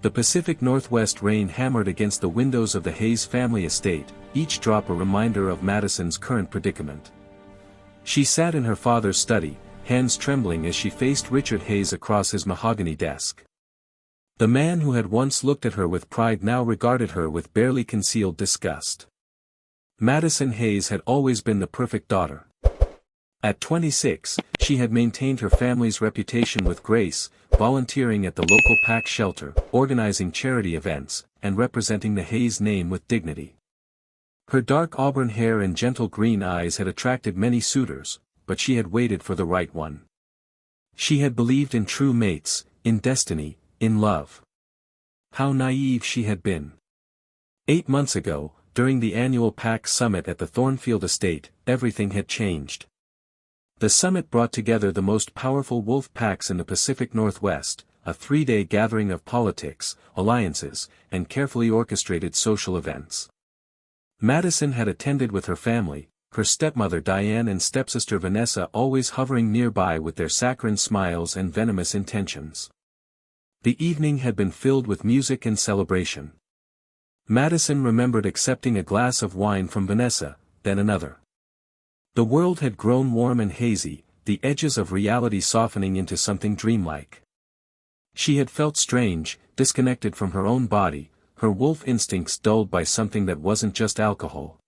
The Pacific Northwest rain hammered against the windows of the Hayes family estate, each drop a reminder of Madison's current predicament. She sat in her father's study, hands trembling as she faced Richard Hayes across his mahogany desk. The man who had once looked at her with pride now regarded her with barely concealed disgust. Madison Hayes had always been the perfect daughter. At 26, she had maintained her family's reputation with grace, volunteering at the local PAC shelter, organizing charity events, and representing the Hayes name with dignity. Her dark auburn hair and gentle green eyes had attracted many suitors, but she had waited for the right one. She had believed in true mates, in destiny, in love. How naive she had been. 8 months ago, during the annual PAC summit at the Thornfield estate, everything had changed. The summit brought together the most powerful wolf packs in the Pacific Northwest, a 3-day gathering of politics, alliances, and carefully orchestrated social events. Madison had attended with her family, her stepmother Diane and stepsister Vanessa always hovering nearby with their saccharine smiles and venomous intentions. The evening had been filled with music and celebration. Madison remembered accepting a glass of wine from Vanessa, then another. The world had grown warm and hazy, the edges of reality softening into something dreamlike. She had felt strange, disconnected from her own body, her wolf instincts dulled by something that wasn't just alcohol.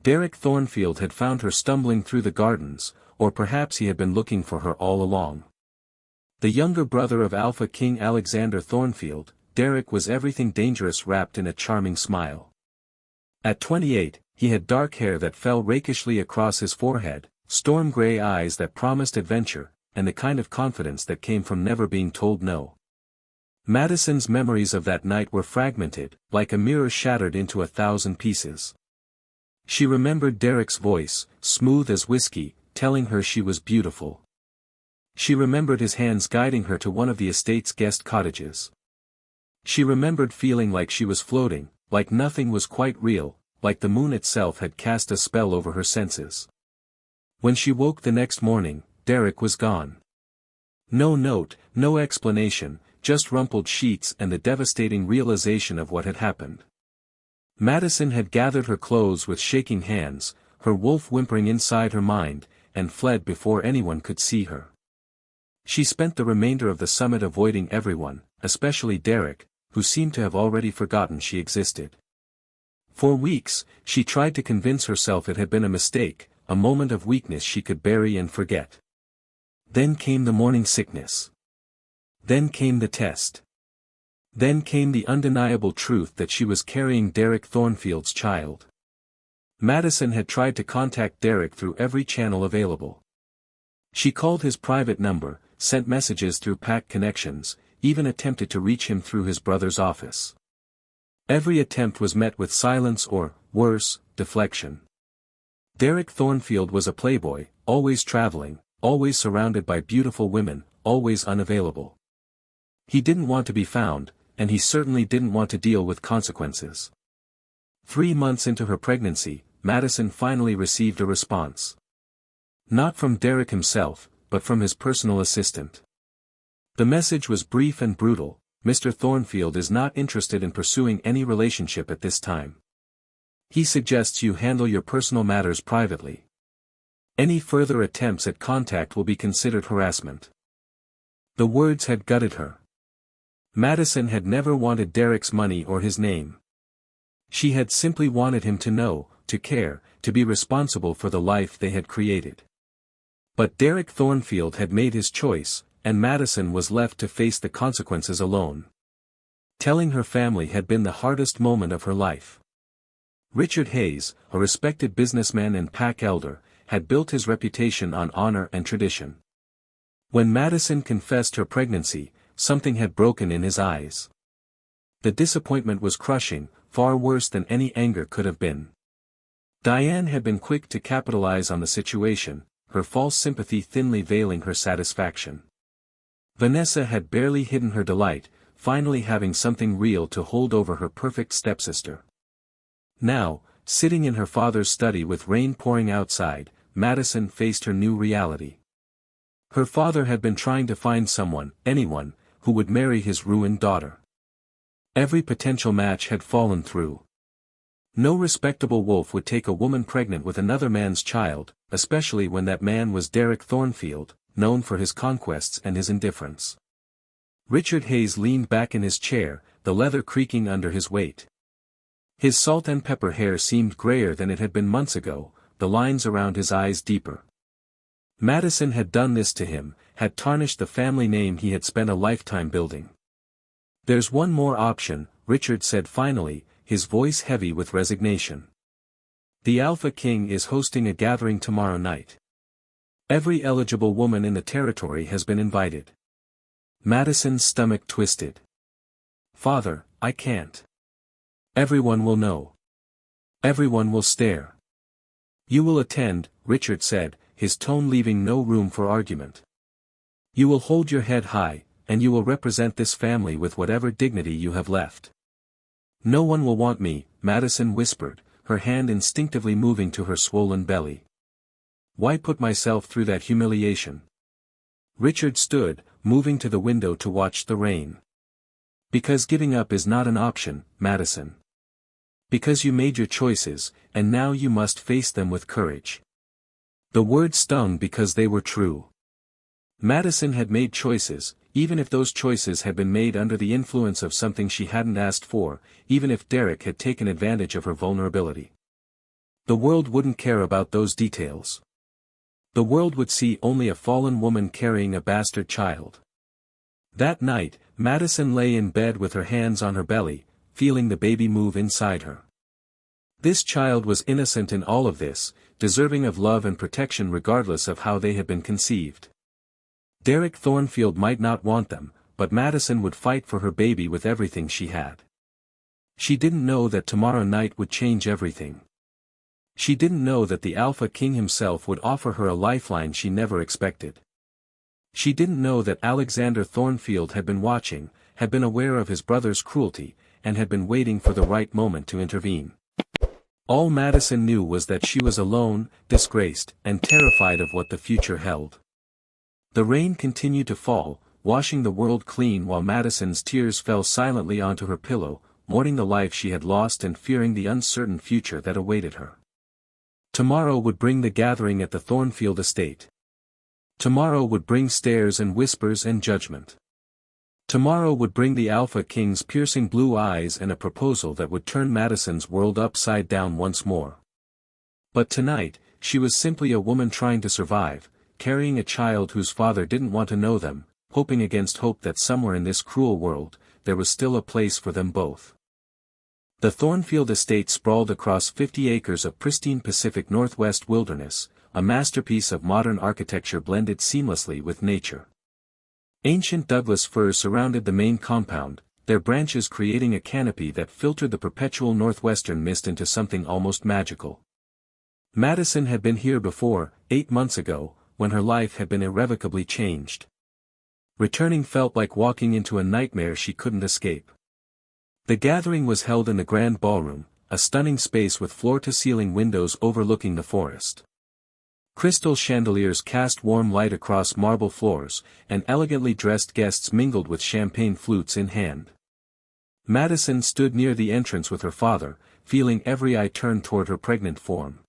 Derek Thornfield had found her stumbling through the gardens, or perhaps he had been looking for her all along. The younger brother of Alpha King Alexander Thornfield, Derek was everything dangerous wrapped in a charming smile. At 28, he had dark hair that fell rakishly across his forehead, storm-gray eyes that promised adventure, and the kind of confidence that came from never being told no. Madison's memories of that night were fragmented, like a mirror shattered into 1,000 pieces. She remembered Derek's voice, smooth as whiskey, telling her she was beautiful. She remembered his hands guiding her to one of the estate's guest cottages. She remembered feeling like she was floating, like nothing was quite real, like the moon itself had cast a spell over her senses. When she woke the next morning, Derek was gone. No note, no explanation, just rumpled sheets and the devastating realization of what had happened. Madison had gathered her clothes with shaking hands, her wolf whimpering inside her mind, and fled before anyone could see her. She spent the remainder of the summit avoiding everyone, especially Derek, who seemed to have already forgotten she existed. For weeks, she tried to convince herself it had been a mistake, a moment of weakness she could bury and forget. Then came the morning sickness. Then came the test. Then came the undeniable truth that she was carrying Derek Thornfield's child. Madison had tried to contact Derek through every channel available. She called his private number, sent messages through PAC connections, even attempted to reach him through his brother's office. Every attempt was met with silence or, worse, deflection. Derek Thornfield was a playboy, always traveling, always surrounded by beautiful women, always unavailable. He didn't want to be found, and he certainly didn't want to deal with consequences. 3 months into her pregnancy, Madison finally received a response. Not from Derek himself, but from his personal assistant. The message was brief and brutal: Mr. Thornfield is not interested in pursuing any relationship at this time. He suggests you handle your personal matters privately. Any further attempts at contact will be considered harassment. The words had gutted her. Madison had never wanted Derek's money or his name. She had simply wanted him to know, to care, to be responsible for the life they had created. But Derek Thornfield had made his choice, and Madison was left to face the consequences alone. Telling her family had been the hardest moment of her life. Richard Hayes, a respected businessman and PAC elder, had built his reputation on honor and tradition. When Madison confessed her pregnancy, something had broken in his eyes. The disappointment was crushing, far worse than any anger could have been. Diane had been quick to capitalize on the situation, her false sympathy thinly veiling her satisfaction. Vanessa had barely hidden her delight, finally having something real to hold over her perfect stepsister. Now, sitting in her father's study with rain pouring outside, Madison faced her new reality. Her father had been trying to find someone, anyone, who would marry his ruined daughter. Every potential match had fallen through. No respectable wolf would take a woman pregnant with another man's child, especially when that man was Derek Thornfield, known for his conquests and his indifference. Richard Hayes leaned back in his chair, the leather creaking under his weight. His salt and pepper hair seemed grayer than it had been months ago, the lines around his eyes deeper. Madison had done this to him, had tarnished the family name he had spent a lifetime building. "There's one more option," Richard said finally, his voice heavy with resignation. "The Alpha King is hosting a gathering tomorrow night. Every eligible woman in the territory has been invited." Madison's stomach twisted. "Father, I can't. Everyone will know. Everyone will stare." "You will attend," Richard said, his tone leaving no room for argument. "You will hold your head high, and you will represent this family with whatever dignity you have left." "No one will want me," Madison whispered, her hand instinctively moving to her swollen belly. "Why put myself through that humiliation?" Richard stood, moving to the window to watch the rain. "Because giving up is not an option, Madison. Because you made your choices, and now you must face them with courage." The words stung because they were true. Madison had made choices, even if those choices had been made under the influence of something she hadn't asked for, even if Derek had taken advantage of her vulnerability. The world wouldn't care about those details. The world would see only a fallen woman carrying a bastard child. That night, Madison lay in bed with her hands on her belly, feeling the baby move inside her. This child was innocent in all of this, deserving of love and protection regardless of how they had been conceived. Derek Thornfield might not want them, but Madison would fight for her baby with everything she had. She didn't know that tomorrow night would change everything. She didn't know that the Alpha King himself would offer her a lifeline she never expected. She didn't know that Alexander Thornfield had been watching, had been aware of his brother's cruelty, and had been waiting for the right moment to intervene. All Madison knew was that she was alone, disgraced, and terrified of what the future held. The rain continued to fall, washing the world clean while Madison's tears fell silently onto her pillow, mourning the life she had lost and fearing the uncertain future that awaited her. Tomorrow would bring the gathering at the Thornfield estate. Tomorrow would bring stares and whispers and judgment. Tomorrow would bring the Alpha King's piercing blue eyes and a proposal that would turn Madison's world upside down once more. But tonight, she was simply a woman trying to survive, carrying a child whose father didn't want to know them, hoping against hope that somewhere in this cruel world, there was still a place for them both. The Thornfield estate sprawled across 50 acres of pristine Pacific Northwest wilderness, a masterpiece of modern architecture blended seamlessly with nature. Ancient Douglas firs surrounded the main compound, their branches creating a canopy that filtered the perpetual northwestern mist into something almost magical. Madison had been here before, 8 months ago, when her life had been irrevocably changed. Returning felt like walking into a nightmare she couldn't escape. The gathering was held in the Grand Ballroom, a stunning space with floor-to-ceiling windows overlooking the forest. Crystal chandeliers cast warm light across marble floors, and elegantly dressed guests mingled with champagne flutes in hand. Madison stood near the entrance with her father, feeling every eye turn toward her pregnant form.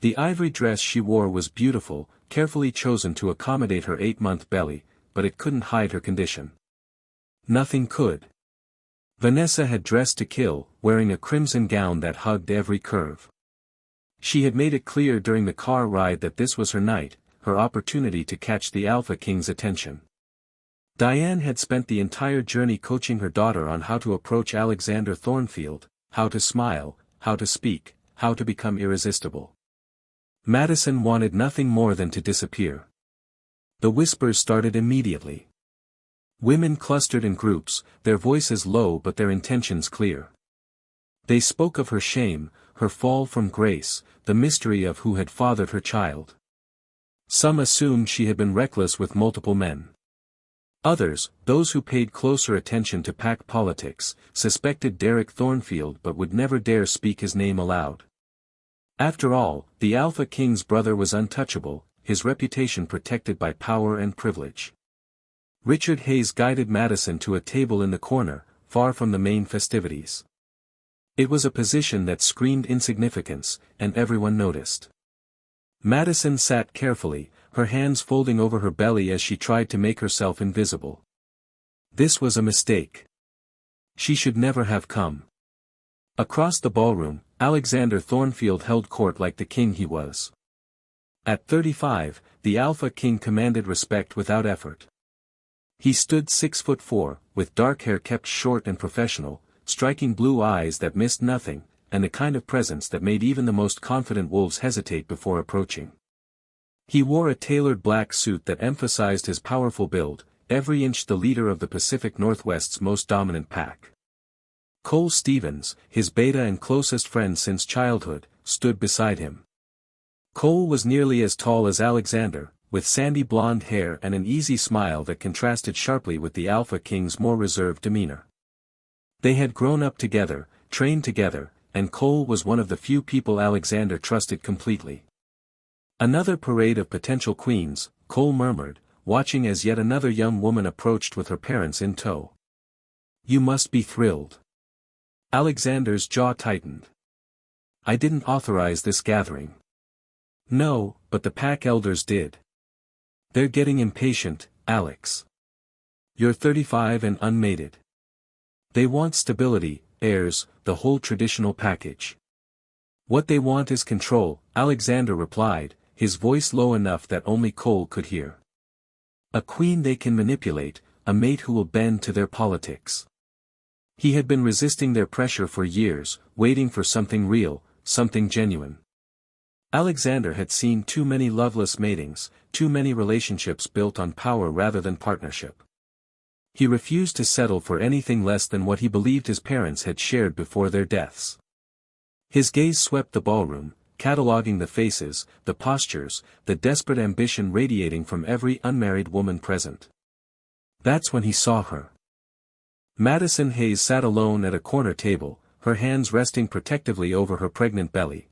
The ivory dress she wore was beautiful, carefully chosen to accommodate her 8-month belly, but it couldn't hide her condition. Nothing could. Vanessa had dressed to kill, wearing a crimson gown that hugged every curve. She had made it clear during the car ride that this was her night, her opportunity to catch the Alpha King's attention. Diane had spent the entire journey coaching her daughter on how to approach Alexander Thornfield, how to smile, how to speak, how to become irresistible. Madison wanted nothing more than to disappear. The whispers started immediately. Women clustered in groups, their voices low but their intentions clear. They spoke of her shame, her fall from grace, the mystery of who had fathered her child. Some assumed she had been reckless with multiple men. Others, those who paid closer attention to pack politics, suspected Derek Thornfield but would never dare speak his name aloud. After all, the Alpha King's brother was untouchable, his reputation protected by power and privilege. Richard Hayes guided Madison to a table in the corner, far from the main festivities. It was a position that screamed insignificance, and everyone noticed. Madison sat carefully, her hands folding over her belly as she tried to make herself invisible. This was a mistake. She should never have come. Across the ballroom, Alexander Thornfield held court like the king he was. At 35, the Alpha King commanded respect without effort. He stood 6'4", with dark hair kept short and professional, striking blue eyes that missed nothing, and the kind of presence that made even the most confident wolves hesitate before approaching. He wore a tailored black suit that emphasized his powerful build, every inch the leader of the Pacific Northwest's most dominant pack. Cole Stevens, his beta and closest friend since childhood, stood beside him. Cole was nearly as tall as Alexander, with sandy blonde hair and an easy smile that contrasted sharply with the Alpha King's more reserved demeanor. They had grown up together, trained together, and Cole was one of the few people Alexander trusted completely. "Another parade of potential queens," Cole murmured, watching as yet another young woman approached with her parents in tow. "You must be thrilled." Alexander's jaw tightened. "I didn't authorize this gathering." "No, but the pack elders did." "They're getting impatient, Alex. You're 35 and unmated. They want stability, heirs, the whole traditional package." "What they want is control," Alexander replied, his voice low enough that only Cole could hear. "A queen they can manipulate, a mate who will bend to their politics." He had been resisting their pressure for years, waiting for something real, something genuine. Alexander had seen too many loveless matings, too many relationships built on power rather than partnership. He refused to settle for anything less than what he believed his parents had shared before their deaths. His gaze swept the ballroom, cataloging the faces, the postures, the desperate ambition radiating from every unmarried woman present. That's when he saw her. Madison Hayes sat alone at a corner table, her hands resting protectively over her pregnant belly.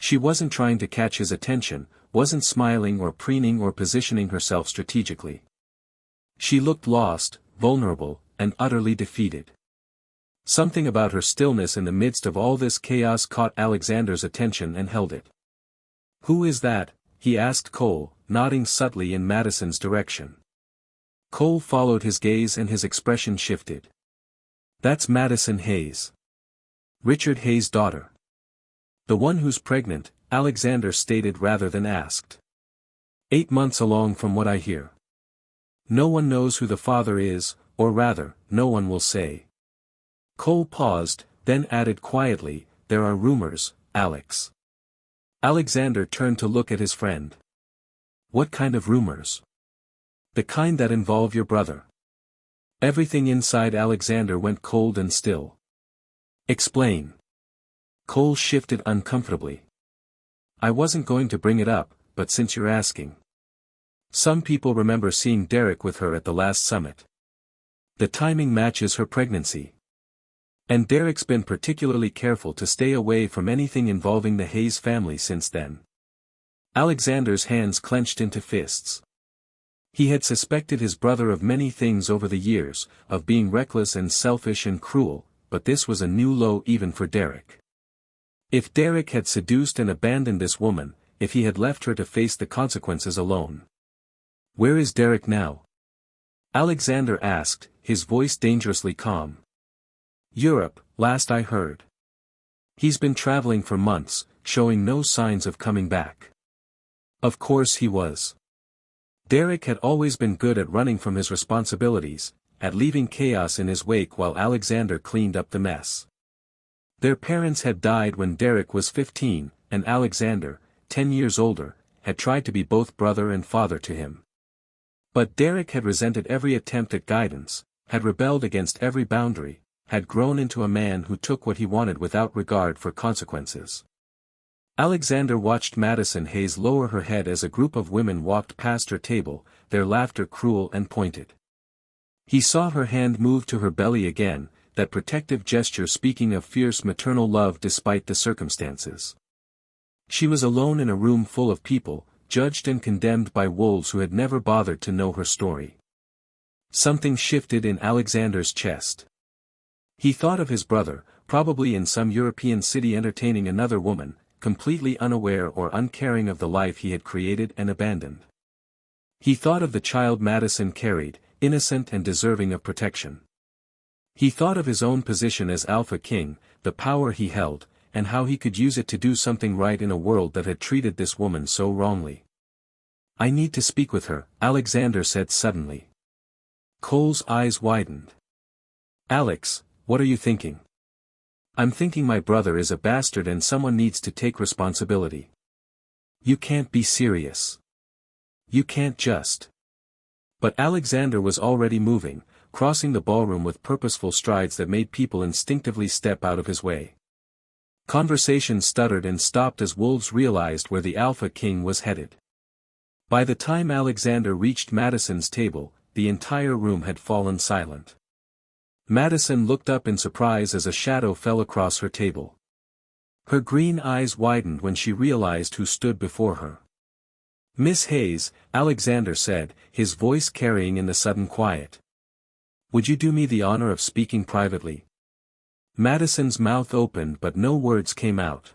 She wasn't trying to catch his attention, wasn't smiling or preening or positioning herself strategically. She looked lost, vulnerable, and utterly defeated. Something about her stillness in the midst of all this chaos caught Alexander's attention and held it. "Who is that?" he asked Cole, nodding subtly in Madison's direction. Cole followed his gaze and his expression shifted. "That's Madison Hayes. Richard Hayes' daughter." "The one who's pregnant," Alexander stated rather than asked. 8 months along from what I hear. No one knows who the father is, or rather, no one will say. Cole paused, then added quietly, "There are rumors, Alex." Alexander turned to look at his friend. "What kind of rumors?" "The kind that involve your brother." Everything inside Alexander went cold and still. "Explain." Cole shifted uncomfortably. "I wasn't going to bring it up, but since you're asking. Some people remember seeing Derek with her at the last summit. The timing matches her pregnancy. And Derek's been particularly careful to stay away from anything involving the Hayes family since then." Alexander's hands clenched into fists. He had suspected his brother of many things over the years, of being reckless and selfish and cruel, but this was a new low even for Derek. If Derek had seduced and abandoned this woman, if he had left her to face the consequences alone. "Where is Derek now?" Alexander asked, his voice dangerously calm. "Europe, last I heard. He's been traveling for months, showing no signs of coming back." Of course he was. Derek had always been good at running from his responsibilities, at leaving chaos in his wake while Alexander cleaned up the mess. Their parents had died when Derek was 15, and Alexander, 10 years older, had tried to be both brother and father to him. But Derek had resented every attempt at guidance, had rebelled against every boundary, had grown into a man who took what he wanted without regard for consequences. Alexander watched Madison Hayes lower her head as a group of women walked past her table, their laughter cruel and pointed. He saw her hand move to her belly again, that protective gesture speaking of fierce maternal love despite the circumstances. She was alone in a room full of people, judged and condemned by wolves who had never bothered to know her story. Something shifted in Alexander's chest. He thought of his brother, probably in some European city entertaining another woman, completely unaware or uncaring of the life he had created and abandoned. He thought of the child Madison carried, innocent and deserving of protection. He thought of his own position as Alpha King, the power he held, and how he could use it to do something right in a world that had treated this woman so wrongly. "I need to speak with her," Alexander said suddenly. Cole's eyes widened. "Alex, what are you thinking?" "I'm thinking my brother is a bastard and someone needs to take responsibility." "You can't be serious. You can't just..." But Alexander was already moving, crossing the ballroom with purposeful strides that made people instinctively step out of his way. Conversation stuttered and stopped as wolves realized where the Alpha King was headed. By the time Alexander reached Madison's table, the entire room had fallen silent. Madison looked up in surprise as a shadow fell across her table. Her green eyes widened when she realized who stood before her. "Miss Hayes," Alexander said, his voice carrying in the sudden quiet. "Would you do me the honor of speaking privately?" Madison's mouth opened but no words came out.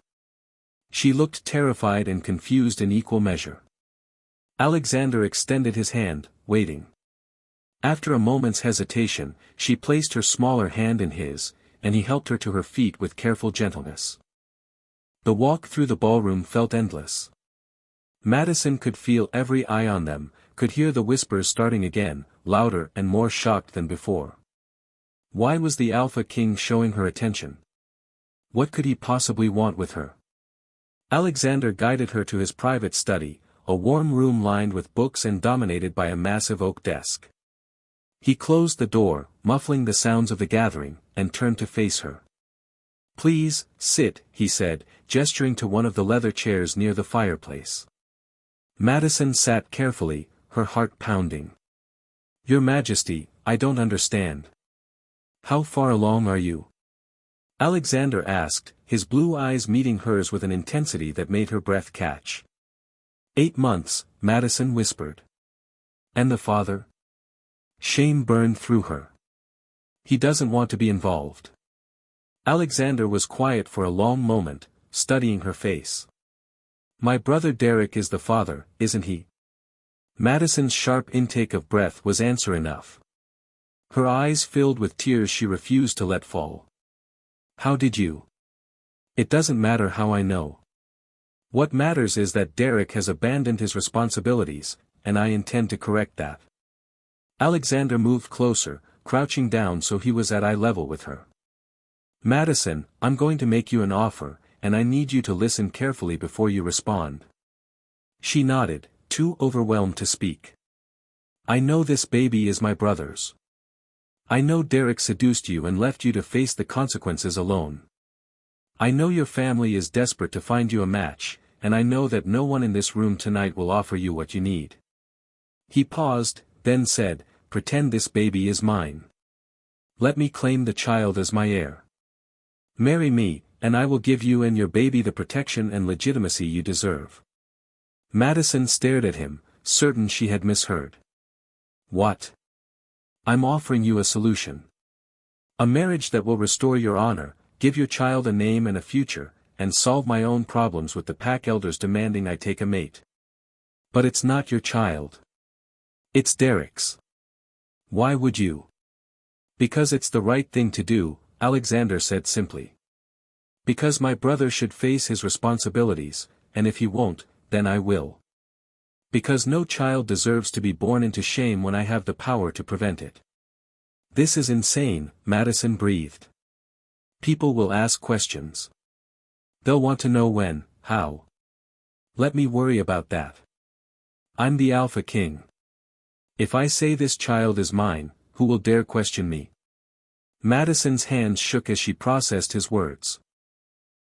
She looked terrified and confused in equal measure. Alexander extended his hand, waiting. After a moment's hesitation, she placed her smaller hand in his, and he helped her to her feet with careful gentleness. The walk through the ballroom felt endless. Madison could feel every eye on them, could hear the whispers starting again, louder and more shocked than before. Why was the Alpha King showing her attention? What could he possibly want with her? Alexander guided her to his private study, a warm room lined with books and dominated by a massive oak desk. He closed the door, muffling the sounds of the gathering, and turned to face her. "Please, sit," he said, gesturing to one of the leather chairs near the fireplace. Madison sat carefully, her heart pounding. "Your Majesty, I don't understand. How far along are you?" Alexander asked, his blue eyes meeting hers with an intensity that made her breath catch. 8 months, Madison whispered. "And the father?" Shame burned through her. "He doesn't want to be involved." Alexander was quiet for a long moment, studying her face. "My brother Derek is the father, isn't he?" Madison's sharp intake of breath was answer enough. Her eyes filled with tears she refused to let fall. "How did you?" "It doesn't matter how I know. What matters is that Derek has abandoned his responsibilities, and I intend to correct that." Alexander moved closer, crouching down so he was at eye level with her. "Madison, I'm going to make you an offer, and I need you to listen carefully before you respond." She nodded, too overwhelmed to speak. "I know this baby is my brother's. I know Derek seduced you and left you to face the consequences alone. I know your family is desperate to find you a match, and I know that no one in this room tonight will offer you what you need." He paused, then said, "Pretend this baby is mine. Let me claim the child as my heir. Marry me, and I will give you and your baby the protection and legitimacy you deserve." Madison stared at him, certain she had misheard. "What?" "I'm offering you a solution. A marriage that will restore your honor, give your child a name and a future, and solve my own problems with the pack elders demanding I take a mate. But it's not your child. It's Derek's." "Why would you?" "Because it's the right thing to do," Alexander said simply. "Because my brother should face his responsibilities, and if he won't, then I will. Because no child deserves to be born into shame when I have the power to prevent it." "This is insane," Madison breathed. "People will ask questions. They'll want to know when, how. Let me worry about that. I'm the Alpha King. If I say this child is mine, who will dare question me?" Madison's hands shook as she processed his words.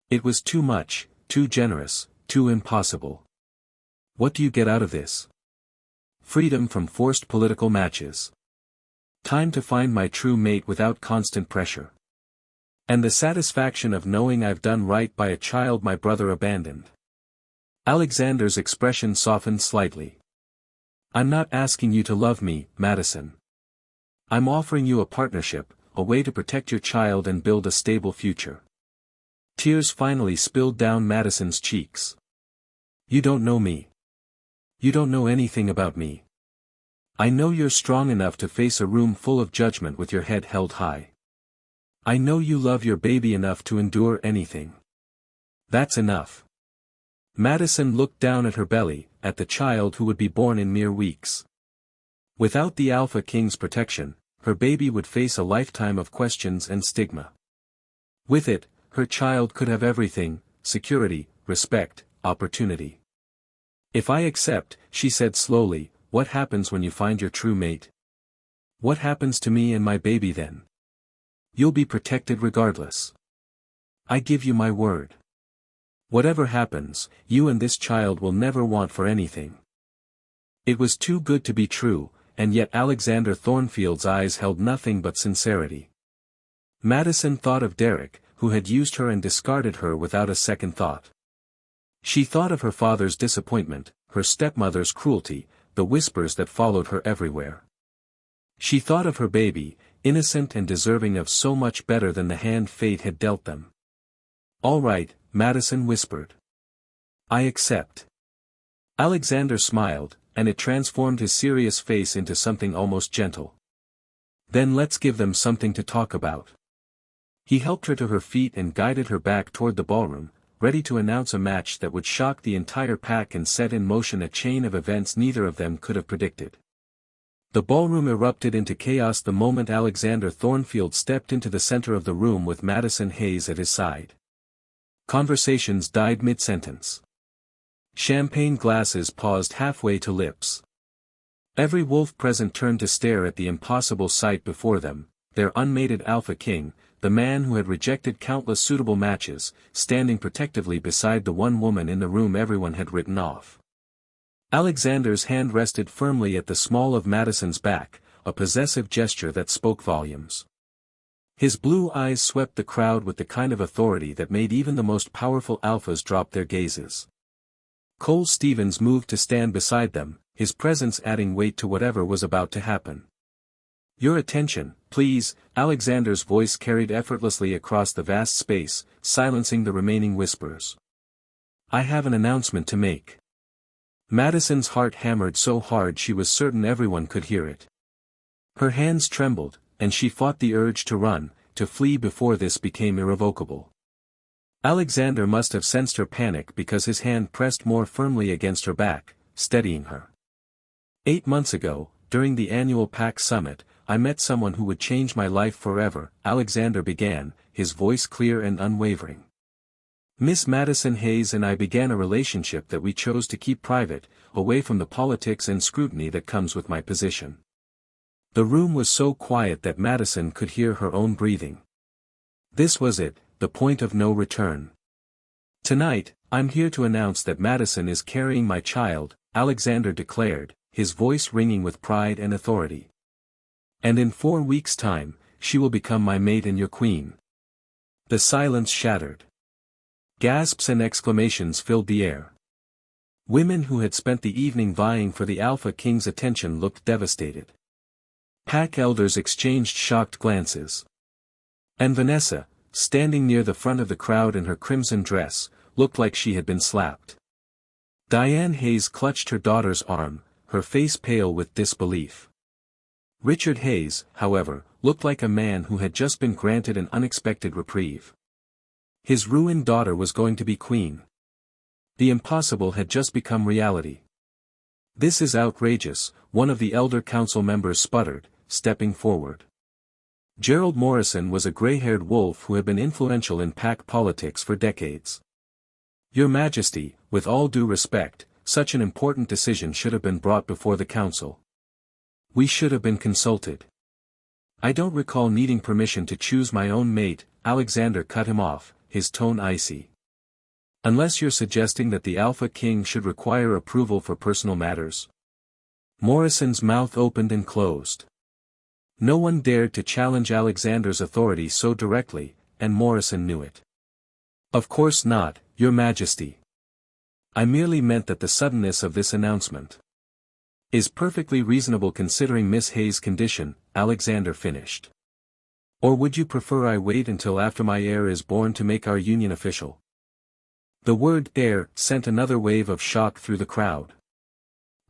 It was too much, too generous, too impossible. What do you get out of this? Freedom from forced political matches. Time to find my true mate without constant pressure. And the satisfaction of knowing I've done right by a child my brother abandoned. Alexander's expression softened slightly. "I'm not asking you to love me, Madison. I'm offering you a partnership, a way to protect your child and build a stable future. Tears finally spilled down Madison's cheeks. You don't know me. You don't know anything about me. I know you're strong enough to face a room full of judgment with your head held high. I know you love your baby enough to endure anything. That's enough. Madison looked down at her belly, at the child who would be born in mere weeks. Without the Alpha King's protection, her baby would face a lifetime of questions and stigma. With it, her child could have everything: security, respect, opportunity. If I accept, she said slowly, what happens when you find your true mate? What happens to me and my baby then? You'll be protected regardless. I give you my word. Whatever happens, you and this child will never want for anything. It was too good to be true, and yet Alexander Thornfield's eyes held nothing but sincerity. Madison thought of Derek, who had used her and discarded her without a second thought. She thought of her father's disappointment, her stepmother's cruelty, the whispers that followed her everywhere. She thought of her baby, innocent and deserving of so much better than the hand fate had dealt them. All right, Madison whispered. I accept. Alexander smiled, and it transformed his serious face into something almost gentle. Then let's give them something to talk about. He helped her to her feet and guided her back toward the ballroom, ready to announce a match that would shock the entire pack and set in motion a chain of events neither of them could have predicted. The ballroom erupted into chaos the moment Alexander Thornfield stepped into the center of the room with Madison Hayes at his side. Conversations died mid-sentence. Champagne glasses paused halfway to lips. Every wolf present turned to stare at the impossible sight before them, their unmated Alpha King, the man who had rejected countless suitable matches, standing protectively beside the one woman in the room everyone had written off. Alexander's hand rested firmly at the small of Madison's back, a possessive gesture that spoke volumes. His blue eyes swept the crowd with the kind of authority that made even the most powerful alphas drop their gazes. Cole Stevens moved to stand beside them, his presence adding weight to whatever was about to happen. Your attention, please, Alexander's voice carried effortlessly across the vast space, silencing the remaining whispers. I have an announcement to make. Madison's heart hammered so hard she was certain everyone could hear it. Her hands trembled, and she fought the urge to run, to flee before this became irrevocable. Alexander must have sensed her panic because his hand pressed more firmly against her back, steadying her. 8 months ago, during the annual PAC summit, I met someone who would change my life forever, Alexander began, his voice clear and unwavering. Miss Madison Hayes and I began a relationship that we chose to keep private, away from the politics and scrutiny that comes with my position. The room was so quiet that Madison could hear her own breathing. This was it, the point of no return. Tonight, I'm here to announce that Madison is carrying my child, Alexander declared, his voice ringing with pride and authority. And in 4 weeks' time, she will become my mate and your queen. The silence shattered. Gasps and exclamations filled the air. Women who had spent the evening vying for the Alpha King's attention looked devastated. Pack elders exchanged shocked glances. And Vanessa, standing near the front of the crowd in her crimson dress, looked like she had been slapped. Diane Hayes clutched her daughter's arm, her face pale with disbelief. Richard Hayes, however, looked like a man who had just been granted an unexpected reprieve. His ruined daughter was going to be queen. The impossible had just become reality. This is outrageous, one of the elder council members sputtered, stepping forward. Gerald Morrison was a gray-haired wolf who had been influential in PAC politics for decades. Your Majesty, with all due respect, such an important decision should have been brought before the council. We should have been consulted. I don't recall needing permission to choose my own mate, Alexander cut him off, his tone icy. Unless you're suggesting that the Alpha King should require approval for personal matters. Morrison's mouth opened and closed. No one dared to challenge Alexander's authority so directly, and Morrison knew it. Of course not, Your Majesty. I merely meant that the suddenness of this announcement is perfectly reasonable considering Miss Hayes' condition, Alexander finished. Or would you prefer I wait until after my heir is born to make our union official? The word heir sent another wave of shock through the crowd.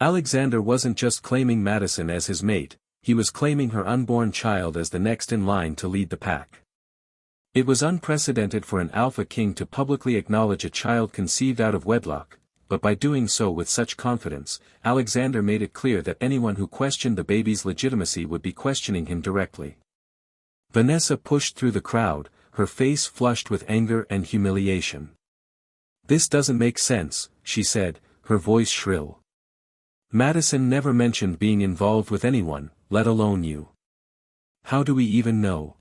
Alexander wasn't just claiming Madison as his mate, he was claiming her unborn child as the next in line to lead the pack. It was unprecedented for an alpha king to publicly acknowledge a child conceived out of wedlock, but by doing so with such confidence, Alexander made it clear that anyone who questioned the baby's legitimacy would be questioning him directly. Vanessa pushed through the crowd, her face flushed with anger and humiliation. "This doesn't make sense," she said, her voice shrill. "Madison never mentioned being involved with anyone, let alone you. How do we even know?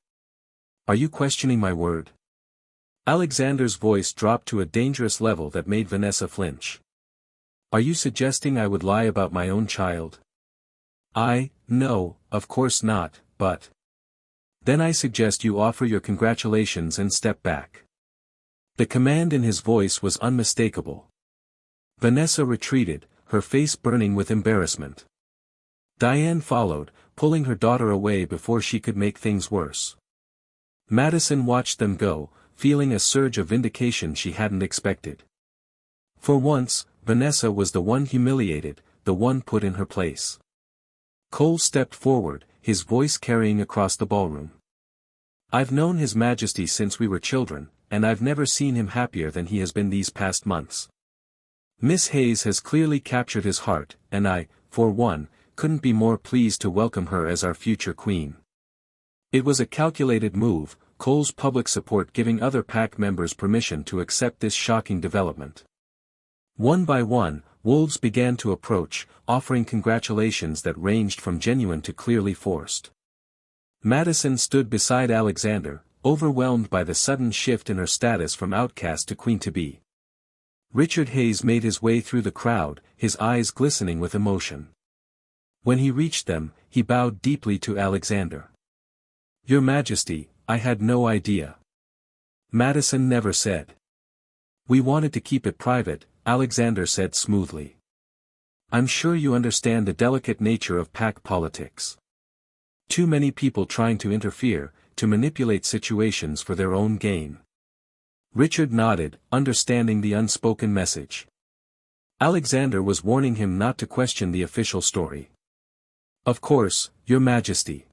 Are you questioning my word?" Alexander's voice dropped to a dangerous level that made Vanessa flinch. "Are you suggesting I would lie about my own child?" No, of course not, but... Then I suggest you offer your congratulations and step back." The command in his voice was unmistakable. Vanessa retreated, her face burning with embarrassment. Diane followed, pulling her daughter away before she could make things worse. Madison watched them go, feeling a surge of vindication she hadn't expected. For once, Vanessa was the one humiliated, the one put in her place. Cole stepped forward, his voice carrying across the ballroom. "I've known His Majesty since we were children, and I've never seen him happier than he has been these past months. Miss Hayes has clearly captured his heart, and I, for one, couldn't be more pleased to welcome her as our future queen." It was a calculated move, Cole's public support giving other pack members permission to accept this shocking development. One by one, wolves began to approach, offering congratulations that ranged from genuine to clearly forced. Madison stood beside Alexander, overwhelmed by the sudden shift in her status from outcast to queen-to-be. Richard Hayes made his way through the crowd, his eyes glistening with emotion. When he reached them, he bowed deeply to Alexander. "Your Majesty, I had no idea." Madison never said. "We wanted to keep it private," Alexander said smoothly. "I'm sure you understand the delicate nature of pack politics. Too many people trying to interfere, to manipulate situations for their own gain." Richard nodded, understanding the unspoken message. Alexander was warning him not to question the official story. "Of course, Your Majesty.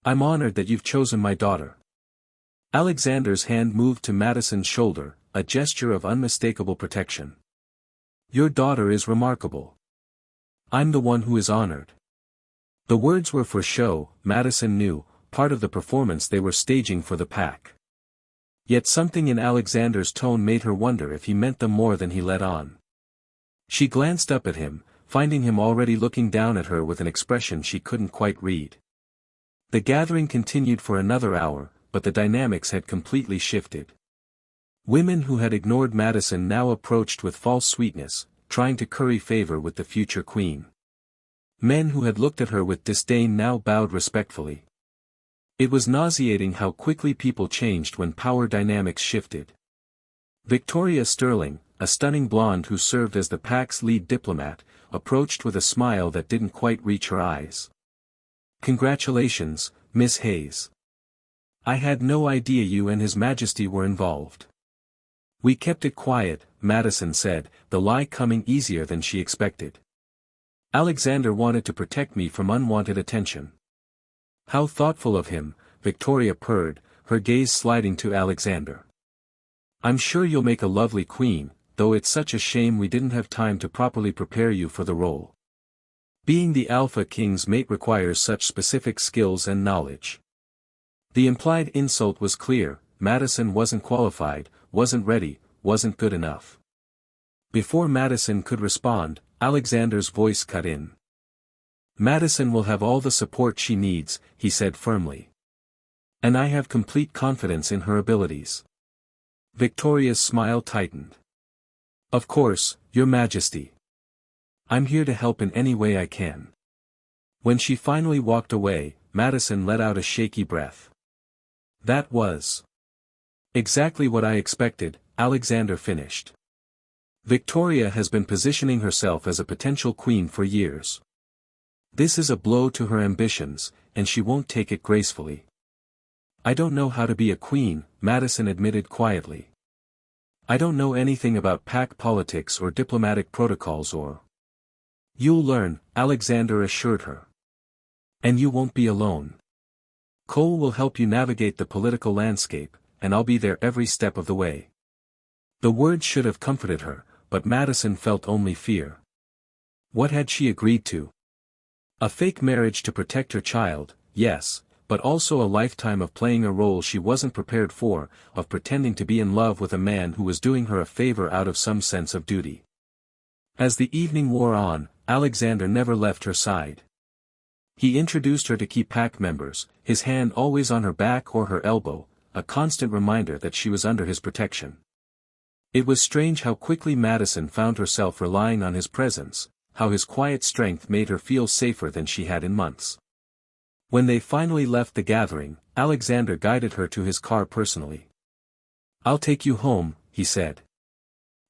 I'm honored that you've chosen my daughter." Alexander's hand moved to Madison's shoulder, a gesture of unmistakable protection. "Your daughter is remarkable. I'm the one who is honored." The words were for show, Madison knew, part of the performance they were staging for the pack. Yet something in Alexander's tone made her wonder if he meant them more than he let on. She glanced up at him, finding him already looking down at her with an expression she couldn't quite read. The gathering continued for another hour, but the dynamics had completely shifted. Women who had ignored Madison now approached with false sweetness, trying to curry favor with the future queen. Men who had looked at her with disdain now bowed respectfully. It was nauseating how quickly people changed when power dynamics shifted. Victoria Sterling, a stunning blonde who served as the pack's lead diplomat, approached with a smile that didn't quite reach her eyes. "Congratulations, Miss Hayes. I had no idea you and His Majesty were involved." "We kept it quiet," Madison said, the lie coming easier than she expected. "Alexander wanted to protect me from unwanted attention." "How thoughtful of him," Victoria purred, her gaze sliding to Alexander. "I'm sure you'll make a lovely queen, though it's such a shame we didn't have time to properly prepare you for the role. Being the Alpha King's mate requires such specific skills and knowledge." The implied insult was clear, Madison wasn't qualified, wasn't ready, wasn't good enough. Before Madison could respond, Alexander's voice cut in. "Madison will have all the support she needs," he said firmly. "And I have complete confidence in her abilities." Victoria's smile tightened. "Of course, Your Majesty. I'm here to help in any way I can." When she finally walked away, Madison let out a shaky breath. "That was exactly what I expected," Alexander finished. "Victoria has been positioning herself as a potential queen for years. This is a blow to her ambitions, and she won't take it gracefully." I don't know how to be a queen, Madison admitted quietly. I don't know anything about pack politics or diplomatic protocols or... You'll learn, Alexander assured her. And you won't be alone. Cole will help you navigate the political landscape, and I'll be there every step of the way. The words should have comforted her, but Madison felt only fear. What had she agreed to? A fake marriage to protect her child, yes, but also a lifetime of playing a role she wasn't prepared for, of pretending to be in love with a man who was doing her a favor out of some sense of duty. As the evening wore on, Alexander never left her side. He introduced her to key pack members, his hand always on her back or her elbow, a constant reminder that she was under his protection. It was strange how quickly Madison found herself relying on his presence, how his quiet strength made her feel safer than she had in months. When they finally left the gathering, Alexander guided her to his car personally. I'll take you home, he said.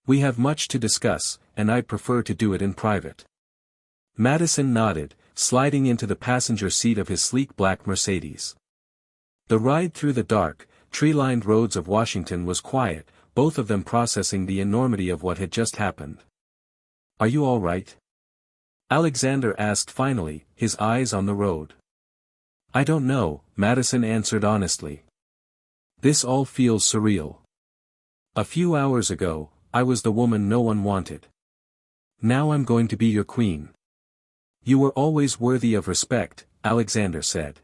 We have much to discuss, and I'd prefer to do it in private. Madison nodded, sliding into the passenger seat of his sleek black Mercedes. The ride through the dark, tree-lined roads of Washington was quiet, both of them processing the enormity of what had just happened. Are you all right? Alexander asked finally, his eyes on the road. I don't know, Madison answered honestly. This all feels surreal. A few hours ago, I was the woman no one wanted. Now I'm going to be your queen. You were always worthy of respect, Alexander said.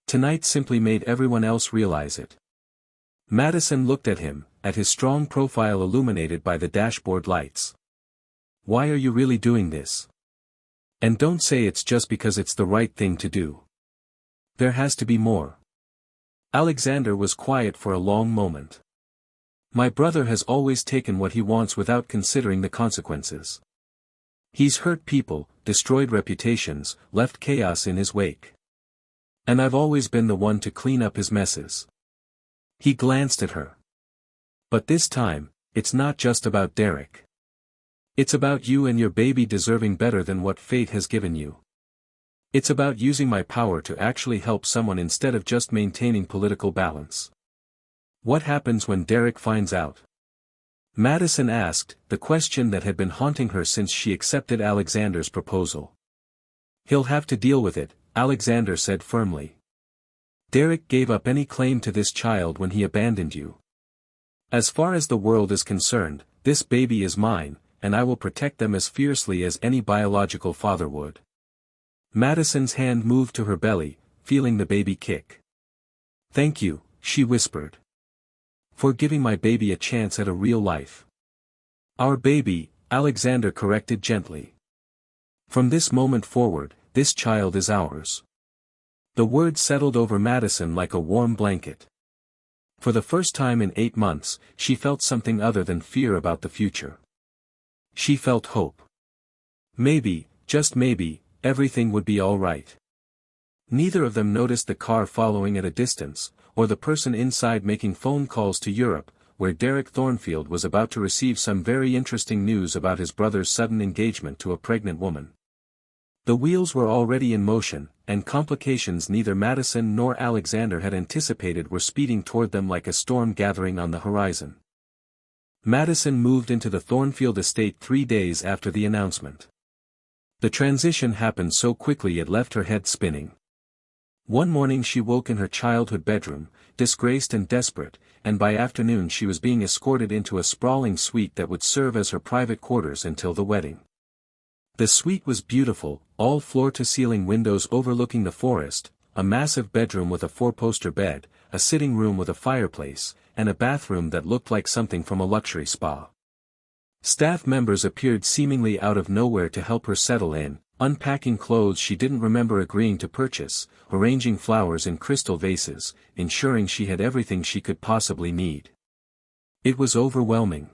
Tonight simply made everyone else realize it. Madison looked at him, at his strong profile illuminated by the dashboard lights. Why are you really doing this? And don't say it's just because it's the right thing to do. There has to be more. Alexander was quiet for a long moment. My brother has always taken what he wants without considering the consequences. He's hurt people, destroyed reputations, left chaos in his wake. And I've always been the one to clean up his messes. He glanced at her. But this time, it's not just about Derek. It's about you and your baby deserving better than what fate has given you. It's about using my power to actually help someone instead of just maintaining political balance. What happens when Derek finds out? Madison asked, the question that had been haunting her since she accepted Alexander's proposal. He'll have to deal with it, Alexander said firmly. Derek gave up any claim to this child when he abandoned you. As far as the world is concerned, this baby is mine, and I will protect them as fiercely as any biological father would. Madison's hand moved to her belly, feeling the baby kick. Thank you, she whispered. For giving my baby a chance at a real life. Our baby, Alexander corrected gently. From this moment forward, this child is ours. The word settled over Madison like a warm blanket. For the first time in 8 months, she felt something other than fear about the future. She felt hope. Maybe, just maybe, everything would be all right. Neither of them noticed the car following at a distance, or the person inside making phone calls to Europe, where Derek Thornfield was about to receive some very interesting news about his brother's sudden engagement to a pregnant woman. The wheels were already in motion, and complications neither Madison nor Alexander had anticipated were speeding toward them like a storm gathering on the horizon. Madison moved into the Thornfield estate 3 days after the announcement. The transition happened so quickly it left her head spinning. One morning she woke in her childhood bedroom, disgraced and desperate, and by afternoon she was being escorted into a sprawling suite that would serve as her private quarters until the wedding. The suite was beautiful, all floor-to-ceiling windows overlooking the forest, a massive bedroom with a 4-poster bed, a sitting room with a fireplace, and a bathroom that looked like something from a luxury spa. Staff members appeared seemingly out of nowhere to help her settle in, unpacking clothes she didn't remember agreeing to purchase, arranging flowers in crystal vases, ensuring she had everything she could possibly need. It was overwhelming.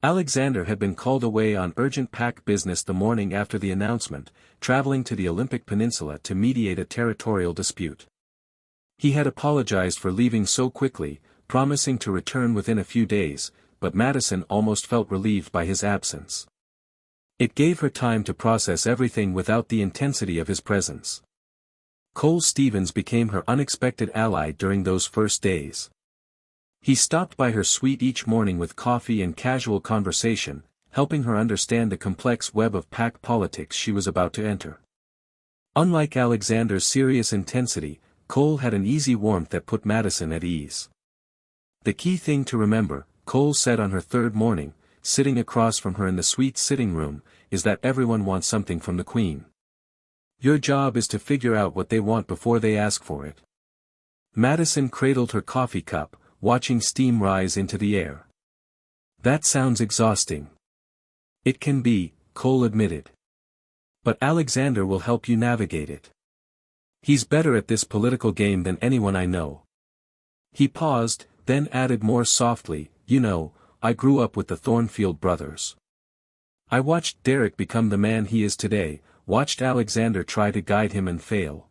Alexander had been called away on urgent pack business the morning after the announcement, traveling to the Olympic Peninsula to mediate a territorial dispute. He had apologized for leaving so quickly, promising to return within a few days, but Madison almost felt relieved by his absence. It gave her time to process everything without the intensity of his presence. Cole Stevens became her unexpected ally during those first days. He stopped by her suite each morning with coffee and casual conversation, helping her understand the complex web of pack politics she was about to enter. Unlike Alexander's serious intensity, Cole had an easy warmth that put Madison at ease. The key thing to remember, Cole said on her third morning, sitting across from her in the suite sitting room, is that everyone wants something from the Queen. Your job is to figure out what they want before they ask for it. Madison cradled her coffee cup, watching steam rise into the air. That sounds exhausting. It can be, Cole admitted. But Alexander will help you navigate it. He's better at this political game than anyone I know. He paused, then added more softly, you know, I grew up with the Thornfield brothers. I watched Derek become the man he is today, watched Alexander try to guide him and fail.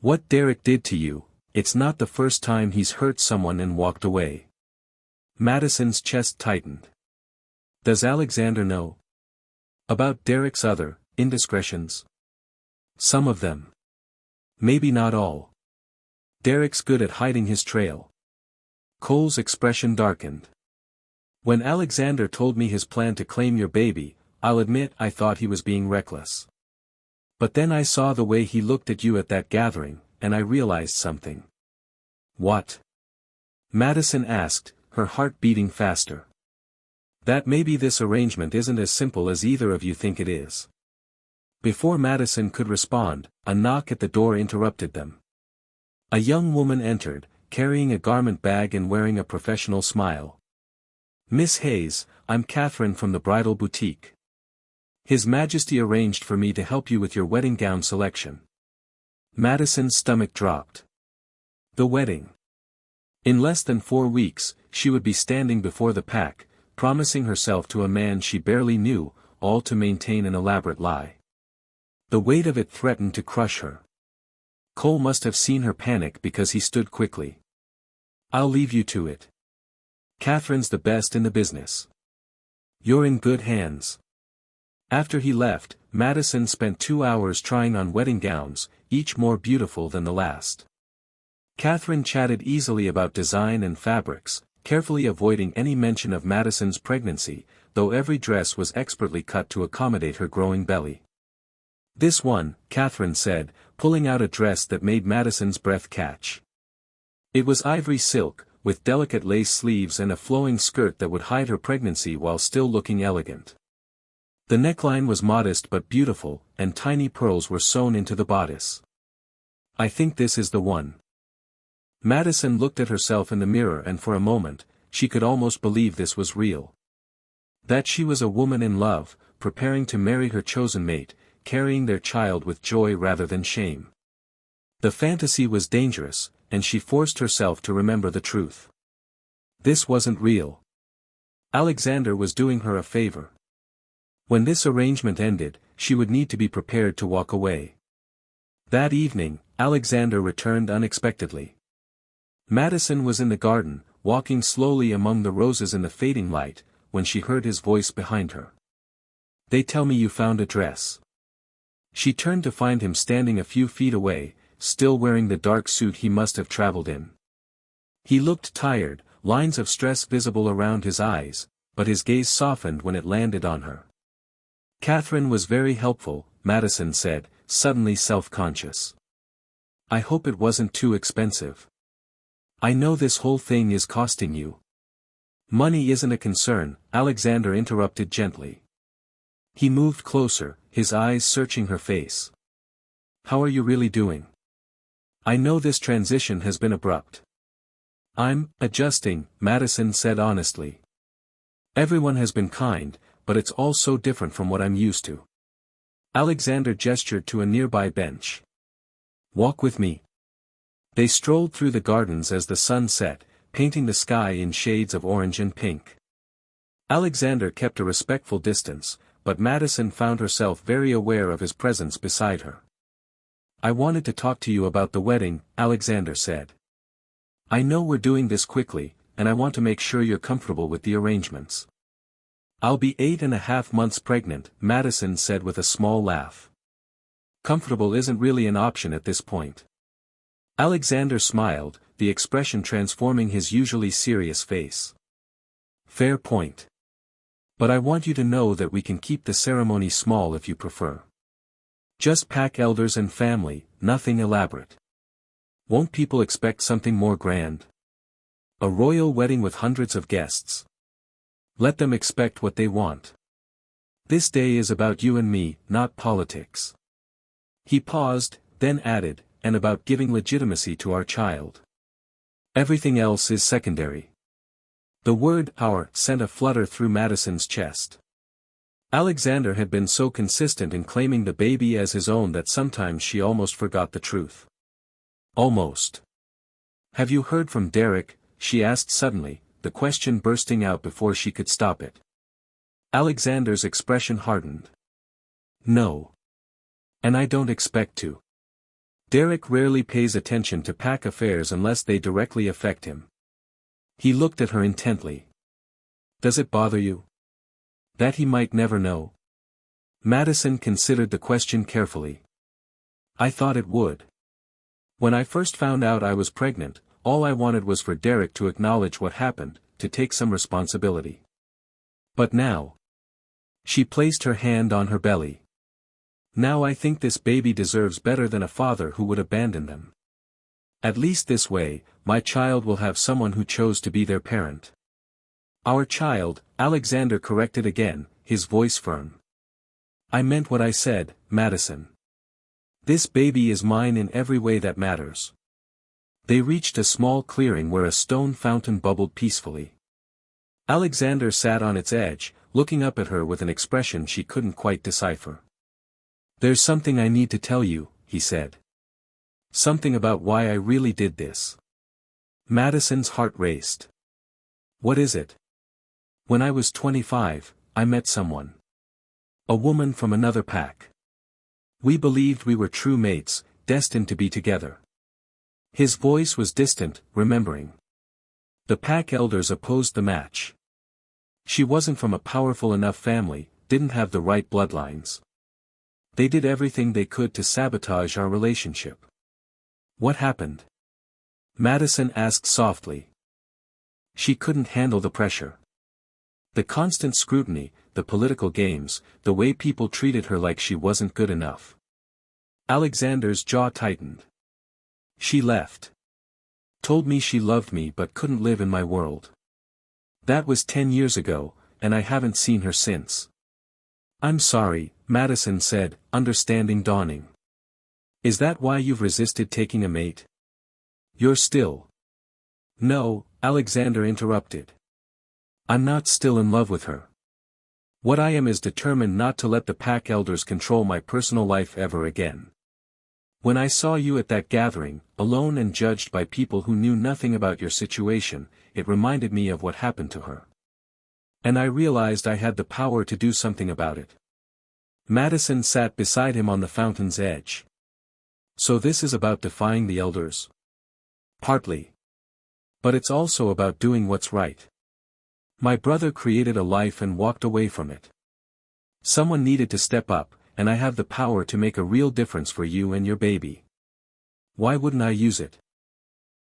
What Derek did to you, it's not the first time he's hurt someone and walked away. Madison's chest tightened. Does Alexander know about Derek's other indiscretions? Some of them. Maybe not all. Derek's good at hiding his trail. Cole's expression darkened. When Alexander told me his plan to claim your baby, I'll admit I thought he was being reckless. But then I saw the way he looked at you at that gathering, and I realized something. What? Madison asked, her heart beating faster. That maybe this arrangement isn't as simple as either of you think it is. Before Madison could respond, a knock at the door interrupted them. A young woman entered, carrying a garment bag and wearing a professional smile. Miss Hayes, I'm Catherine from the bridal boutique. His Majesty arranged for me to help you with your wedding gown selection. Madison's stomach dropped. The wedding. In less than 4 weeks, she would be standing before the pack, promising herself to a man she barely knew, all to maintain an elaborate lie. The weight of it threatened to crush her. Cole must have seen her panic because he stood quickly. I'll leave you to it. Catherine's the best in the business. You're in good hands. After he left, Madison spent 2 hours trying on wedding gowns, each more beautiful than the last. Catherine chatted easily about design and fabrics, carefully avoiding any mention of Madison's pregnancy, though every dress was expertly cut to accommodate her growing belly. This one, Catherine said, pulling out a dress that made Madison's breath catch. It was ivory silk, with delicate lace sleeves and a flowing skirt that would hide her pregnancy while still looking elegant. The neckline was modest but beautiful, and tiny pearls were sewn into the bodice. I think this is the one. Madison looked at herself in the mirror and for a moment, she could almost believe this was real. That she was a woman in love, preparing to marry her chosen mate, carrying their child with joy rather than shame. The fantasy was dangerous, and she forced herself to remember the truth. This wasn't real. Alexander was doing her a favor. When this arrangement ended, she would need to be prepared to walk away. That evening, Alexander returned unexpectedly. Madison was in the garden, walking slowly among the roses in the fading light, when she heard his voice behind her. They tell me you found a dress. She turned to find him standing a few feet away, still wearing the dark suit he must have traveled in. He looked tired, lines of stress visible around his eyes, but his gaze softened when it landed on her. Catherine was very helpful, Madison said, suddenly self-conscious. I hope it wasn't too expensive. I know this whole thing is costing you. Money isn't a concern, Alexander interrupted gently. He moved closer, his eyes searching her face. How are you really doing? I know this transition has been abrupt. I'm adjusting, Madison said honestly. Everyone has been kind, but it's all so different from what I'm used to. Alexander gestured to a nearby bench. Walk with me. They strolled through the gardens as the sun set, painting the sky in shades of orange and pink. Alexander kept a respectful distance, but Madison found herself very aware of his presence beside her. I wanted to talk to you about the wedding, Alexander said. I know we're doing this quickly, and I want to make sure you're comfortable with the arrangements. I'll be 8.5 months pregnant, Madison said with a small laugh. Comfortable isn't really an option at this point. Alexander smiled, the expression transforming his usually serious face. Fair point. But I want you to know that we can keep the ceremony small if you prefer. Just pack elders and family, nothing elaborate. Won't people expect something more grand? A royal wedding with hundreds of guests. Let them expect what they want. This day is about you and me, not politics. He paused, then added, and about giving legitimacy to our child. Everything else is secondary. The word "our" sent a flutter through Madison's chest. Alexander had been so consistent in claiming the baby as his own that sometimes she almost forgot the truth. Almost. Have you heard from Derek? She asked suddenly, the question bursting out before she could stop it. Alexander's expression hardened. No. And I don't expect to. Derek rarely pays attention to pack affairs unless they directly affect him. He looked at her intently. Does it bother you? That he might never know? Madison considered the question carefully. I thought it would. When I first found out I was pregnant, all I wanted was for Derek to acknowledge what happened, to take some responsibility. But now. She placed her hand on her belly. Now I think this baby deserves better than a father who would abandon them. At least this way, my child will have someone who chose to be their parent. Our child, Alexander corrected again, his voice firm. I meant what I said, Madison. This baby is mine in every way that matters. They reached a small clearing where a stone fountain bubbled peacefully. Alexander sat on its edge, looking up at her with an expression she couldn't quite decipher. There's something I need to tell you, he said. Something about why I really did this. Madison's heart raced. What is it? When I was 25, I met someone. A woman from another pack. We believed we were true mates, destined to be together. His voice was distant, remembering. The pack elders opposed the match. She wasn't from a powerful enough family, didn't have the right bloodlines. They did everything they could to sabotage our relationship. What happened? Madison asked softly. She couldn't handle the pressure. The constant scrutiny, the political games, the way people treated her like she wasn't good enough. Alexander's jaw tightened. She left. Told me she loved me but couldn't live in my world. That was 10 years ago, and I haven't seen her since. I'm sorry, Madison said, understanding dawning. Is that why you've resisted taking a mate? You're still. No, Alexander interrupted. I'm not still in love with her. What I am is determined not to let the pack elders control my personal life ever again. When I saw you at that gathering, alone and judged by people who knew nothing about your situation, it reminded me of what happened to her. And I realized I had the power to do something about it. Madison sat beside him on the fountain's edge. So this is about defying the elders? Partly. But it's also about doing what's right. My brother created a life and walked away from it. Someone needed to step up, and I have the power to make a real difference for you and your baby. Why wouldn't I use it?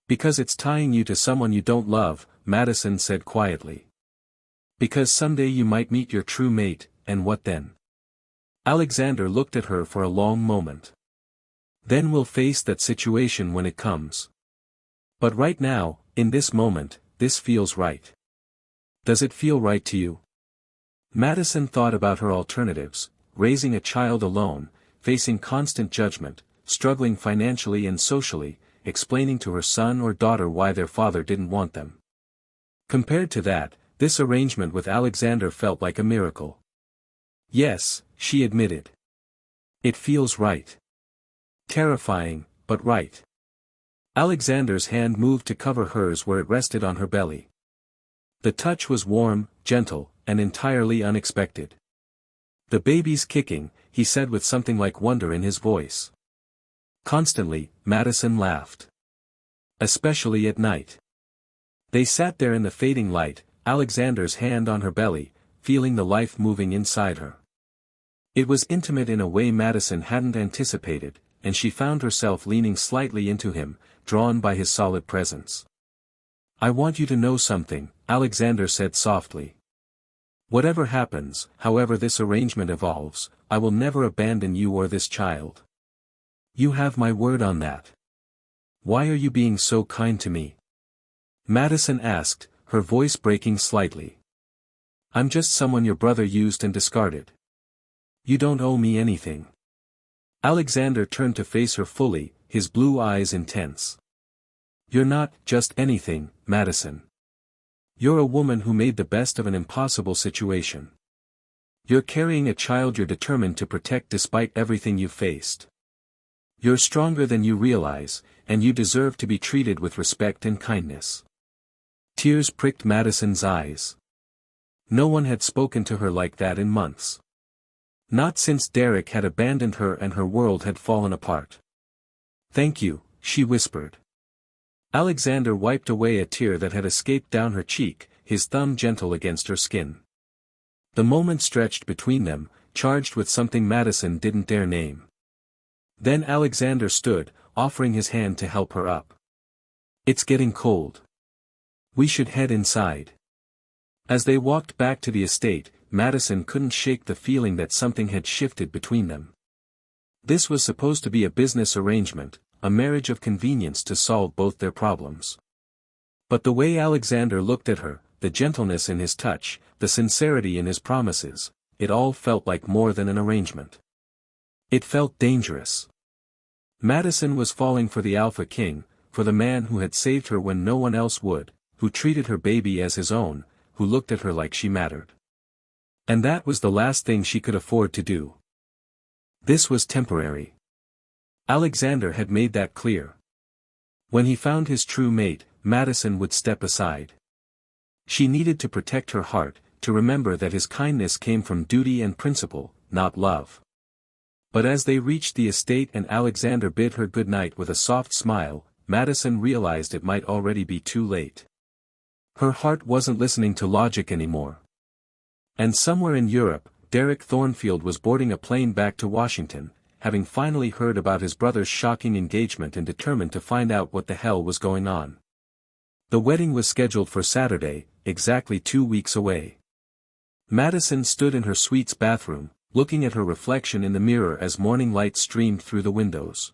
Because it's tying you to someone you don't love, Madison said quietly. Because someday you might meet your true mate, and what then? Alexander looked at her for a long moment. Then we'll face that situation when it comes. But right now, in this moment, this feels right. Does it feel right to you? Madison thought about her alternatives, raising a child alone, facing constant judgment, struggling financially and socially, explaining to her son or daughter why their father didn't want them. Compared to that, this arrangement with Alexander felt like a miracle. Yes, she admitted. It feels right. Terrifying, but right. Alexander's hand moved to cover hers where it rested on her belly. The touch was warm, gentle, and entirely unexpected. The baby's kicking, he said with something like wonder in his voice. Constantly, Madison laughed. Especially at night. They sat there in the fading light, Alexander's hand on her belly, feeling the life moving inside her. It was intimate in a way Madison hadn't anticipated, and she found herself leaning slightly into him, drawn by his solid presence. "I want you to know something," Alexander said softly. "Whatever happens, however this arrangement evolves, I will never abandon you or this child. You have my word on that. Why are you being so kind to me?" Madison asked, her voice breaking slightly. "I'm just someone your brother used and discarded. You don't owe me anything." Alexander turned to face her fully, his blue eyes intense. "You're not just anything, Madison. You're a woman who made the best of an impossible situation. You're carrying a child you're determined to protect despite everything you've faced. You're stronger than you realize, and you deserve to be treated with respect and kindness." Tears pricked Madison's eyes. No one had spoken to her like that in months. Not since Derek had abandoned her and her world had fallen apart. "Thank you," she whispered. Alexander wiped away a tear that had escaped down her cheek, his thumb gentle against her skin. The moment stretched between them, charged with something Madison didn't dare name. Then Alexander stood, offering his hand to help her up. "It's getting cold. We should head inside." As they walked back to the estate, Madison couldn't shake the feeling that something had shifted between them. This was supposed to be a business arrangement, a marriage of convenience to solve both their problems. But the way Alexander looked at her, the gentleness in his touch, the sincerity in his promises, it all felt like more than an arrangement. It felt dangerous. Madison was falling for the Alpha King, for the man who had saved her when no one else would, who treated her baby as his own, who looked at her like she mattered. And that was the last thing she could afford to do. This was temporary. Alexander had made that clear. When he found his true mate, Madison would step aside. She needed to protect her heart, to remember that his kindness came from duty and principle, not love. But as they reached the estate and Alexander bid her good night with a soft smile, Madison realized it might already be too late. Her heart wasn't listening to logic anymore. And somewhere in Europe, Derek Thornfield was boarding a plane back to Washington, having finally heard about his brother's shocking engagement and determined to find out what the hell was going on. The wedding was scheduled for Saturday, exactly 2 weeks away. Madison stood in her suite's bathroom, looking at her reflection in the mirror as morning light streamed through the windows.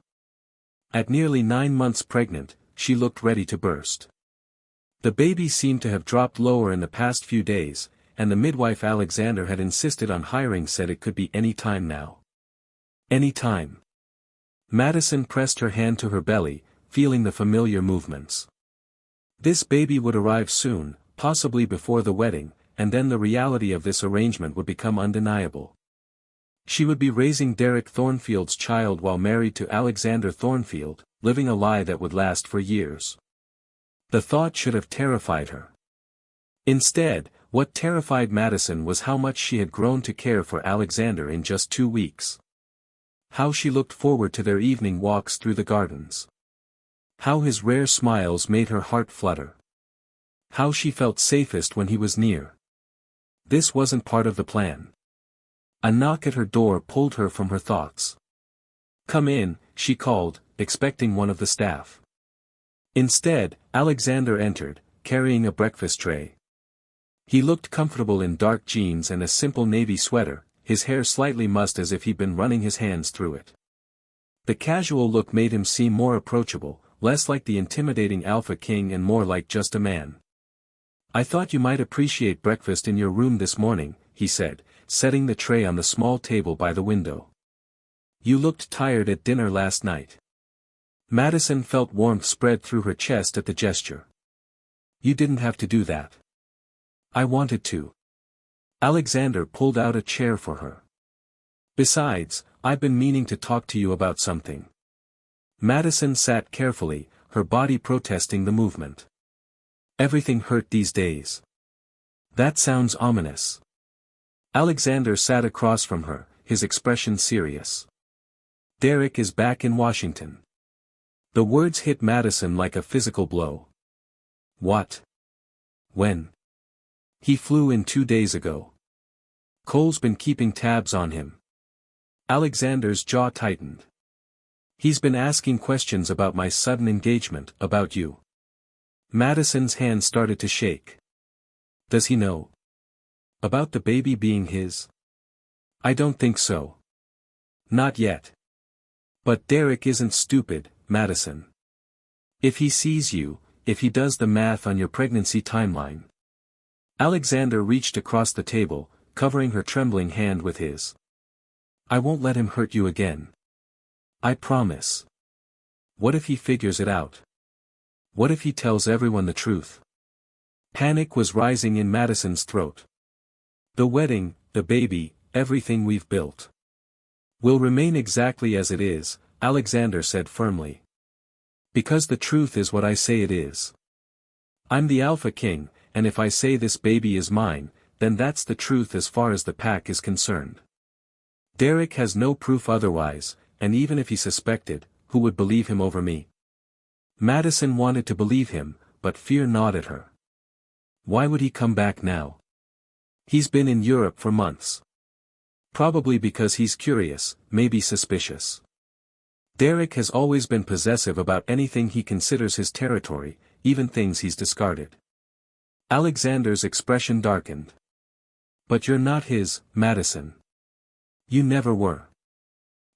At nearly 9 months pregnant, she looked ready to burst. The baby seemed to have dropped lower in the past few days, and the midwife Alexander had insisted on hiring said it could be any time now. Any time. Madison pressed her hand to her belly, feeling the familiar movements. This baby would arrive soon, possibly before the wedding, and then the reality of this arrangement would become undeniable. She would be raising Derek Thornfield's child while married to Alexander Thornfield, living a lie that would last for years. The thought should have terrified her. Instead, what terrified Madison was how much she had grown to care for Alexander in just 2 weeks. How she looked forward to their evening walks through the gardens. How his rare smiles made her heart flutter. How she felt safest when he was near. This wasn't part of the plan. A knock at her door pulled her from her thoughts. "Come in," she called, expecting one of the staff. Instead, Alexander entered, carrying a breakfast tray. He looked comfortable in dark jeans and a simple navy sweater, his hair slightly mussed as if he'd been running his hands through it. The casual look made him seem more approachable, less like the intimidating Alpha King and more like just a man. "I thought you might appreciate breakfast in your room this morning," he said, setting the tray on the small table by the window. "You looked tired at dinner last night." Madison felt warmth spread through her chest at the gesture. "You didn't have to do that." "I wanted to." Alexander pulled out a chair for her. "Besides, I've been meaning to talk to you about something." Madison sat carefully, her body protesting the movement. "Everything hurt these days." "That sounds ominous." Alexander sat across from her, his expression serious. "Derek is back in Washington." The words hit Madison like a physical blow. "What? When?" "He flew in 2 days ago. Cole's been keeping tabs on him." Alexander's jaw tightened. He's been asking questions about my sudden engagement, about you. Madison's hand started to shake. Does he know? About the baby being his? I don't think so. Not yet. But Derek isn't stupid, Madison. If he sees you, if he does the math on your pregnancy timeline. Alexander reached across the table, covering her trembling hand with his. I won't let him hurt you again. I promise. What if he figures it out? What if he tells everyone the truth? Panic was rising in Madison's throat. The wedding, the baby, everything we've built will remain exactly as it is, Alexander said firmly. Because the truth is what I say it is. I'm the Alpha King, and if I say this baby is mine, then that's the truth as far as the pack is concerned. Derek has no proof otherwise, and even if he suspected, who would believe him over me? Madison wanted to believe him, but fear gnawed at her. Why would he come back now? He's been in Europe for months. Probably because he's curious, maybe suspicious. Derek has always been possessive about anything he considers his territory, even things he's discarded. Alexander's expression darkened. But you're not his, Madison. You never were.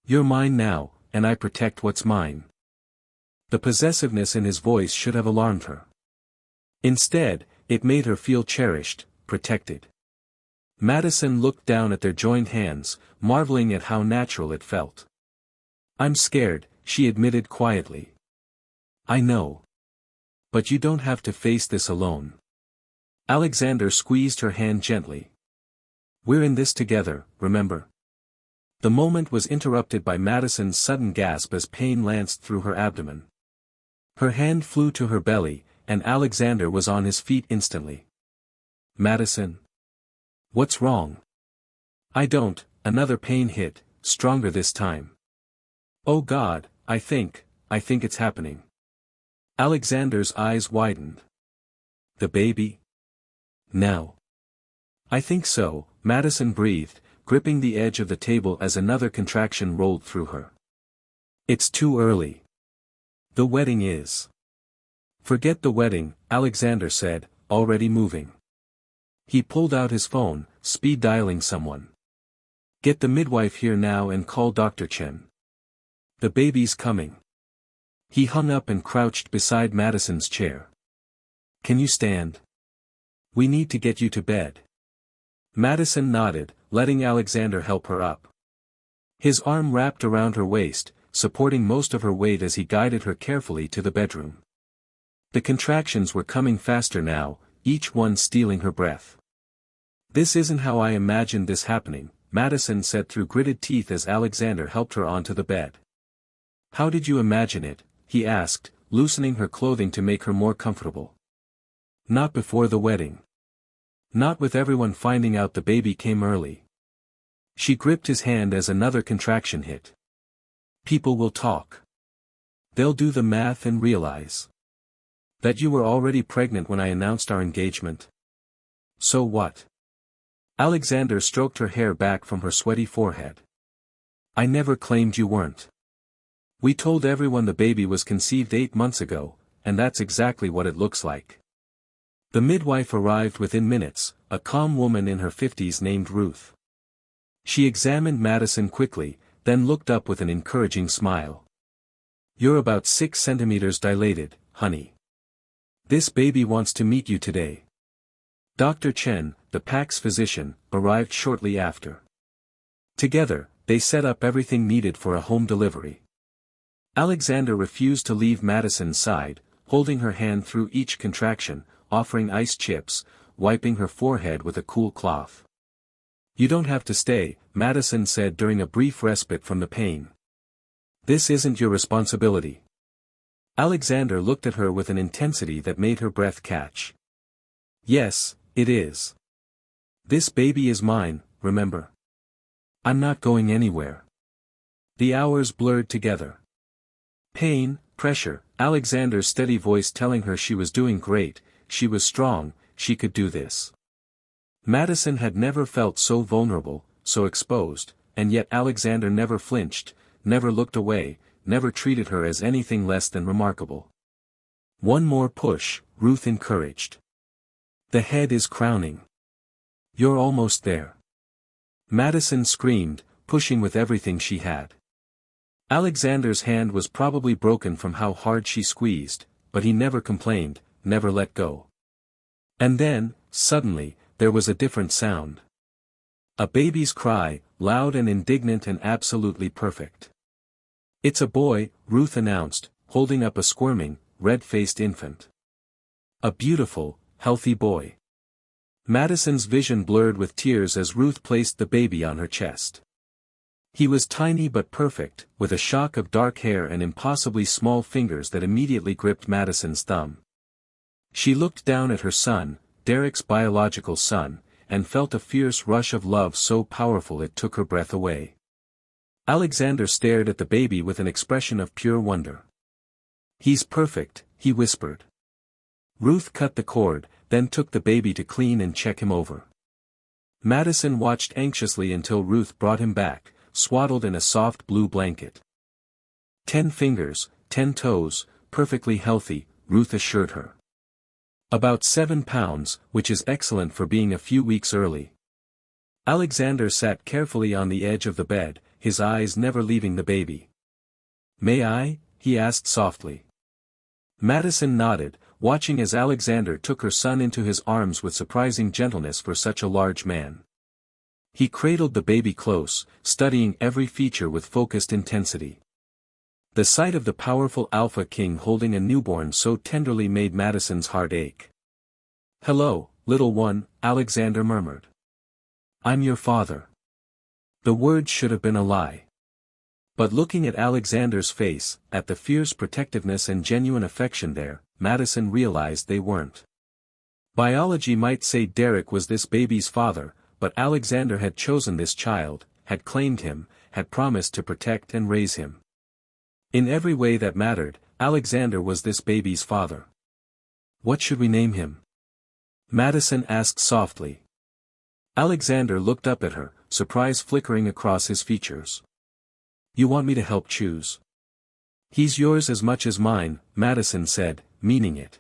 You're mine now, and I protect what's mine. The possessiveness in his voice should have alarmed her. Instead, it made her feel cherished, protected. Madison looked down at their joined hands, marveling at how natural it felt. I'm scared, she admitted quietly. I know. But you don't have to face this alone. Alexander squeezed her hand gently. We're in this together, remember? The moment was interrupted by Madison's sudden gasp as pain lanced through her abdomen. Her hand flew to her belly, and Alexander was on his feet instantly. Madison? What's wrong? I don't, another pain hit, stronger this time. Oh God, I think it's happening. Alexander's eyes widened. The baby? Now. I think so, Madison breathed, gripping the edge of the table as another contraction rolled through her. It's too early. The wedding is. Forget the wedding, Alexander said, already moving. He pulled out his phone, speed dialing someone. Get the midwife here now and call Dr. Chen. The baby's coming. He hung up and crouched beside Madison's chair. Can you stand? We need to get you to bed. Madison nodded, letting Alexander help her up. His arm wrapped around her waist, supporting most of her weight as he guided her carefully to the bedroom. The contractions were coming faster now, each one stealing her breath. This isn't how I imagined this happening, Madison said through gritted teeth as Alexander helped her onto the bed. How did you imagine it? He asked, loosening her clothing to make her more comfortable. Not before the wedding. Not with everyone finding out the baby came early. She gripped his hand as another contraction hit. People will talk. They'll do the math and realize that you were already pregnant when I announced our engagement. So what? Alexander stroked her hair back from her sweaty forehead. I never claimed you weren't. We told everyone the baby was conceived 8 months ago, and that's exactly what it looks like. The midwife arrived within minutes, a calm woman in her 50s named Ruth. She examined Madison quickly, then looked up with an encouraging smile. You're about 6 centimeters dilated, honey. This baby wants to meet you today. Dr. Chen, the pack's physician, arrived shortly after. Together, they set up everything needed for a home delivery. Alexander refused to leave Madison's side, holding her hand through each contraction, offering ice chips, wiping her forehead with a cool cloth. You don't have to stay, Madison said during a brief respite from the pain. This isn't your responsibility. Alexander looked at her with an intensity that made her breath catch. Yes, it is. This baby is mine, remember? I'm not going anywhere. The hours blurred together. Pain, pressure, Alexander's steady voice telling her she was doing great, she was strong, she could do this. Madison had never felt so vulnerable, so exposed, and yet Alexander never flinched, never looked away, never treated her as anything less than remarkable. "One more push," Ruth encouraged. "The head is crowning. You're almost there." Madison screamed, pushing with everything she had. Alexander's hand was probably broken from how hard she squeezed, but he never complained, never let go. And then, suddenly, there was a different sound. A baby's cry, loud and indignant and absolutely perfect. "It's a boy," Ruth announced, holding up a squirming, red-faced infant. "A beautiful, healthy boy." Madison's vision blurred with tears as Ruth placed the baby on her chest. He was tiny but perfect, with a shock of dark hair and impossibly small fingers that immediately gripped Madison's thumb. She looked down at her son, Derek's biological son, and felt a fierce rush of love so powerful it took her breath away. Alexander stared at the baby with an expression of pure wonder. "He's perfect," he whispered. Ruth cut the cord, then took the baby to clean and check him over. Madison watched anxiously until Ruth brought him back, swaddled in a soft blue blanket. 10 fingers, 10 toes, perfectly healthy, Ruth assured her. "About 7 pounds, which is excellent for being a few weeks early." Alexander sat carefully on the edge of the bed, his eyes never leaving the baby. "May I?" he asked softly. Madison nodded, watching as Alexander took her son into his arms with surprising gentleness for such a large man. He cradled the baby close, studying every feature with focused intensity. The sight of the powerful Alpha King holding a newborn so tenderly made Madison's heart ache. "Hello, little one," Alexander murmured. "I'm your father." The words should have been a lie. But looking at Alexander's face, at the fierce protectiveness and genuine affection there, Madison realized they weren't. Biology might say Derek was this baby's father, but Alexander had chosen this child, had claimed him, had promised to protect and raise him. In every way that mattered, Alexander was this baby's father. "What should we name him?" Madison asked softly. Alexander looked up at her, surprise flickering across his features. "You want me to help choose?" "He's yours as much as mine," Madison said, meaning it.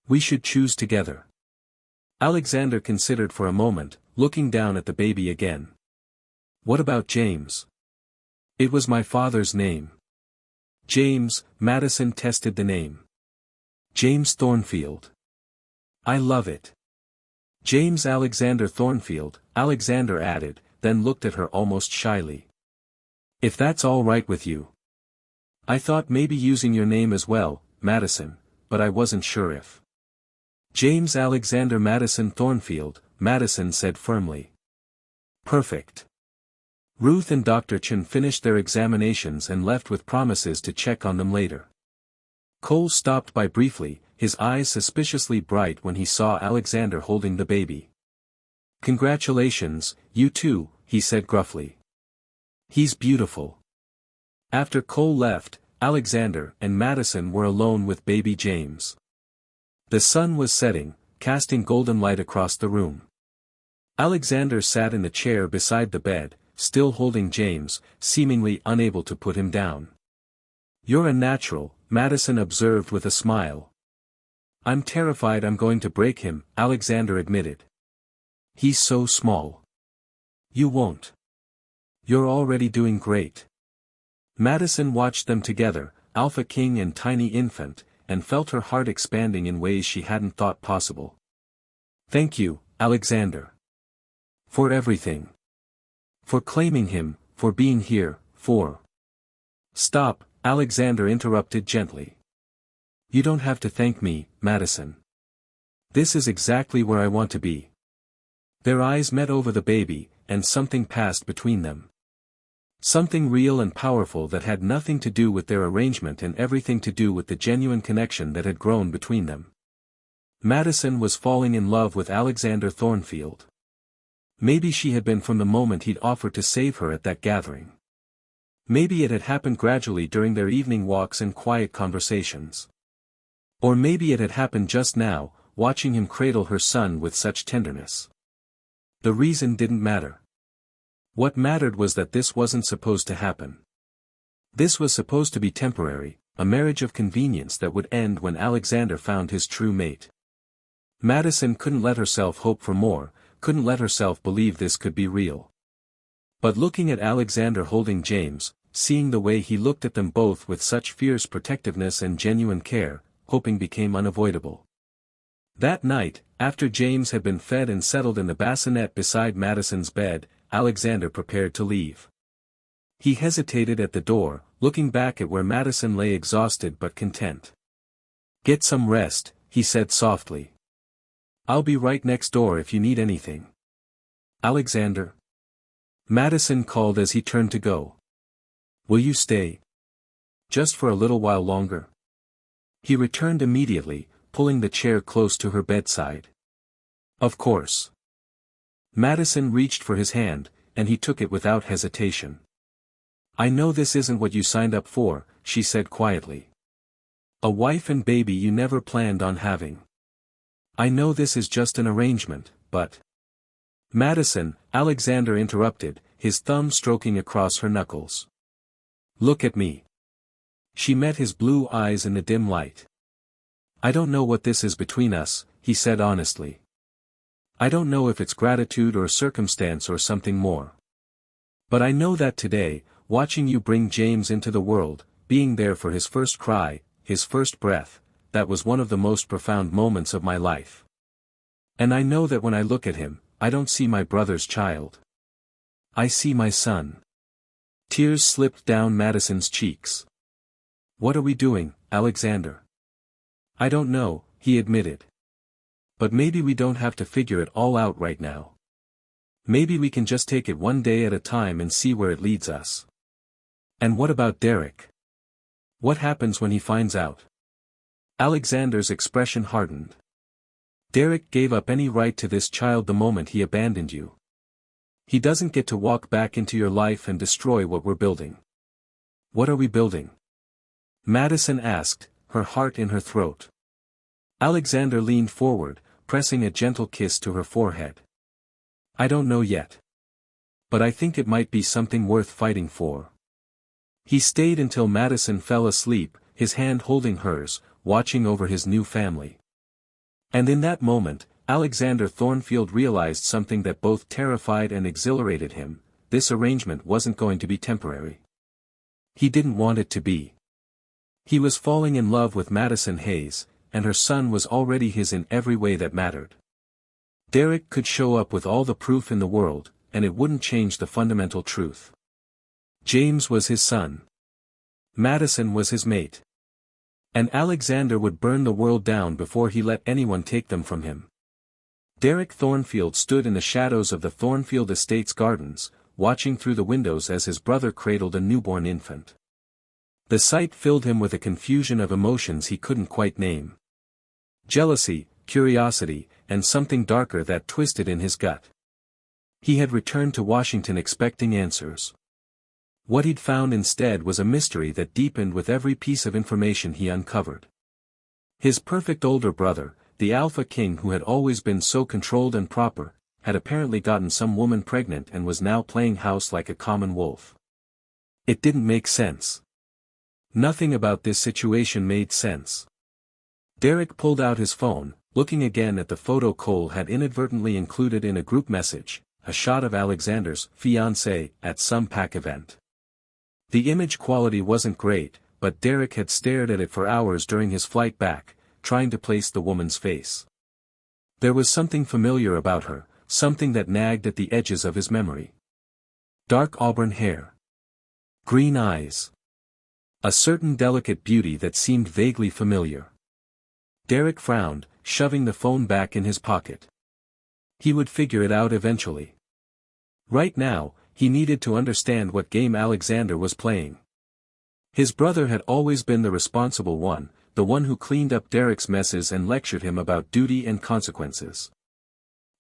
"We should choose together." Alexander considered for a moment, looking down at the baby again. "What about James?" "It was my father's name." "James," Madison tested the name. "James Thornfield." "I love it." "James Alexander Thornfield," Alexander added, then looked at her almost shyly. "If that's all right with you." "I thought maybe using your name as well, Madison, but I wasn't sure if." "James Alexander Madison Thornfield," Madison said firmly. "Perfect." Ruth and Dr. Chen finished their examinations and left with promises to check on them later. Cole stopped by briefly, his eyes suspiciously bright when he saw Alexander holding the baby. "Congratulations, you too," he said gruffly. "He's beautiful." After Cole left, Alexander and Madison were alone with baby James. The sun was setting, casting golden light across the room. Alexander sat in the chair beside the bed, still holding James, seemingly unable to put him down. "You're a natural," Madison observed with a smile. "I'm terrified I'm going to break him," Alexander admitted. "He's so small." "You won't. You're already doing great." Madison watched them together, Alpha King and tiny infant, and felt her heart expanding in ways she hadn't thought possible. "Thank you, Alexander. For everything. For claiming him, for being here, for—" "Stop," Alexander interrupted gently. "You don't have to thank me, Madison. This is exactly where I want to be." Their eyes met over the baby, and something passed between them. Something real and powerful that had nothing to do with their arrangement and everything to do with the genuine connection that had grown between them. Madison was falling in love with Alexander Thornfield. Maybe she had been from the moment he'd offered to save her at that gathering. Maybe it had happened gradually during their evening walks and quiet conversations. Or maybe it had happened just now, watching him cradle her son with such tenderness. The reason didn't matter. What mattered was that this wasn't supposed to happen. This was supposed to be temporary, a marriage of convenience that would end when Alexander found his true mate. Madison couldn't let herself hope for more, couldn't let herself believe this could be real. But looking at Alexander holding James, seeing the way he looked at them both with such fierce protectiveness and genuine care, hoping became unavoidable. That night, after James had been fed and settled in the bassinet beside Madison's bed, Alexander prepared to leave. He hesitated at the door, looking back at where Madison lay exhausted but content. "Get some rest," he said softly. "I'll be right next door if you need anything." "Alexander?" Madison called as he turned to go. "Will you stay? Just for a little while longer?" He returned immediately, pulling the chair close to her bedside. "Of course." Madison reached for his hand, and he took it without hesitation. "I know this isn't what you signed up for," she said quietly. "A wife and baby you never planned on having. I know this is just an arrangement, but—" "Madison," Alexander interrupted, his thumb stroking across her knuckles. "Look at me." She met his blue eyes in the dim light. "I don't know what this is between us," he said honestly. "I don't know if it's gratitude or circumstance or something more. But I know that today, watching you bring James into the world, being there for his first cry, his first breath, that was one of the most profound moments of my life. And I know that when I look at him, I don't see my brother's child. I see my son." Tears slipped down Madison's cheeks. "What are we doing, Alexander?" "I don't know," he admitted. "But maybe we don't have to figure it all out right now. Maybe we can just take it one day at a time and see where it leads us." "And what about Derek? What happens when he finds out?" Alexander's expression hardened. "Derek gave up any right to this child the moment he abandoned you. He doesn't get to walk back into your life and destroy what we're building." "What are we building?" Madison asked, her heart in her throat. Alexander leaned forward, pressing a gentle kiss to her forehead. "I don't know yet. But I think it might be something worth fighting for." He stayed until Madison fell asleep, his hand holding hers, watching over his new family. And in that moment, Alexander Thornfield realized something that both terrified and exhilarated him: this arrangement wasn't going to be temporary. He didn't want it to be. He was falling in love with Madison Hayes, and her son was already his in every way that mattered. Derek could show up with all the proof in the world, and it wouldn't change the fundamental truth. James was his son. Madison was his mate. And Alexander would burn the world down before he let anyone take them from him. Derek Thornfield stood in the shadows of the Thornfield Estates gardens, watching through the windows as his brother cradled a newborn infant. The sight filled him with a confusion of emotions he couldn't quite name. Jealousy, curiosity, and something darker that twisted in his gut. He had returned to Washington expecting answers. What he'd found instead was a mystery that deepened with every piece of information he uncovered. His perfect older brother, the Alpha King who had always been so controlled and proper, had apparently gotten some woman pregnant and was now playing house like a common wolf. It didn't make sense. Nothing about this situation made sense. Derek pulled out his phone, looking again at the photo Cole had inadvertently included in a group message, a shot of Alexander's fiancée at some PAC event. The image quality wasn't great, but Derek had stared at it for hours during his flight back, trying to place the woman's face. There was something familiar about her, something that nagged at the edges of his memory. Dark auburn hair. Green eyes. A certain delicate beauty that seemed vaguely familiar. Derek frowned, shoving the phone back in his pocket. He would figure it out eventually. Right now, he needed to understand what game Alexander was playing. His brother had always been the responsible one, the one who cleaned up Derek's messes and lectured him about duty and consequences.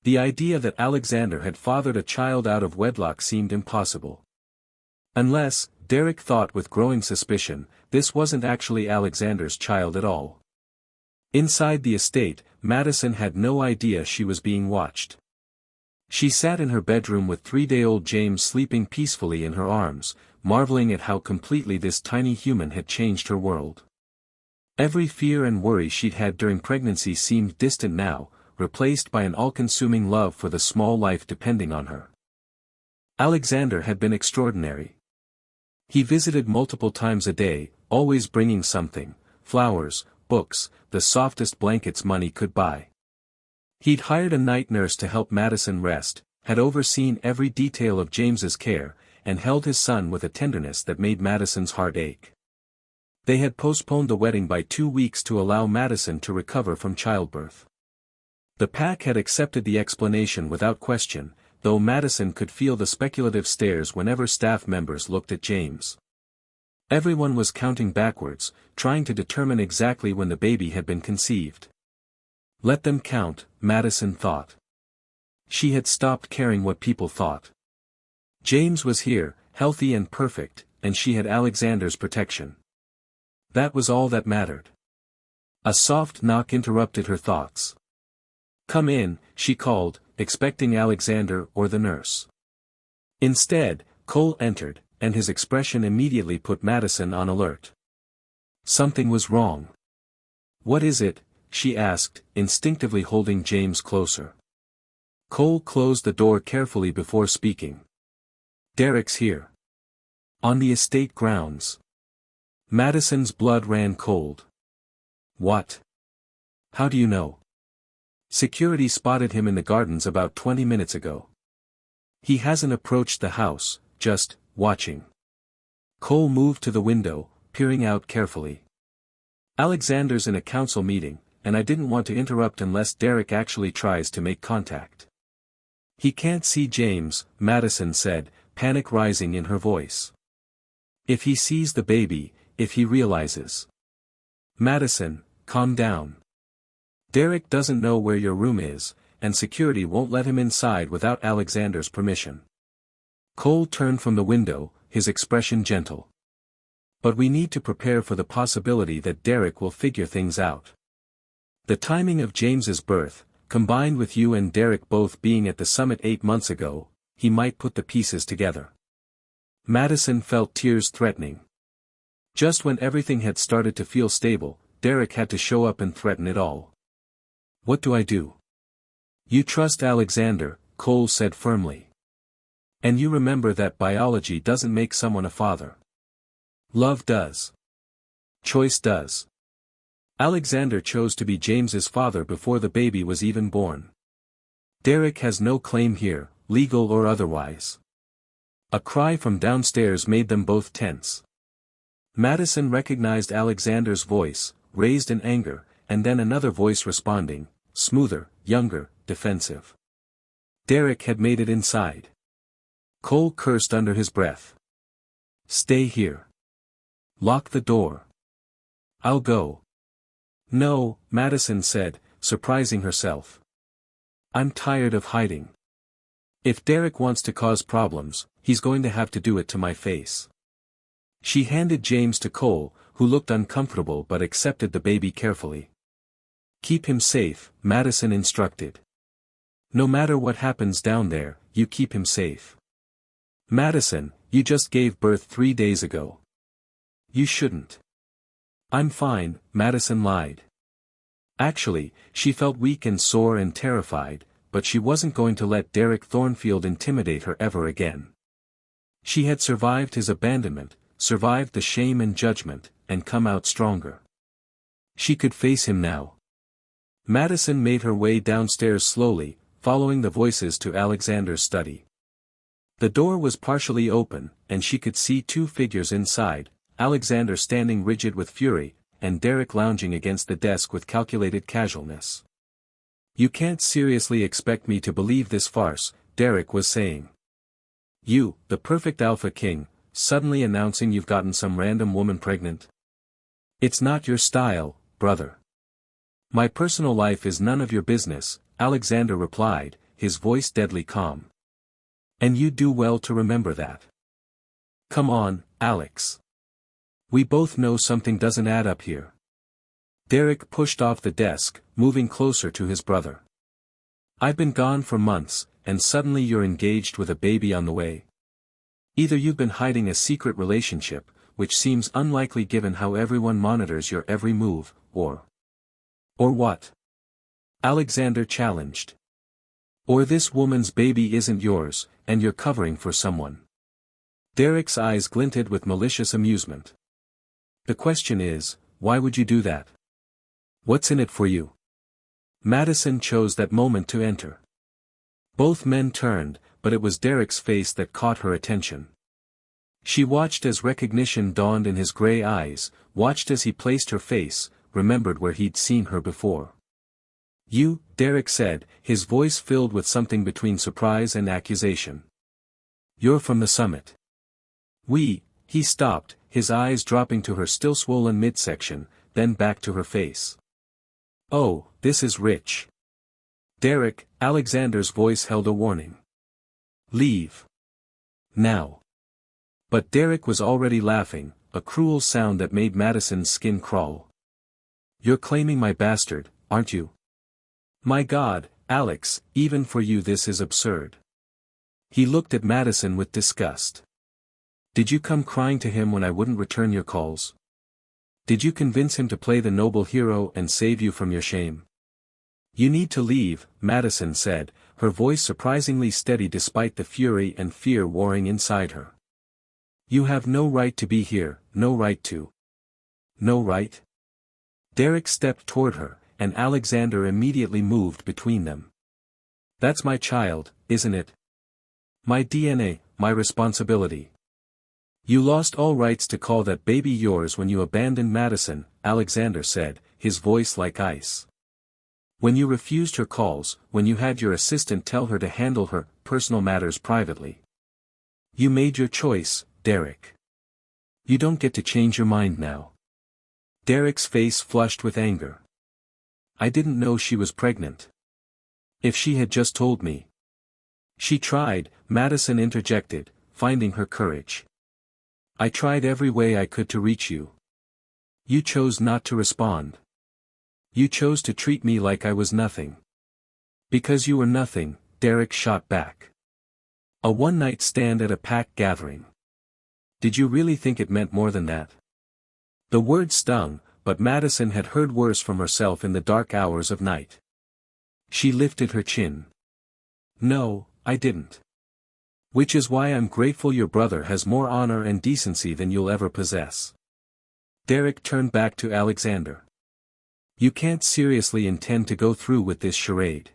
The idea that Alexander had fathered a child out of wedlock seemed impossible. Unless, Derek thought with growing suspicion, this wasn't actually Alexander's child at all. Inside the estate, Madison had no idea she was being watched. She sat in her bedroom with 3-day-old James sleeping peacefully in her arms, marveling at how completely this tiny human had changed her world. Every fear and worry she'd had during pregnancy seemed distant now, replaced by an all-consuming love for the small life depending on her. Alexander had been extraordinary. He visited multiple times a day, always bringing something: flowers, books, the softest blankets money could buy. He'd hired a night nurse to help Madison rest, had overseen every detail of James's care, and held his son with a tenderness that made Madison's heart ache. They had postponed the wedding by 2 weeks to allow Madison to recover from childbirth. The pack had accepted the explanation without question, though Madison could feel the speculative stares whenever staff members looked at James. Everyone was counting backwards, trying to determine exactly when the baby had been conceived. Let them count, Madison thought. She had stopped caring what people thought. James was here, healthy and perfect, and she had Alexander's protection. That was all that mattered. A soft knock interrupted her thoughts. "Come in," she called, expecting Alexander or the nurse. Instead, Cole entered, and his expression immediately put Madison on alert. Something was wrong. "What is it?" she asked, instinctively holding James closer. Cole closed the door carefully before speaking. "Derek's here. On the estate grounds." Madison's blood ran cold. "What? How do you know?" "Security spotted him in the gardens about 20 minutes ago. He hasn't approached the house, just watching." Cole moved to the window, peering out carefully. "Alexander's in a council meeting, and I didn't want to interrupt unless Derek actually tries to make contact." "He can't see James," Madison said, panic rising in her voice. "If he sees the baby, if he realizes." "Madison, calm down. Derek doesn't know where your room is, and security won't let him inside without Alexander's permission." Cole turned from the window, his expression gentle. "But we need to prepare for the possibility that Derek will figure things out. The timing of James's birth, combined with you and Derek both being at the summit 8 months ago, he might put the pieces together." Madison felt tears threatening. Just when everything had started to feel stable, Derek had to show up and threaten it all. "What do I do?" "You trust Alexander," Cole said firmly. "And you remember that biology doesn't make someone a father. Love does. Choice does. Alexander chose to be James's father before the baby was even born. Derek has no claim here, legal or otherwise." A cry from downstairs made them both tense. Madison recognized Alexander's voice, raised in anger, and then another voice responding, smoother, younger, defensive. Derek had made it inside. Cole cursed under his breath. "Stay here. Lock the door. I'll go." "No," Madison said, surprising herself. "I'm tired of hiding. If Derek wants to cause problems, he's going to have to do it to my face." She handed James to Cole, who looked uncomfortable but accepted the baby carefully. "Keep him safe," Madison instructed. "No matter what happens down there, you keep him safe." "Madison, you just gave birth 3 days ago. You shouldn't." "I'm fine," Madison lied. Actually, she felt weak and sore and terrified, but she wasn't going to let Derek Thornfield intimidate her ever again. She had survived his abandonment, survived the shame and judgment, and come out stronger. She could face him now. Madison made her way downstairs slowly, following the voices to Alexander's study. The door was partially open, and she could see 2 figures inside, Alexander standing rigid with fury, and Derek lounging against the desk with calculated casualness. "You can't seriously expect me to believe this farce," Derek was saying. "You, the perfect alpha king, suddenly announcing you've gotten some random woman pregnant? It's not your style, brother." "My personal life is none of your business," Alexander replied, his voice deadly calm. "And you do well to remember that. Come on, Alex. We both know something doesn't add up here." Derek pushed off the desk, moving closer to his brother. "I've been gone for months, and suddenly you're engaged with a baby on the way. Either you've been hiding a secret relationship, which seems unlikely given how everyone monitors your every move, or what? Alexander challenged. Or this woman's baby isn't yours, and you're covering for someone. Derek's eyes glinted with malicious amusement. The question is, why would you do that? What's in it for you? Madison chose that moment to enter. Both men turned, but it was Derek's face that caught her attention. She watched as recognition dawned in his gray eyes, watched as he placed her face, remembered where he'd seen her before. You, Derek said, his voice filled with something between surprise and accusation. You're from the summit. He stopped, his eyes dropping to her still swollen midsection, then back to her face. Oh, this is rich. Derek, Alexander's voice held a warning. Leave. Now. But Derek was already laughing, a cruel sound that made Madison's skin crawl. You're claiming my bastard, aren't you? My God, Alex, even for you this is absurd. He looked at Madison with disgust. Did you come crying to him when I wouldn't return your calls? Did you convince him to play the noble hero and save you from your shame? You need to leave, Madison said, her voice surprisingly steady despite the fury and fear warring inside her. You have no right to be here, no right to. No right? Derek stepped toward her, and Alexander immediately moved between them. That's my child, isn't it? My DNA, my responsibility. You lost all rights to call that baby yours when you abandoned Madison, Alexander said, his voice like ice. When you refused her calls, when you had your assistant tell her to handle her personal matters privately. You made your choice, Derek. You don't get to change your mind now. Derek's face flushed with anger. I didn't know she was pregnant. If she had just told me. She tried, Madison interjected, finding her courage. I tried every way I could to reach you. You chose not to respond. You chose to treat me like I was nothing. Because you were nothing, Derek shot back. A one-night stand at a pack gathering. Did you really think it meant more than that? The word stung, but Madison had heard worse from herself in the dark hours of night. She lifted her chin. No, I didn't. Which is why I'm grateful your brother has more honor and decency than you'll ever possess. Derek turned back to Alexander. You can't seriously intend to go through with this charade.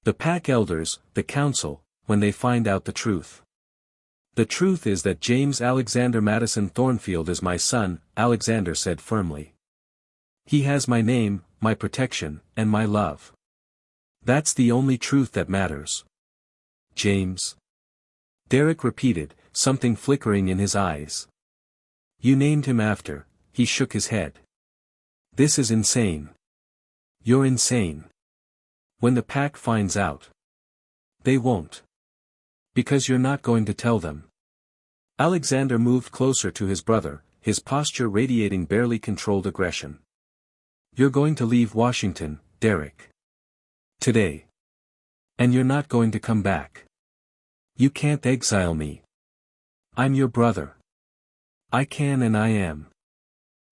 The pack elders, the council, when they find out the truth. The truth is that James Alexander Madison Thornfield is my son, Alexander said firmly. He has my name, my protection, and my love. That's the only truth that matters. James. Derek repeated, something flickering in his eyes. You named him after, he shook his head. This is insane. You're insane. When the pack finds out. They won't. Because you're not going to tell them. Alexander moved closer to his brother, his posture radiating barely controlled aggression. You're going to leave Washington, Derek. Today. And you're not going to come back. You can't exile me. I'm your brother. I can and I am.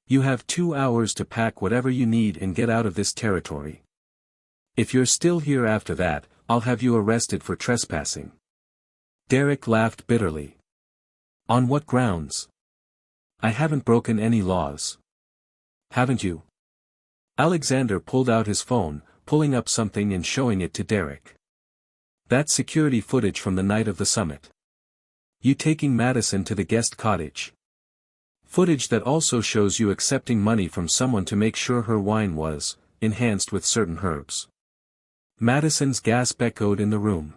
You have 2 hours to pack whatever you need and get out of this territory. If you're still here after that, I'll have you arrested for trespassing. Derek laughed bitterly. On what grounds? I haven't broken any laws. Haven't you? Alexander pulled out his phone, pulling up something and showing it to Derek. That's security footage from the night of the summit. You taking Madison to the guest cottage. Footage that also shows you accepting money from someone to make sure her wine was enhanced with certain herbs. Madison's gasp echoed in the room.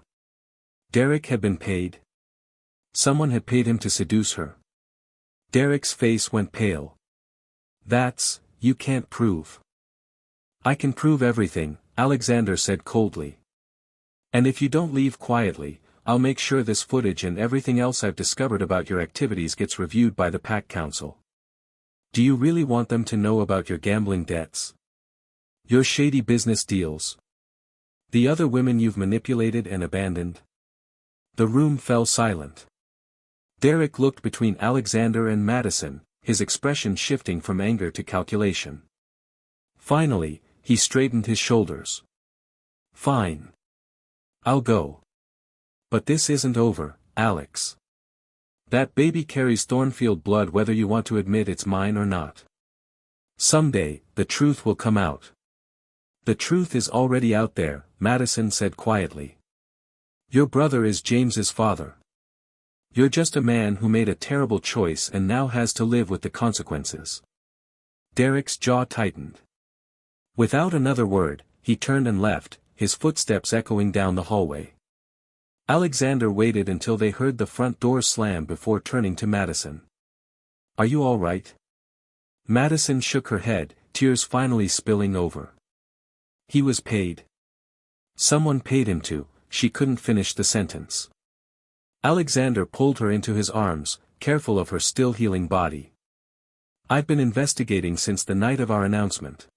Derek had been paid. Someone had paid him to seduce her. Derek's face went pale. That's, you can't prove. I can prove everything, Alexander said coldly. And if you don't leave quietly, I'll make sure this footage and everything else I've discovered about your activities gets reviewed by the Pack Council. Do you really want them to know about your gambling debts? Your shady business deals? The other women you've manipulated and abandoned? The room fell silent. Derek looked between Alexander and Madison, his expression shifting from anger to calculation. Finally, he straightened his shoulders. Fine. I'll go. But this isn't over, Alex. That baby carries Thornfield blood whether you want to admit it's mine or not. Someday, the truth will come out. The truth is already out there, Madison said quietly. Your brother is James's father. You're just a man who made a terrible choice and now has to live with the consequences. Derek's jaw tightened. Without another word, he turned and left, his footsteps echoing down the hallway. Alexander waited until they heard the front door slam before turning to Madison. Are you all right? Madison shook her head, tears finally spilling over. He was paid. Someone paid him to, she couldn't finish the sentence. Alexander pulled her into his arms, careful of her still healing body. I've been investigating since the night of our announcement.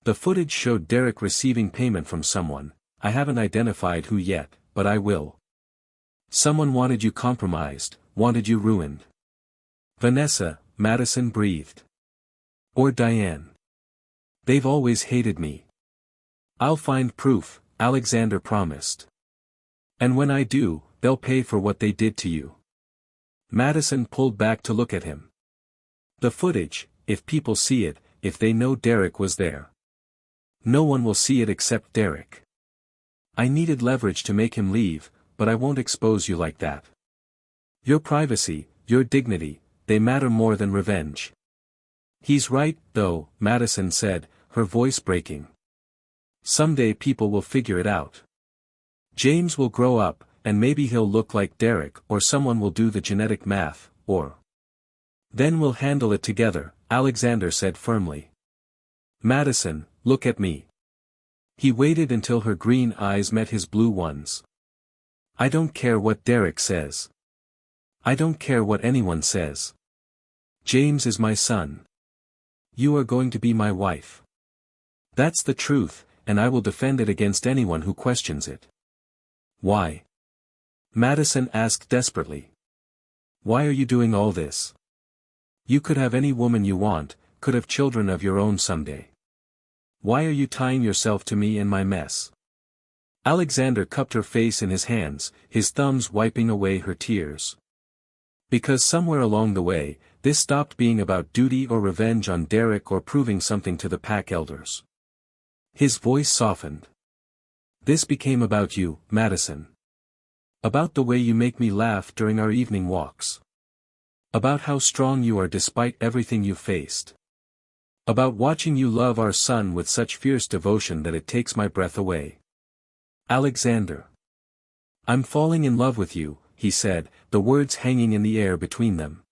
The footage showed Derek receiving payment from someone, I haven't identified who yet, but I will. Someone wanted you compromised, wanted you ruined. Vanessa, Madison breathed. Or Diane. They've always hated me. I'll find proof, Alexander promised. And when I do, they'll pay for what they did to you. Madison pulled back to look at him. The footage, if people see it, if they know Derek was there. No one will see it except Derek. I needed leverage to make him leave, but I won't expose you like that. Your privacy, your dignity, they matter more than revenge. He's right, though, Madison said, her voice breaking. Someday people will figure it out. James will grow up, and maybe he'll look like Derek, or someone will do the genetic math, or... Then we'll handle it together, Alexander said firmly. Madison, look at me. He waited until her green eyes met his blue ones. I don't care what Derek says. I don't care what anyone says. James is my son. You are going to be my wife. That's the truth, and I will defend it against anyone who questions it. Why? Madison asked desperately. Why are you doing all this? You could have any woman you want, could have children of your own someday. Why are you tying yourself to me and my mess? Alexander cupped her face in his hands, his thumbs wiping away her tears. Because somewhere along the way, this stopped being about duty or revenge on Derek or proving something to the pack elders. His voice softened. This became about you, Madison. About the way you make me laugh during our evening walks. About how strong you are despite everything you've faced. About watching you love our son with such fierce devotion that it takes my breath away. Alexander. I'm falling in love with you, he said, the words hanging in the air between them.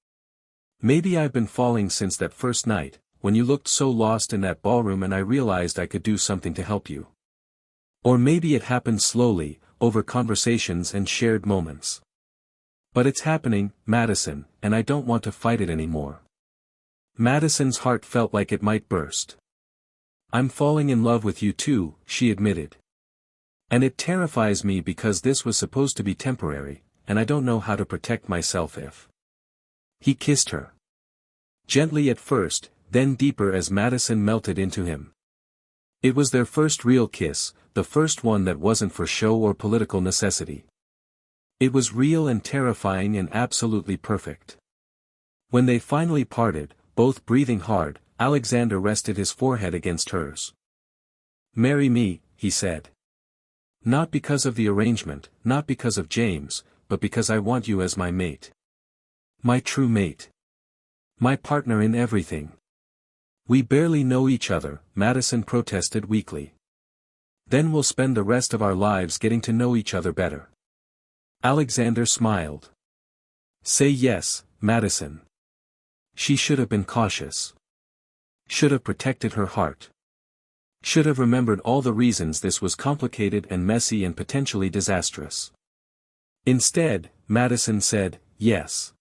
Maybe I've been falling since that first night, when you looked so lost in that ballroom and I realized I could do something to help you. Or maybe it happened slowly, over conversations and shared moments. But it's happening, Madison, and I don't want to fight it anymore. Madison's heart felt like it might burst. I'm falling in love with you too, she admitted. And it terrifies me because this was supposed to be temporary, and I don't know how to protect myself if... He kissed her. Gently at first, then deeper as Madison melted into him. It was their first real kiss, the first one that wasn't for show or political necessity. It was real and terrifying and absolutely perfect. When they finally parted, both breathing hard, Alexander rested his forehead against hers. Marry me, he said. Not because of the arrangement, not because of James, but because I want you as my mate. My true mate. My partner in everything. We barely know each other, Madison protested weakly. Then we'll spend the rest of our lives getting to know each other better. Alexander smiled. Say yes, Madison. She should have been cautious. Should have protected her heart. Should have remembered all the reasons this was complicated and messy and potentially disastrous. Instead, Madison said, yes.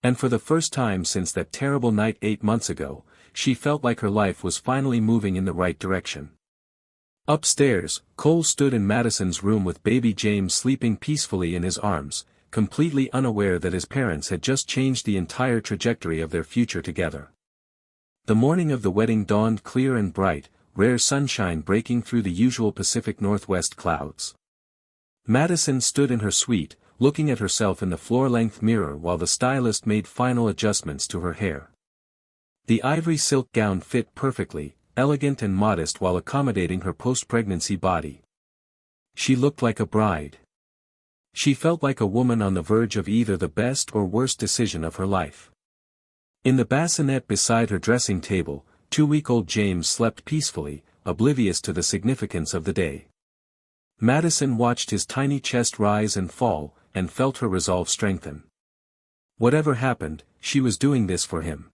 And for the first time since that terrible night 8 months ago, she felt like her life was finally moving in the right direction. Upstairs, Cole stood in Madison's room with baby James sleeping peacefully in his arms, completely unaware that his parents had just changed the entire trajectory of their future together. The morning of the wedding dawned clear and bright, rare sunshine breaking through the usual Pacific Northwest clouds. Madison stood in her suite, looking at herself in the floor-length mirror while the stylist made final adjustments to her hair. The ivory silk gown fit perfectly, elegant and modest while accommodating her post-pregnancy body. She looked like a bride. She felt like a woman on the verge of either the best or worst decision of her life. In the bassinet beside her dressing table, 2-week-old James slept peacefully, oblivious to the significance of the day. Madison watched his tiny chest rise and fall, and felt her resolve strengthen. Whatever happened, she was doing this for him.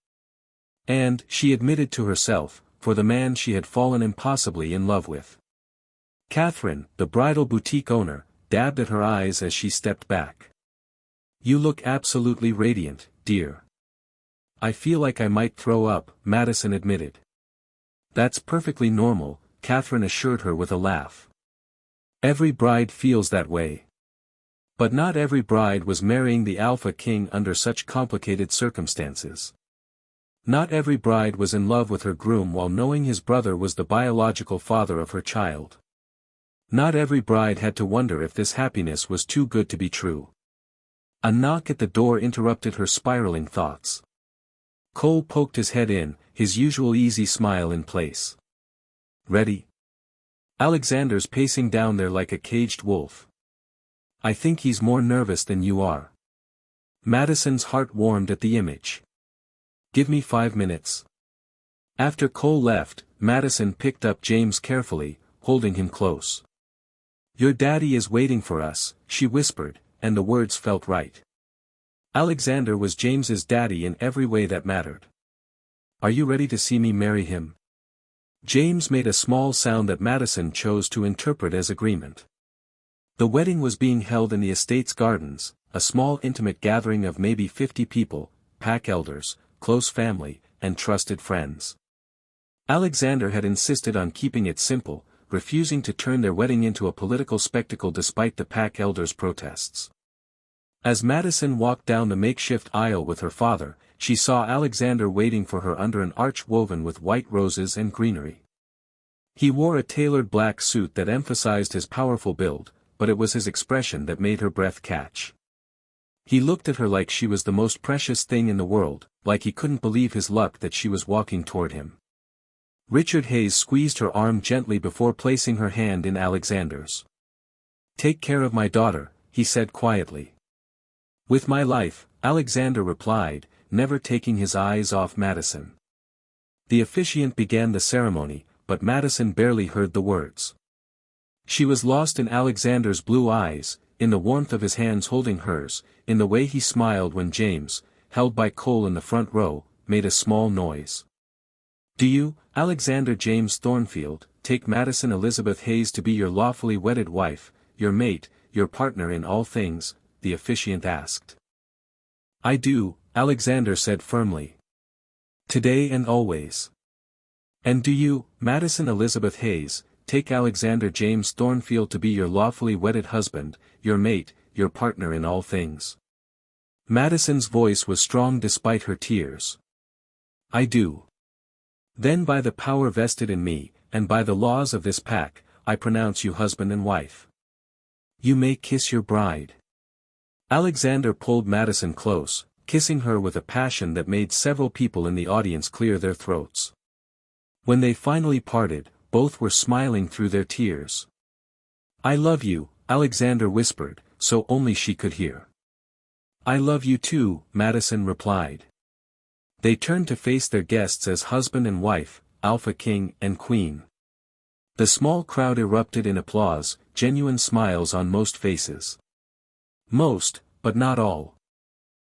And, she admitted to herself, for the man she had fallen impossibly in love with. Catherine, the bridal boutique owner, dabbed at her eyes as she stepped back. "You look absolutely radiant, dear." "I feel like I might throw up," Madison admitted. "That's perfectly normal," Catherine assured her with a laugh. "Every bride feels that way." But not every bride was marrying the Alpha King under such complicated circumstances. Not every bride was in love with her groom while knowing his brother was the biological father of her child. Not every bride had to wonder if this happiness was too good to be true. A knock at the door interrupted her spiraling thoughts. Cole poked his head in, his usual easy smile in place. "Ready?" "Alexander's pacing down there like a caged wolf." "I think he's more nervous than you are." Madison's heart warmed at the image. "Give me 5 minutes." After Cole left, Madison picked up James carefully, holding him close. "Your daddy is waiting for us," she whispered, and the words felt right. Alexander was James's daddy in every way that mattered. "Are you ready to see me marry him?" James made a small sound that Madison chose to interpret as agreement. The wedding was being held in the estate's gardens, a small intimate gathering of maybe 50 people, pack elders, close family, and trusted friends. Alexander had insisted on keeping it simple, refusing to turn their wedding into a political spectacle despite the pack elders' protests. As Madison walked down the makeshift aisle with her father, she saw Alexander waiting for her under an arch woven with white roses and greenery. He wore a tailored black suit that emphasized his powerful build, but it was his expression that made her breath catch. He looked at her like she was the most precious thing in the world, like he couldn't believe his luck that she was walking toward him. Richard Hayes squeezed her arm gently before placing her hand in Alexander's. "Take care of my daughter," he said quietly. "With my life," Alexander replied, never taking his eyes off Madison. The officiant began the ceremony, but Madison barely heard the words. She was lost in Alexander's blue eyes, in the warmth of his hands holding hers, in the way he smiled when James, held by Cole in the front row, made a small noise. "Do you, Alexander James Thornfield, take Madison Elizabeth Hayes to be your lawfully wedded wife, your mate, your partner in all things?" the officiant asked. "I do," Alexander said firmly. "Today and always." "And do you, Madison Elizabeth Hayes, take Alexander James Thornfield to be your lawfully wedded husband, your mate, your partner in all things?" Madison's voice was strong despite her tears. "I do." "Then by the power vested in me, and by the laws of this pack, I pronounce you husband and wife. You may kiss your bride." Alexander pulled Madison close, kissing her with a passion that made several people in the audience clear their throats. When they finally parted, both were smiling through their tears. "I love you," Alexander whispered, so only she could hear. "I love you too," Madison replied. They turned to face their guests as husband and wife, Alpha King and Queen. The small crowd erupted in applause, genuine smiles on most faces. Most, but not all.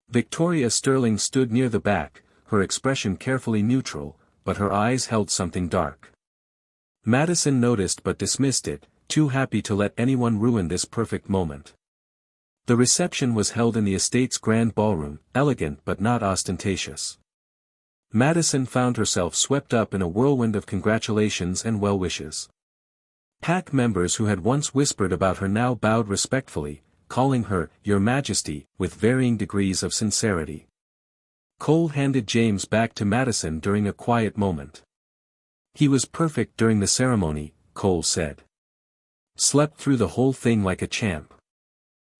Victoria Sterling stood near the back, her expression carefully neutral, but her eyes held something dark. Madison noticed but dismissed it, too happy to let anyone ruin this perfect moment. The reception was held in the estate's grand ballroom, elegant but not ostentatious. Madison found herself swept up in a whirlwind of congratulations and well wishes. Pack members who had once whispered about her now bowed respectfully, calling her, Your Majesty, with varying degrees of sincerity. Cole handed James back to Madison during a quiet moment. He was perfect during the ceremony, Cole said. Slept through the whole thing like a champ.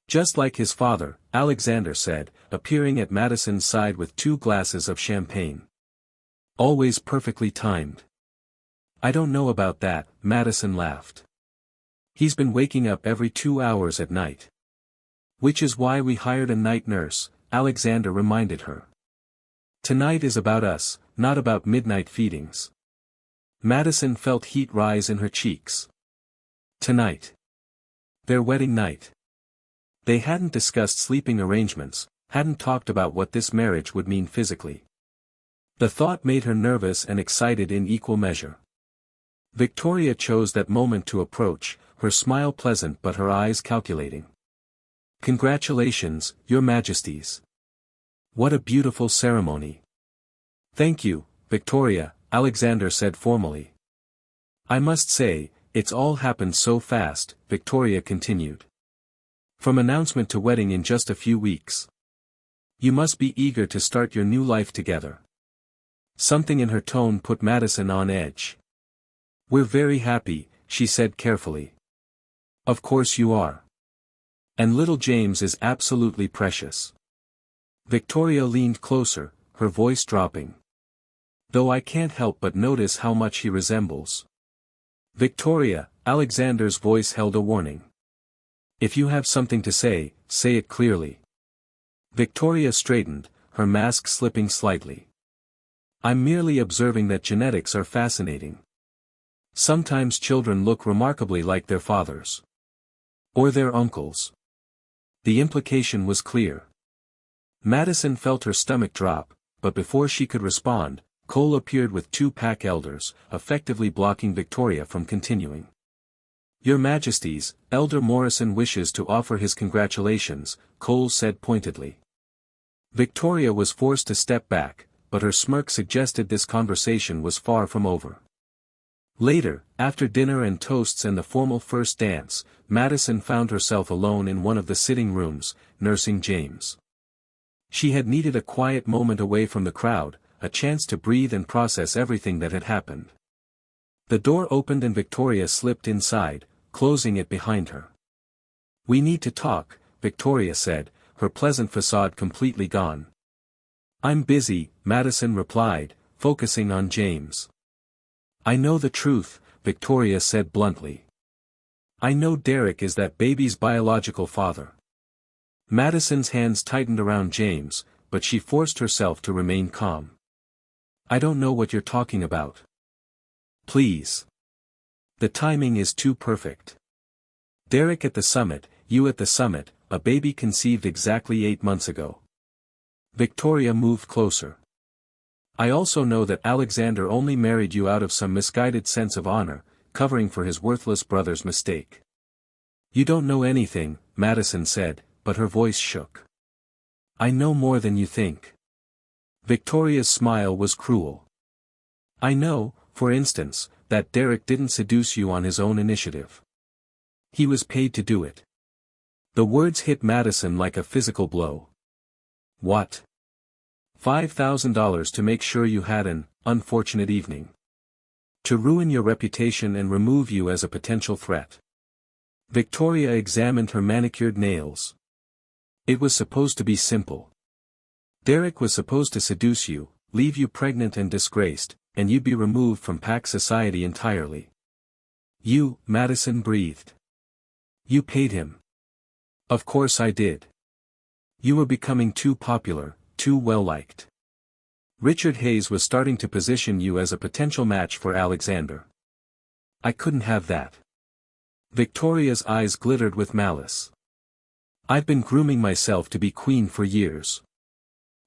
Just like his father, Alexander said, appearing at Madison's side with 2 glasses of champagne. Always perfectly timed. I don't know about that, Madison laughed. He's been waking up every 2 hours at night. Which is why we hired a night nurse, Alexander reminded her. Tonight is about us, not about midnight feedings. Madison felt heat rise in her cheeks. Tonight. Their wedding night. They hadn't discussed sleeping arrangements, hadn't talked about what this marriage would mean physically. The thought made her nervous and excited in equal measure. Victoria chose that moment to approach, her smile pleasant but her eyes calculating. Congratulations, Your Majesties. What a beautiful ceremony. Thank you, Victoria, Alexander said formally. I must say, it's all happened so fast, Victoria continued. From announcement to wedding in just a few weeks. You must be eager to start your new life together. Something in her tone put Madison on edge. We're very happy, she said carefully. Of course you are. And little James is absolutely precious. Victoria leaned closer, her voice dropping. Though I can't help but notice how much he resembles. Victoria, Alexander's voice held a warning. If you have something to say it clearly. Victoria straightened, her mask slipping slightly. I'm merely observing that genetics are fascinating. Sometimes children look remarkably like their fathers. Or their uncles. The implication was clear. Madison felt her stomach drop, but before she could respond, Cole appeared with 2 pack elders, effectively blocking Victoria from continuing. Your Majesties, Elder Morrison wishes to offer his congratulations, Cole said pointedly. Victoria was forced to step back, but her smirk suggested this conversation was far from over. Later, after dinner and toasts and the formal first dance, Madison found herself alone in one of the sitting rooms, nursing James. She had needed a quiet moment away from the crowd, a chance to breathe and process everything that had happened. The door opened and Victoria slipped inside, closing it behind her. We need to talk, Victoria said, her pleasant facade completely gone. I'm busy, Madison replied, focusing on James. I know the truth, Victoria said bluntly. I know Derek is that baby's biological father. Madison's hands tightened around James, but she forced herself to remain calm. I don't know what you're talking about. Please. The timing is too perfect. Derek at the summit, you at the summit, a baby conceived exactly 8 months ago. Victoria moved closer. I also know that Alexander only married you out of some misguided sense of honor, covering for his worthless brother's mistake. You don't know anything, Madison said, but her voice shook. I know more than you think. Victoria's smile was cruel. I know, for instance, that Derek didn't seduce you on his own initiative. He was paid to do it. The words hit Madison like a physical blow. What? $5,000 to make sure you had an unfortunate evening. To ruin your reputation and remove you as a potential threat. Victoria examined her manicured nails. It was supposed to be simple. Derek was supposed to seduce you, leave you pregnant and disgraced, and you'd be removed from pack society entirely. You, Madison breathed. You paid him. Of course I did. You were becoming too popular, too well-liked. Richard Hayes was starting to position you as a potential match for Alexander. I couldn't have that. Victoria's eyes glittered with malice. I've been grooming myself to be queen for years.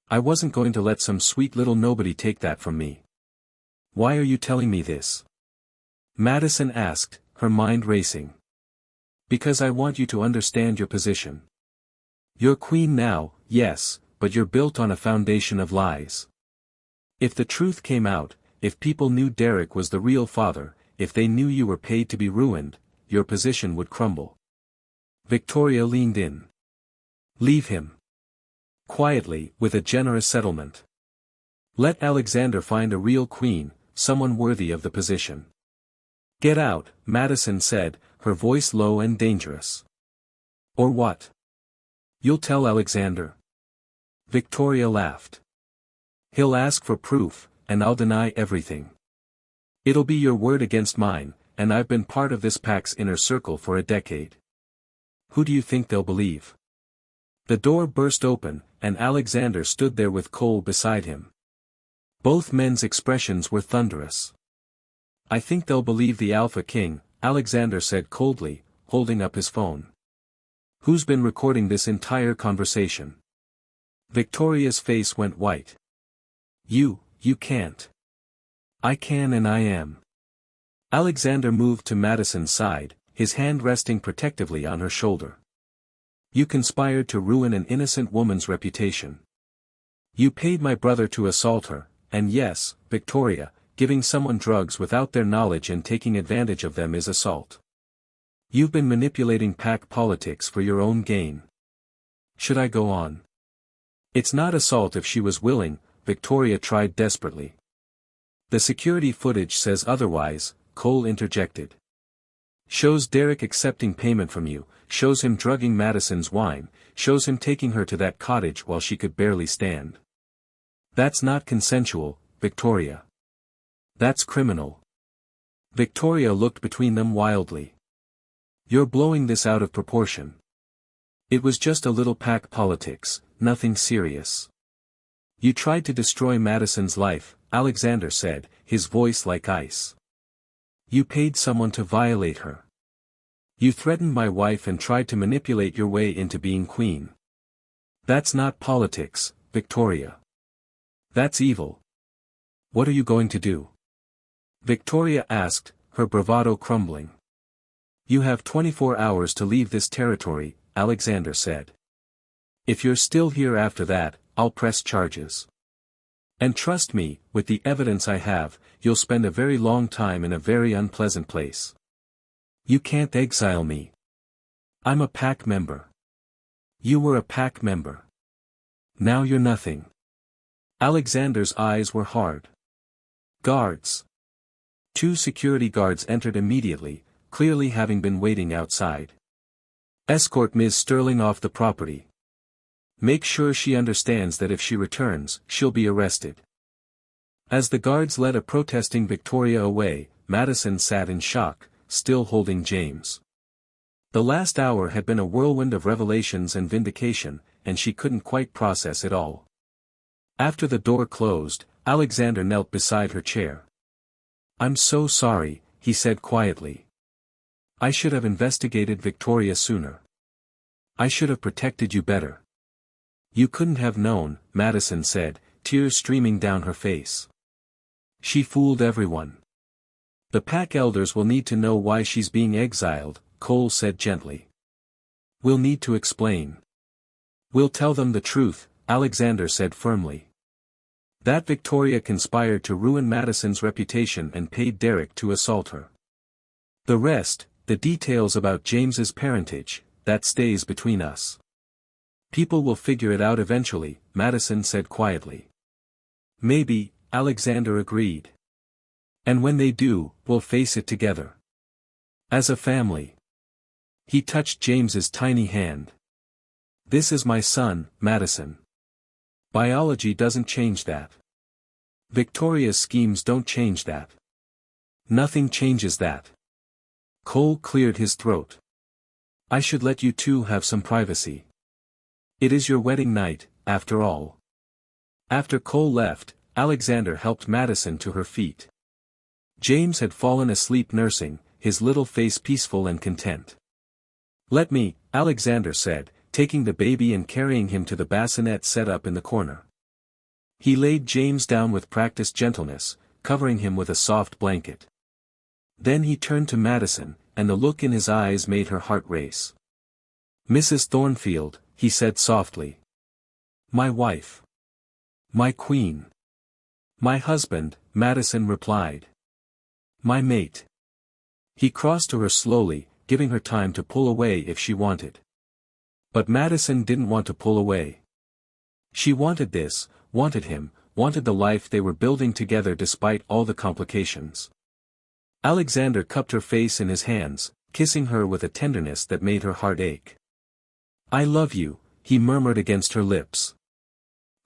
I wasn't going to let some sweet little nobody take that from me. Why are you telling me this? Madison asked, her mind racing. Because I want you to understand your position. You're queen now, yes, but you're built on a foundation of lies. If the truth came out, if people knew Derek was the real father, if they knew you were paid to be ruined, your position would crumble. Victoria leaned in. Leave him. Quietly, with a generous settlement. Let Alexander find a real queen, someone worthy of the position. Get out, Madison said, her voice low and dangerous. Or what? You'll tell Alexander? Victoria laughed. He'll ask for proof, and I'll deny everything. It'll be your word against mine, and I've been part of this pack's inner circle for a decade. Who do you think they'll believe? The door burst open, and Alexander stood there with Cole beside him. Both men's expressions were thunderous. I think they'll believe the Alpha King, Alexander said coldly, holding up his phone. Who's been recording this entire conversation? Victoria's face went white. You can't. I can and I am. Alexander moved to Madison's side, his hand resting protectively on her shoulder. You conspired to ruin an innocent woman's reputation. You paid my brother to assault her, and yes, Victoria, giving someone drugs without their knowledge and taking advantage of them is assault. You've been manipulating pack politics for your own gain. Should I go on? It's not assault if she was willing, Victoria tried desperately. The security footage says otherwise, Cole interjected. Shows Derek accepting payment from you, shows him drugging Madison's wine, shows him taking her to that cottage while she could barely stand. That's not consensual, Victoria. That's criminal. Victoria looked between them wildly. You're blowing this out of proportion. It was just a little pack politics, nothing serious. You tried to destroy Madison's life, Alexander said, his voice like ice. You paid someone to violate her. You threatened my wife and tried to manipulate your way into being queen. That's not politics, Victoria. That's evil. What are you going to do? Victoria asked, her bravado crumbling. You have 24 hours to leave this territory, Alexander said. If you're still here after that, I'll press charges. And trust me, with the evidence I have, you'll spend a very long time in a very unpleasant place. You can't exile me. I'm a pack member. You were a pack member. Now you're nothing. Alexander's eyes were hard. Guards. 2 security guards entered immediately, clearly having been waiting outside. Escort Ms. Sterling off the property. Make sure she understands that if she returns, she'll be arrested. As the guards led a protesting Victoria away, Madison sat in shock, still holding James. The last hour had been a whirlwind of revelations and vindication, and she couldn't quite process it all. After the door closed, Alexander knelt beside her chair. I'm so sorry, he said quietly. I should have investigated Victoria sooner. I should have protected you better. You couldn't have known, Madison said, tears streaming down her face. She fooled everyone. The pack elders will need to know why she's being exiled, Cole said gently. We'll need to explain. We'll tell them the truth, Alexander said firmly. That Victoria conspired to ruin Madison's reputation and paid Derek to assault her. The rest, the details about James's parentage, that stays between us. People will figure it out eventually, Madison said quietly. Maybe, Alexander agreed. And when they do, we'll face it together. As a family. He touched James's tiny hand. This is my son, Madison. Biology doesn't change that. Victoria's schemes don't change that. Nothing changes that. Cole cleared his throat. I should let you two have some privacy. It is your wedding night, after all. After Cole left, Alexander helped Madison to her feet. James had fallen asleep nursing, his little face peaceful and content. Let me, Alexander said, taking the baby and carrying him to the bassinet set up in the corner. He laid James down with practiced gentleness, covering him with a soft blanket. Then he turned to Madison, and the look in his eyes made her heart race. Mrs. Thornfield, he said softly. My wife. My queen. My husband, Madison replied. My mate. He crossed to her slowly, giving her time to pull away if she wanted. But Madison didn't want to pull away. She wanted this, wanted him, wanted the life they were building together despite all the complications. Alexander cupped her face in his hands, kissing her with a tenderness that made her heart ache. "I love you," he murmured against her lips.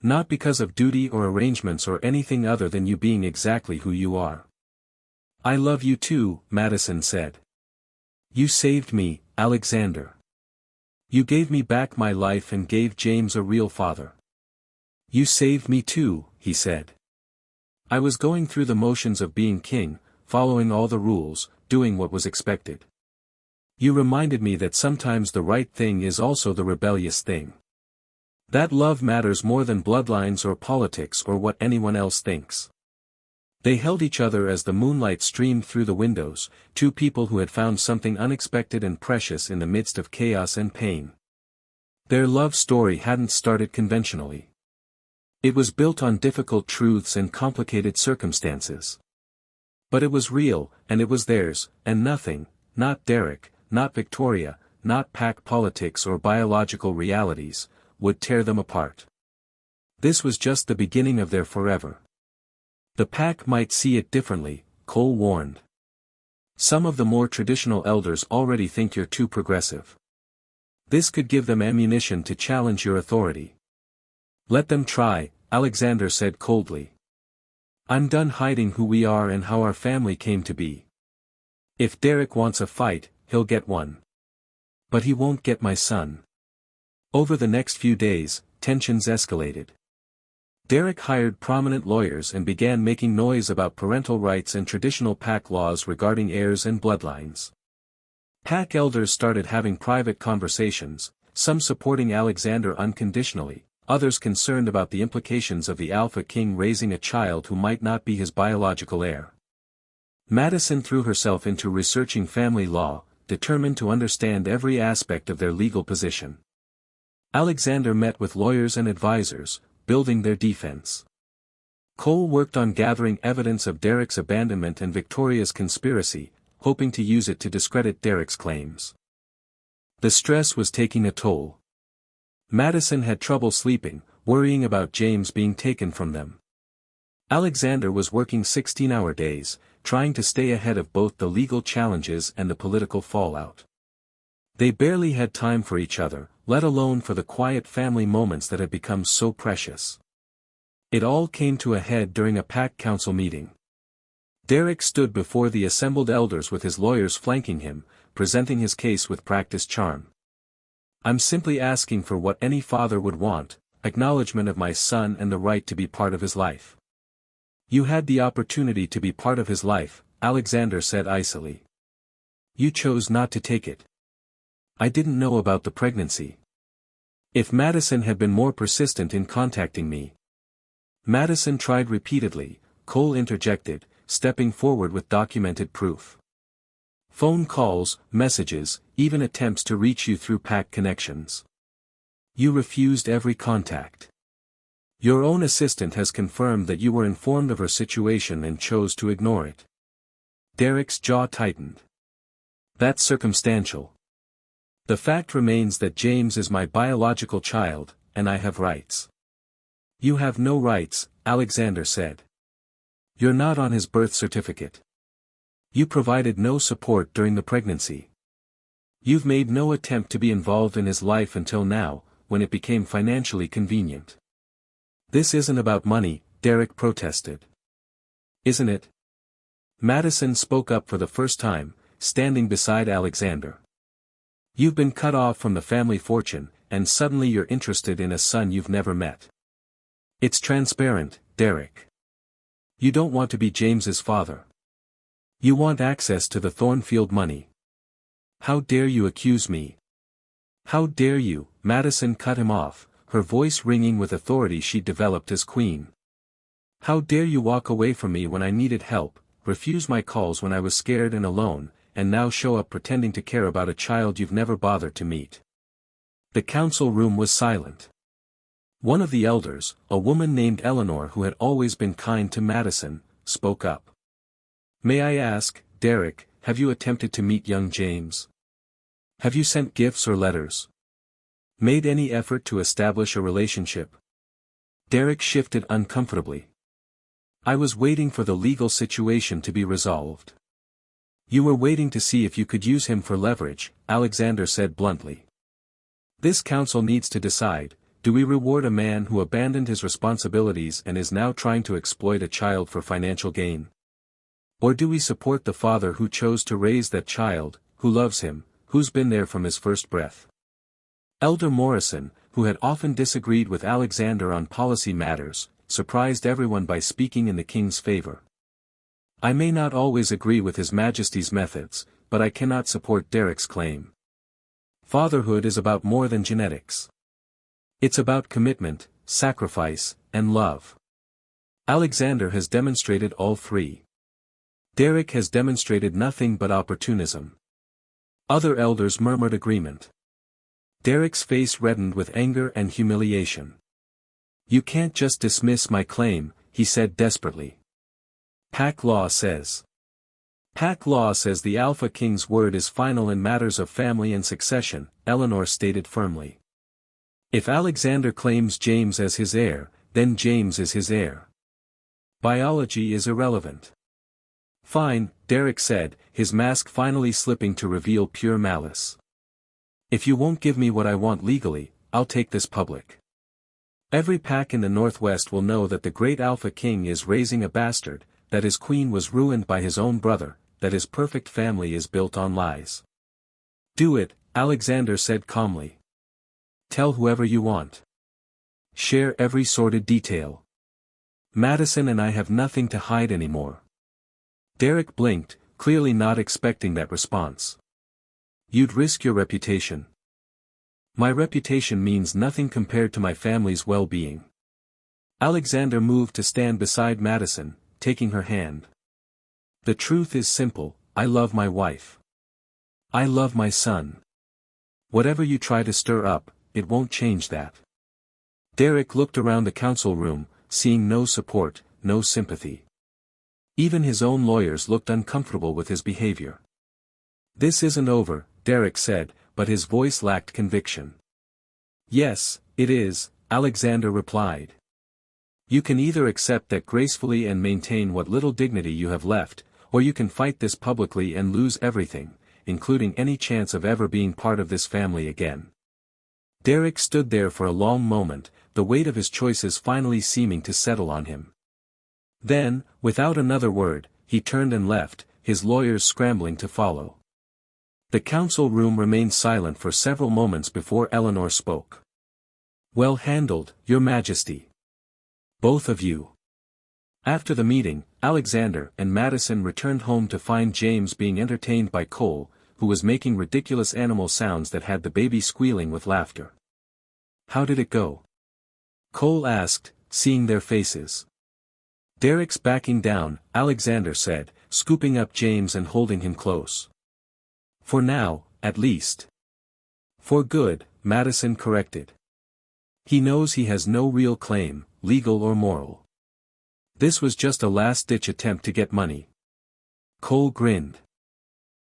"Not because of duty or arrangements or anything other than you being exactly who you are." "I love you too," Madison said. "You saved me, Alexander. You gave me back my life and gave James a real father." "You saved me too," he said. "I was going through the motions of being king, following all the rules, doing what was expected. You reminded me that sometimes the right thing is also the rebellious thing. That love matters more than bloodlines or politics or what anyone else thinks." They held each other as the moonlight streamed through the windows, two people who had found something unexpected and precious in the midst of chaos and pain. Their love story hadn't started conventionally. It was built on difficult truths and complicated circumstances. But it was real, and it was theirs, and nothing, not Derek, not Victoria, not pack politics or biological realities, would tear them apart. This was just the beginning of their forever. The pack might see it differently, Cole warned. Some of the more traditional elders already think you're too progressive. This could give them ammunition to challenge your authority. "Let them try," Alexander said coldly. "I'm done hiding who we are and how our family came to be. If Derek wants a fight, he'll get one. But he won't get my son." Over the next few days, tensions escalated. Derek hired prominent lawyers and began making noise about parental rights and traditional pack laws regarding heirs and bloodlines. Pack elders started having private conversations, some supporting Alexander unconditionally, others concerned about the implications of the Alpha King raising a child who might not be his biological heir. Madison threw herself into researching family law, determined to understand every aspect of their legal position. Alexander met with lawyers and advisors, building their defense. Cole worked on gathering evidence of Derek's abandonment and Victoria's conspiracy, hoping to use it to discredit Derek's claims. The stress was taking a toll. Madison had trouble sleeping, worrying about James being taken from them. Alexander was working 16-hour days, trying to stay ahead of both the legal challenges and the political fallout. They barely had time for each other, let alone for the quiet family moments that had become so precious. It all came to a head during a pack council meeting. Derek stood before the assembled elders with his lawyers flanking him, presenting his case with practiced charm. "I'm simply asking for what any father would want, acknowledgement of my son and the right to be part of his life." "You had the opportunity to be part of his life," Alexander said icily. "You chose not to take it." "I didn't know about the pregnancy. If Madison had been more persistent in contacting me." Madison tried repeatedly, Cole interjected, stepping forward with documented proof. "Phone calls, messages, even attempts to reach you through pack connections. You refused every contact. Your own assistant has confirmed that you were informed of her situation and chose to ignore it." Derek's jaw tightened. "That's circumstantial. The fact remains that James is my biological child, and I have rights." "You have no rights," Alexander said. "You're not on his birth certificate. You provided no support during the pregnancy. You've made no attempt to be involved in his life until now, when it became financially convenient." "This isn't about money," Derek protested. "Isn't it?" Madison spoke up for the first time, standing beside Alexander. "You've been cut off from the family fortune, and suddenly you're interested in a son you've never met. It's transparent, Derek. You don't want to be James's father. You want access to the Thornfield money. How dare you accuse me?" "How dare you?" Madison cut him off, her voice ringing with authority she'd developed as queen. "How dare you walk away from me when I needed help, refuse my calls when I was scared and alone, and now show up pretending to care about a child you've never bothered to meet?" The council room was silent. One of the elders, a woman named Eleanor who had always been kind to Madison, spoke up. "May I ask, Derek, have you attempted to meet young James? Have you sent gifts or letters? Made any effort to establish a relationship? Derek shifted uncomfortably. I was waiting for the legal situation to be resolved. You were waiting to see if you could use him for leverage, Alexander said bluntly. This council needs to decide, do we reward a man who abandoned his responsibilities and is now trying to exploit a child for financial gain? Or do we support the father who chose to raise that child, who loves him, who's been there from his first breath? Elder Morrison, who had often disagreed with Alexander on policy matters, surprised everyone by speaking in the king's favor. I may not always agree with His Majesty's methods, but I cannot support Derek's claim. Fatherhood is about more than genetics. It's about commitment, sacrifice, and love. Alexander has demonstrated all three. Derek has demonstrated nothing but opportunism. Other elders murmured agreement. Derek's face reddened with anger and humiliation. You can't just dismiss my claim, he said desperately. Pack law says. Pack law says the Alpha King's word is final in matters of family and succession, Eleanor stated firmly. If Alexander claims James as his heir, then James is his heir. Biology is irrelevant. Fine, Derek said, his mask finally slipping to reveal pure malice. If you won't give me what I want legally, I'll take this public. Every pack in the Northwest will know that the great Alpha King is raising a bastard, that his queen was ruined by his own brother, that his perfect family is built on lies. Do it, Alexander said calmly. Tell whoever you want. Share every sordid detail. Madison and I have nothing to hide anymore. Derek blinked, clearly not expecting that response. You'd risk your reputation. My reputation means nothing compared to my family's well-being. Alexander moved to stand beside Madison, taking her hand. The truth is simple, I love my wife. I love my son. Whatever you try to stir up, it won't change that. Derek looked around the council room, seeing no support, no sympathy. Even his own lawyers looked uncomfortable with his behavior. This isn't over, Derek said, but his voice lacked conviction. Yes, it is, Alexander replied. You can either accept that gracefully and maintain what little dignity you have left, or you can fight this publicly and lose everything, including any chance of ever being part of this family again. Derek stood there for a long moment, the weight of his choices finally seeming to settle on him. Then, without another word, he turned and left, his lawyers scrambling to follow. The council room remained silent for several moments before Eleanor spoke. Well handled, Your Majesty. Both of you. After the meeting, Alexander and Madison returned home to find James being entertained by Cole, who was making ridiculous animal sounds that had the baby squealing with laughter. How did it go? Cole asked, seeing their faces. Derek's backing down, Alexander said, scooping up James and holding him close. For now, at least. For good, Madison corrected. He knows he has no real claim, legal or moral. This was just a last-ditch attempt to get money. Cole grinned.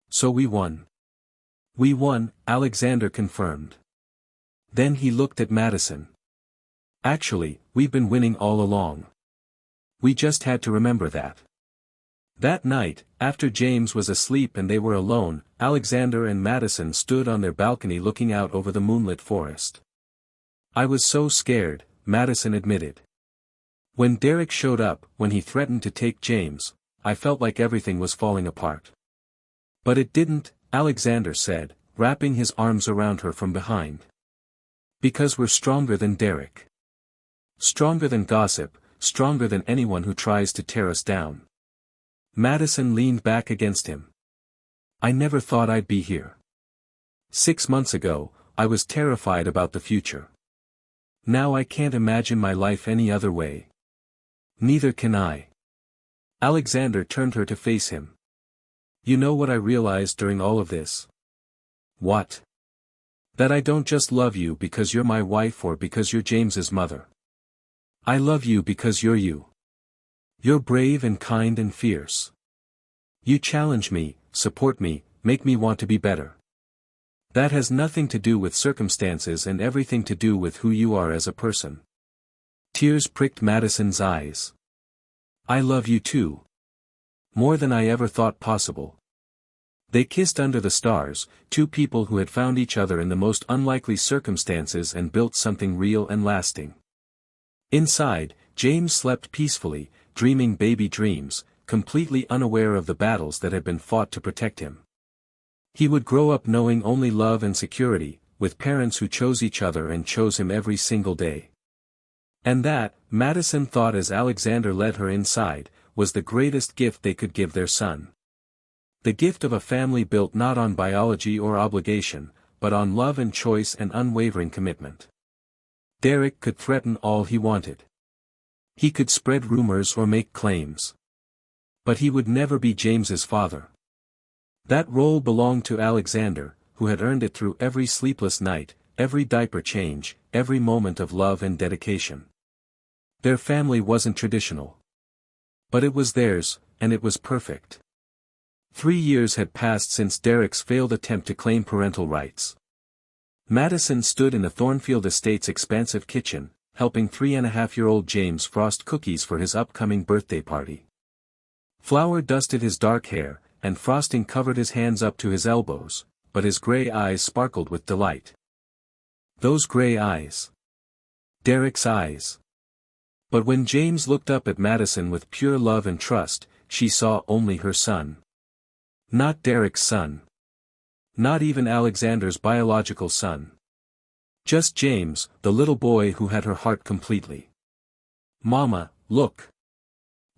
So we won. We won, Alexander confirmed. Then he looked at Madison. Actually, we've been winning all along. We just had to remember that. That night, after James was asleep and they were alone, Alexander and Madison stood on their balcony looking out over the moonlit forest. I was so scared, Madison admitted. When Derek showed up, when he threatened to take James, I felt like everything was falling apart. But it didn't, Alexander said, wrapping his arms around her from behind. Because we're stronger than Derek. Stronger than gossip, stronger than anyone who tries to tear us down. Madison leaned back against him. I never thought I'd be here. 6 months ago, I was terrified about the future. Now I can't imagine my life any other way. Neither can I. Alexander turned her to face him. You know what I realized during all of this? What? That I don't just love you because you're my wife or because you're James's mother. I love you because you're you. You're brave and kind and fierce. You challenge me, support me, make me want to be better. That has nothing to do with circumstances and everything to do with who you are as a person." Tears pricked Madison's eyes. "I love you too. More than I ever thought possible." They kissed under the stars, two people who had found each other in the most unlikely circumstances and built something real and lasting. Inside, James slept peacefully, dreaming baby dreams, completely unaware of the battles that had been fought to protect him. He would grow up knowing only love and security, with parents who chose each other and chose him every single day. And that, Madison thought as Alexander led her inside, was the greatest gift they could give their son. The gift of a family built not on biology or obligation, but on love and choice and unwavering commitment. Derek could threaten all he wanted. He could spread rumors or make claims. But he would never be James's father. That role belonged to Alexander, who had earned it through every sleepless night, every diaper change, every moment of love and dedication. Their family wasn't traditional. But it was theirs, and it was perfect. 3 years had passed since Derek's failed attempt to claim parental rights. Madison stood in the Thornfield Estate's expansive kitchen, helping 3-and-a-half-year-old James frost cookies for his upcoming birthday party. Flour dusted his dark hair, and frosting covered his hands up to his elbows, but his gray eyes sparkled with delight. Those gray eyes. Derek's eyes. But when James looked up at Madison with pure love and trust, she saw only her son. Not Derek's son. Not even Alexander's biological son. Just James, the little boy who had her heart completely. "Mama, look."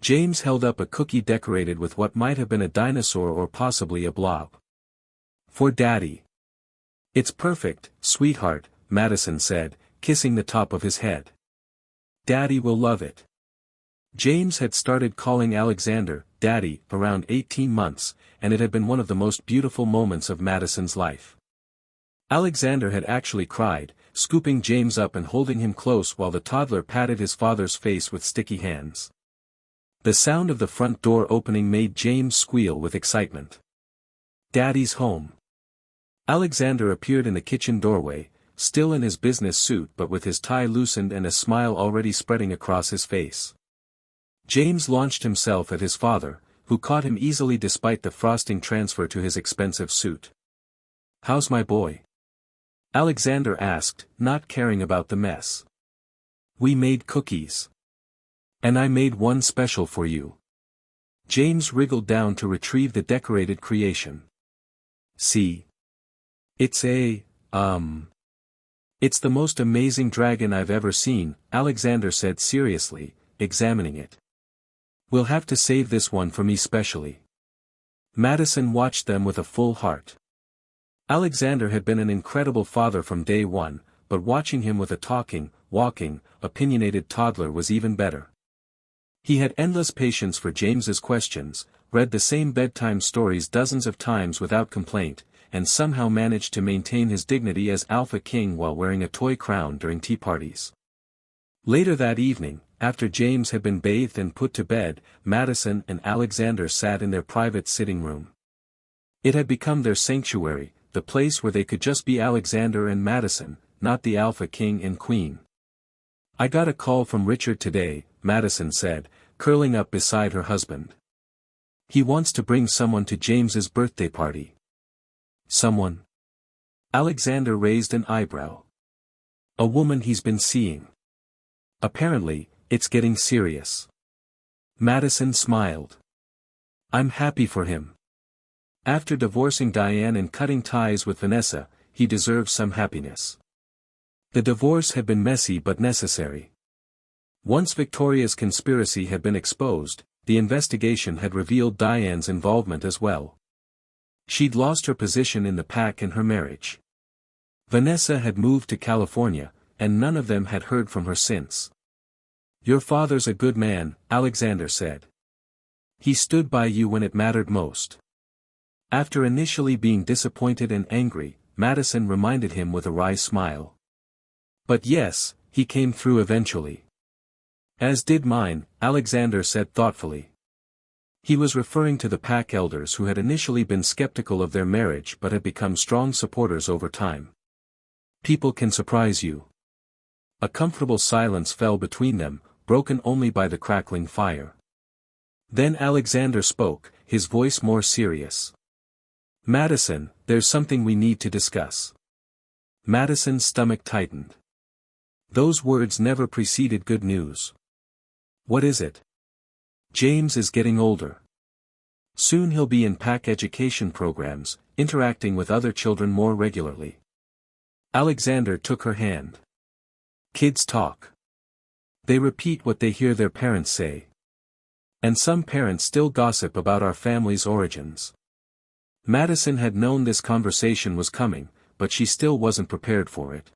James held up a cookie decorated with what might have been a dinosaur or possibly a blob. "For Daddy." "It's perfect, sweetheart," Madison said, kissing the top of his head. "Daddy will love it." James had started calling Alexander, Daddy, around 18 months, and it had been one of the most beautiful moments of Madison's life. Alexander had actually cried, scooping James up and holding him close while the toddler patted his father's face with sticky hands. The sound of the front door opening made James squeal with excitement. "Daddy's home." Alexander appeared in the kitchen doorway, still in his business suit but with his tie loosened and a smile already spreading across his face. James launched himself at his father, who caught him easily despite the frosting transfer to his expensive suit. "How's my boy?" Alexander asked, not caring about the mess. "We made cookies. And I made one special for you." James wriggled down to retrieve the decorated creation. "See? It's It's the most amazing dragon I've ever seen," Alexander said seriously, examining it. "We'll have to save this one for me specially." Madison watched them with a full heart. Alexander had been an incredible father from day one, but watching him with a talking, walking, opinionated toddler was even better. He had endless patience for James's questions, read the same bedtime stories dozens of times without complaint, and somehow managed to maintain his dignity as Alpha King while wearing a toy crown during tea parties. Later that evening, after James had been bathed and put to bed, Madison and Alexander sat in their private sitting room. It had become their sanctuary, the place where they could just be Alexander and Madison, not the Alpha King and Queen. "I got a call from Richard today," Madison said, curling up beside her husband. "He wants to bring someone to James's birthday party." "Someone?" Alexander raised an eyebrow. "A woman he's been seeing. Apparently, it's getting serious." Madison smiled. "I'm happy for him. After divorcing Diane and cutting ties with Vanessa, he deserves some happiness." The divorce had been messy but necessary. Once Victoria's conspiracy had been exposed, the investigation had revealed Diane's involvement as well. She'd lost her position in the pack and her marriage. Vanessa had moved to California, and none of them had heard from her since. "Your father's a good man," Alexander said. "He stood by you when it mattered most." After initially being disappointed and angry, Madison reminded him with a wry smile. "But yes, he came through eventually." "As did mine," Alexander said thoughtfully. He was referring to the pack elders who had initially been skeptical of their marriage but had become strong supporters over time. People can surprise you. A comfortable silence fell between them, broken only by the crackling fire. Then Alexander spoke, his voice more serious. Madison, there's something we need to discuss. Madison's stomach tightened. Those words never preceded good news. What is it? James is getting older. Soon he'll be in pack education programs, interacting with other children more regularly. Alexander took her hand. Kids talk. They repeat what they hear their parents say. And some parents still gossip about our family's origins. Madison had known this conversation was coming, but she still wasn't prepared for it.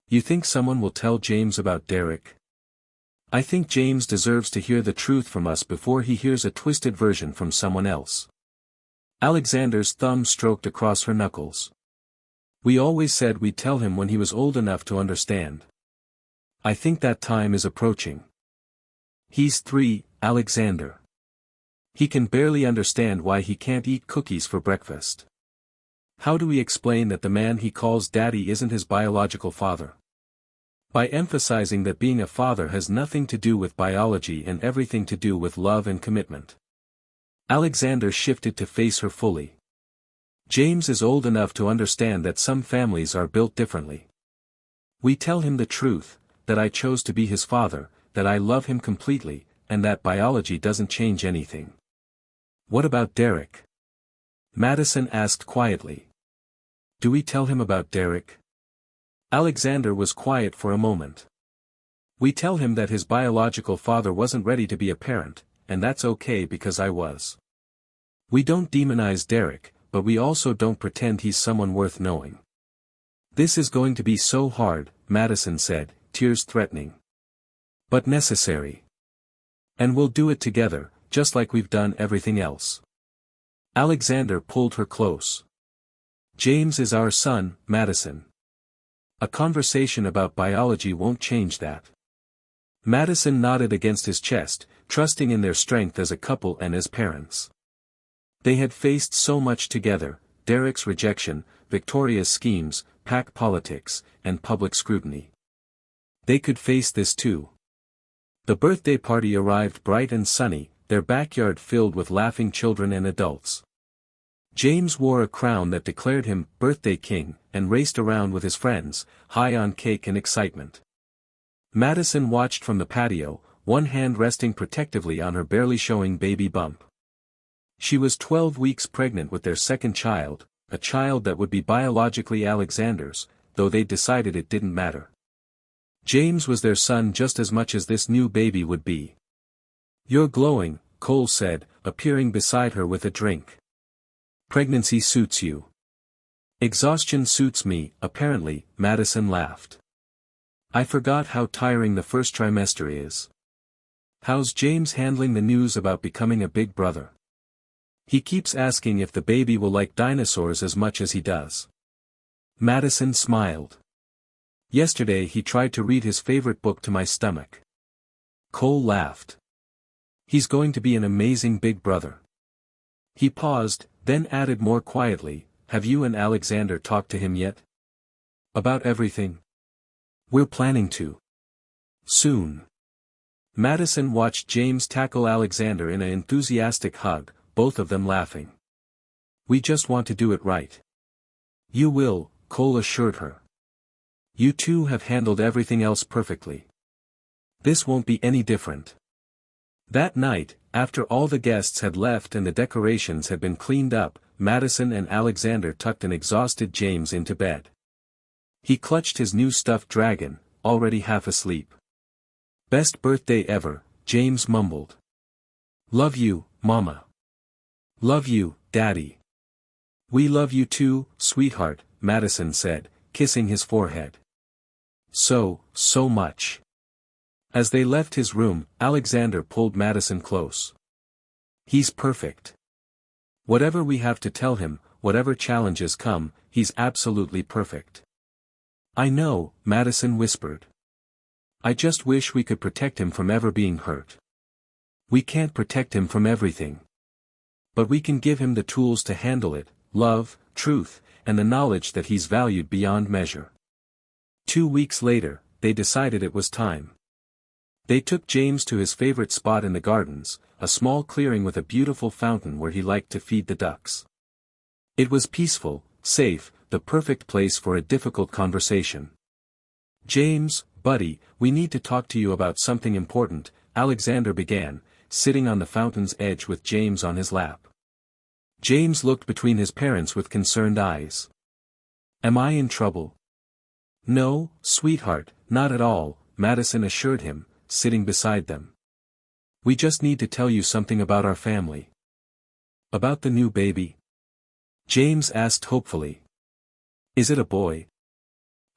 You think someone will tell James about Derek? I think James deserves to hear the truth from us before he hears a twisted version from someone else. Alexander's thumb stroked across her knuckles. We always said we'd tell him when he was old enough to understand. I think that time is approaching. He's 3, Alexander. He can barely understand why he can't eat cookies for breakfast. How do we explain that the man he calls daddy isn't his biological father? By emphasizing that being a father has nothing to do with biology and everything to do with love and commitment. Alexander shifted to face her fully. James is old enough to understand that some families are built differently. We tell him the truth, that I chose to be his father, that I love him completely, and that biology doesn't change anything. What about Derek? Madison asked quietly. Do we tell him about Derek? Alexander was quiet for a moment. We tell him that his biological father wasn't ready to be a parent, and that's okay because I was. We don't demonize Derek, but we also don't pretend he's someone worth knowing. This is going to be so hard, Madison said, tears threatening. But necessary. And we'll do it together, just like we've done everything else. Alexander pulled her close. James is our son, Madison. A conversation about biology won't change that. Madison nodded against his chest, trusting in their strength as a couple and as parents. They had faced so much together, Derek's rejection, Victoria's schemes, pack politics, and public scrutiny. They could face this too. The birthday party arrived bright and sunny, their backyard filled with laughing children and adults. James wore a crown that declared him birthday king, and raced around with his friends, high on cake and excitement. Madison watched from the patio, one hand resting protectively on her barely showing baby bump. She was 12 weeks pregnant with their second child, a child that would be biologically Alexander's, though they decided it didn't matter. James was their son just as much as this new baby would be. You're glowing, Cole said, appearing beside her with a drink. Pregnancy suits you. Exhaustion suits me, apparently, Madison laughed. I forgot how tiring the first trimester is. How's James handling the news about becoming a big brother? He keeps asking if the baby will like dinosaurs as much as he does. Madison smiled. Yesterday he tried to read his favorite book to my stomach. Cole laughed. He's going to be an amazing big brother. He paused, then added more quietly, have you and Alexander talked to him yet? About everything? We're planning to. Soon. Madison watched James tackle Alexander in an enthusiastic hug, both of them laughing. We just want to do it right. You will, Cole assured her. You two have handled everything else perfectly. This won't be any different. That night, after all the guests had left and the decorations had been cleaned up, Madison and Alexander tucked an exhausted James into bed. He clutched his new stuffed dragon, already half asleep. Best birthday ever, James mumbled. Love you, Mama. Love you, Daddy. We love you too, sweetheart, Madison said, kissing his forehead. So much. As they left his room, Alexander pulled Madison close. He's perfect. Whatever we have to tell him, whatever challenges come, he's absolutely perfect. I know, Madison whispered. I just wish we could protect him from ever being hurt. We can't protect him from everything. But we can give him the tools to handle it, love, truth, and the knowledge that he's valued beyond measure. 2 weeks later, they decided it was time. They took James to his favorite spot in the gardens, a small clearing with a beautiful fountain where he liked to feed the ducks. It was peaceful, safe, the perfect place for a difficult conversation. "James, buddy, we need to talk to you about something important," Alexander began, sitting on the fountain's edge with James on his lap. James looked between his parents with concerned eyes. "Am I in trouble?" "No, sweetheart, not at all," Madison assured him, sitting beside them. "We just need to tell you something about our family." "About the new baby?" James asked hopefully. "Is it a boy?"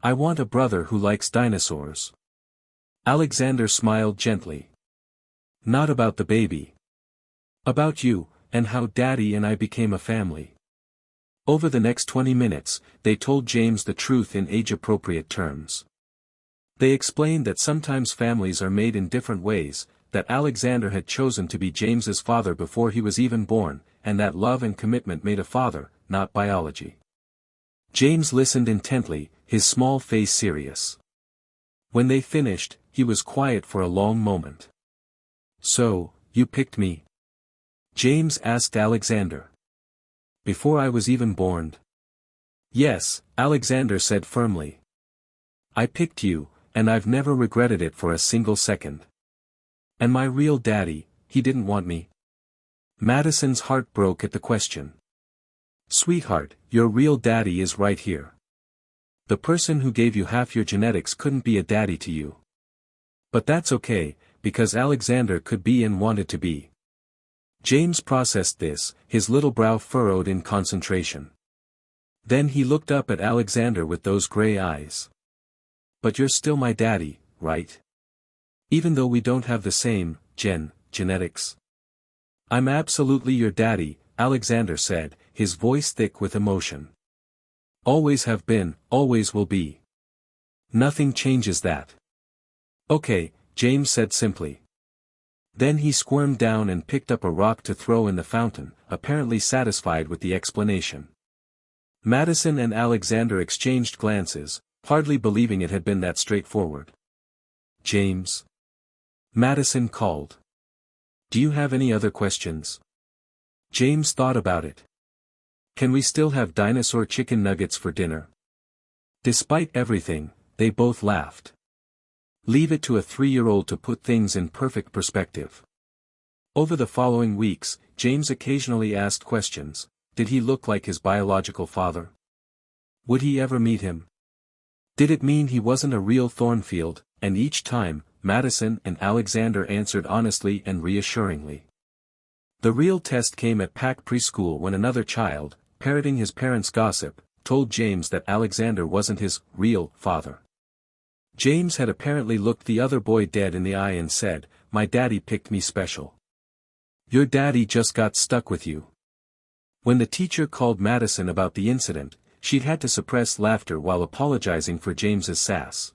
"I want a brother who likes dinosaurs." Alexander smiled gently. "Not about the baby. About you, and how Daddy and I became a family." Over the next 20 minutes, they told James the truth in age-appropriate terms. They explained that sometimes families are made in different ways, that Alexander had chosen to be James's father before he was even born, and that love and commitment made a father, not biology. James listened intently, his small face serious. When they finished, he was quiet for a long moment. "So, you picked me?" James asked Alexander. "Before I was even born?" "Yes," Alexander said firmly. "I picked you, and I've never regretted it for a single second. And my real daddy, he didn't want me?" Madison's heart broke at the question. "Sweetheart, your real daddy is right here. The person who gave you half your genetics couldn't be a daddy to you. But that's okay, because Alexander could be and wanted to be." James processed this, his little brow furrowed in concentration. Then he looked up at Alexander with those gray eyes. "But you're still my daddy, right? Even though we don't have the same, genetics." "I'm absolutely your daddy," Alexander said, his voice thick with emotion. "Always have been, always will be. Nothing changes that." "Okay," James said simply. Then he squirmed down and picked up a rock to throw in the fountain, apparently satisfied with the explanation. Madison and Alexander exchanged glances, hardly believing it had been that straightforward. "James?" Madison called. "Do you have any other questions?" James thought about it. "Can we still have dinosaur chicken nuggets for dinner?" Despite everything, they both laughed. Leave it to a 3-year-old to put things in perfect perspective. Over the following weeks, James occasionally asked questions. Did he look like his biological father? Would he ever meet him? Did it mean he wasn't a real Thornfield? And each time, Madison and Alexander answered honestly and reassuringly. The real test came at Pack Preschool when another child, parroting his parents' gossip, told James that Alexander wasn't his real father. James had apparently looked the other boy dead in the eye and said, "My daddy picked me special." "Your daddy just got stuck with you." When the teacher called Madison about the incident, she'd had to suppress laughter while apologizing for James's sass.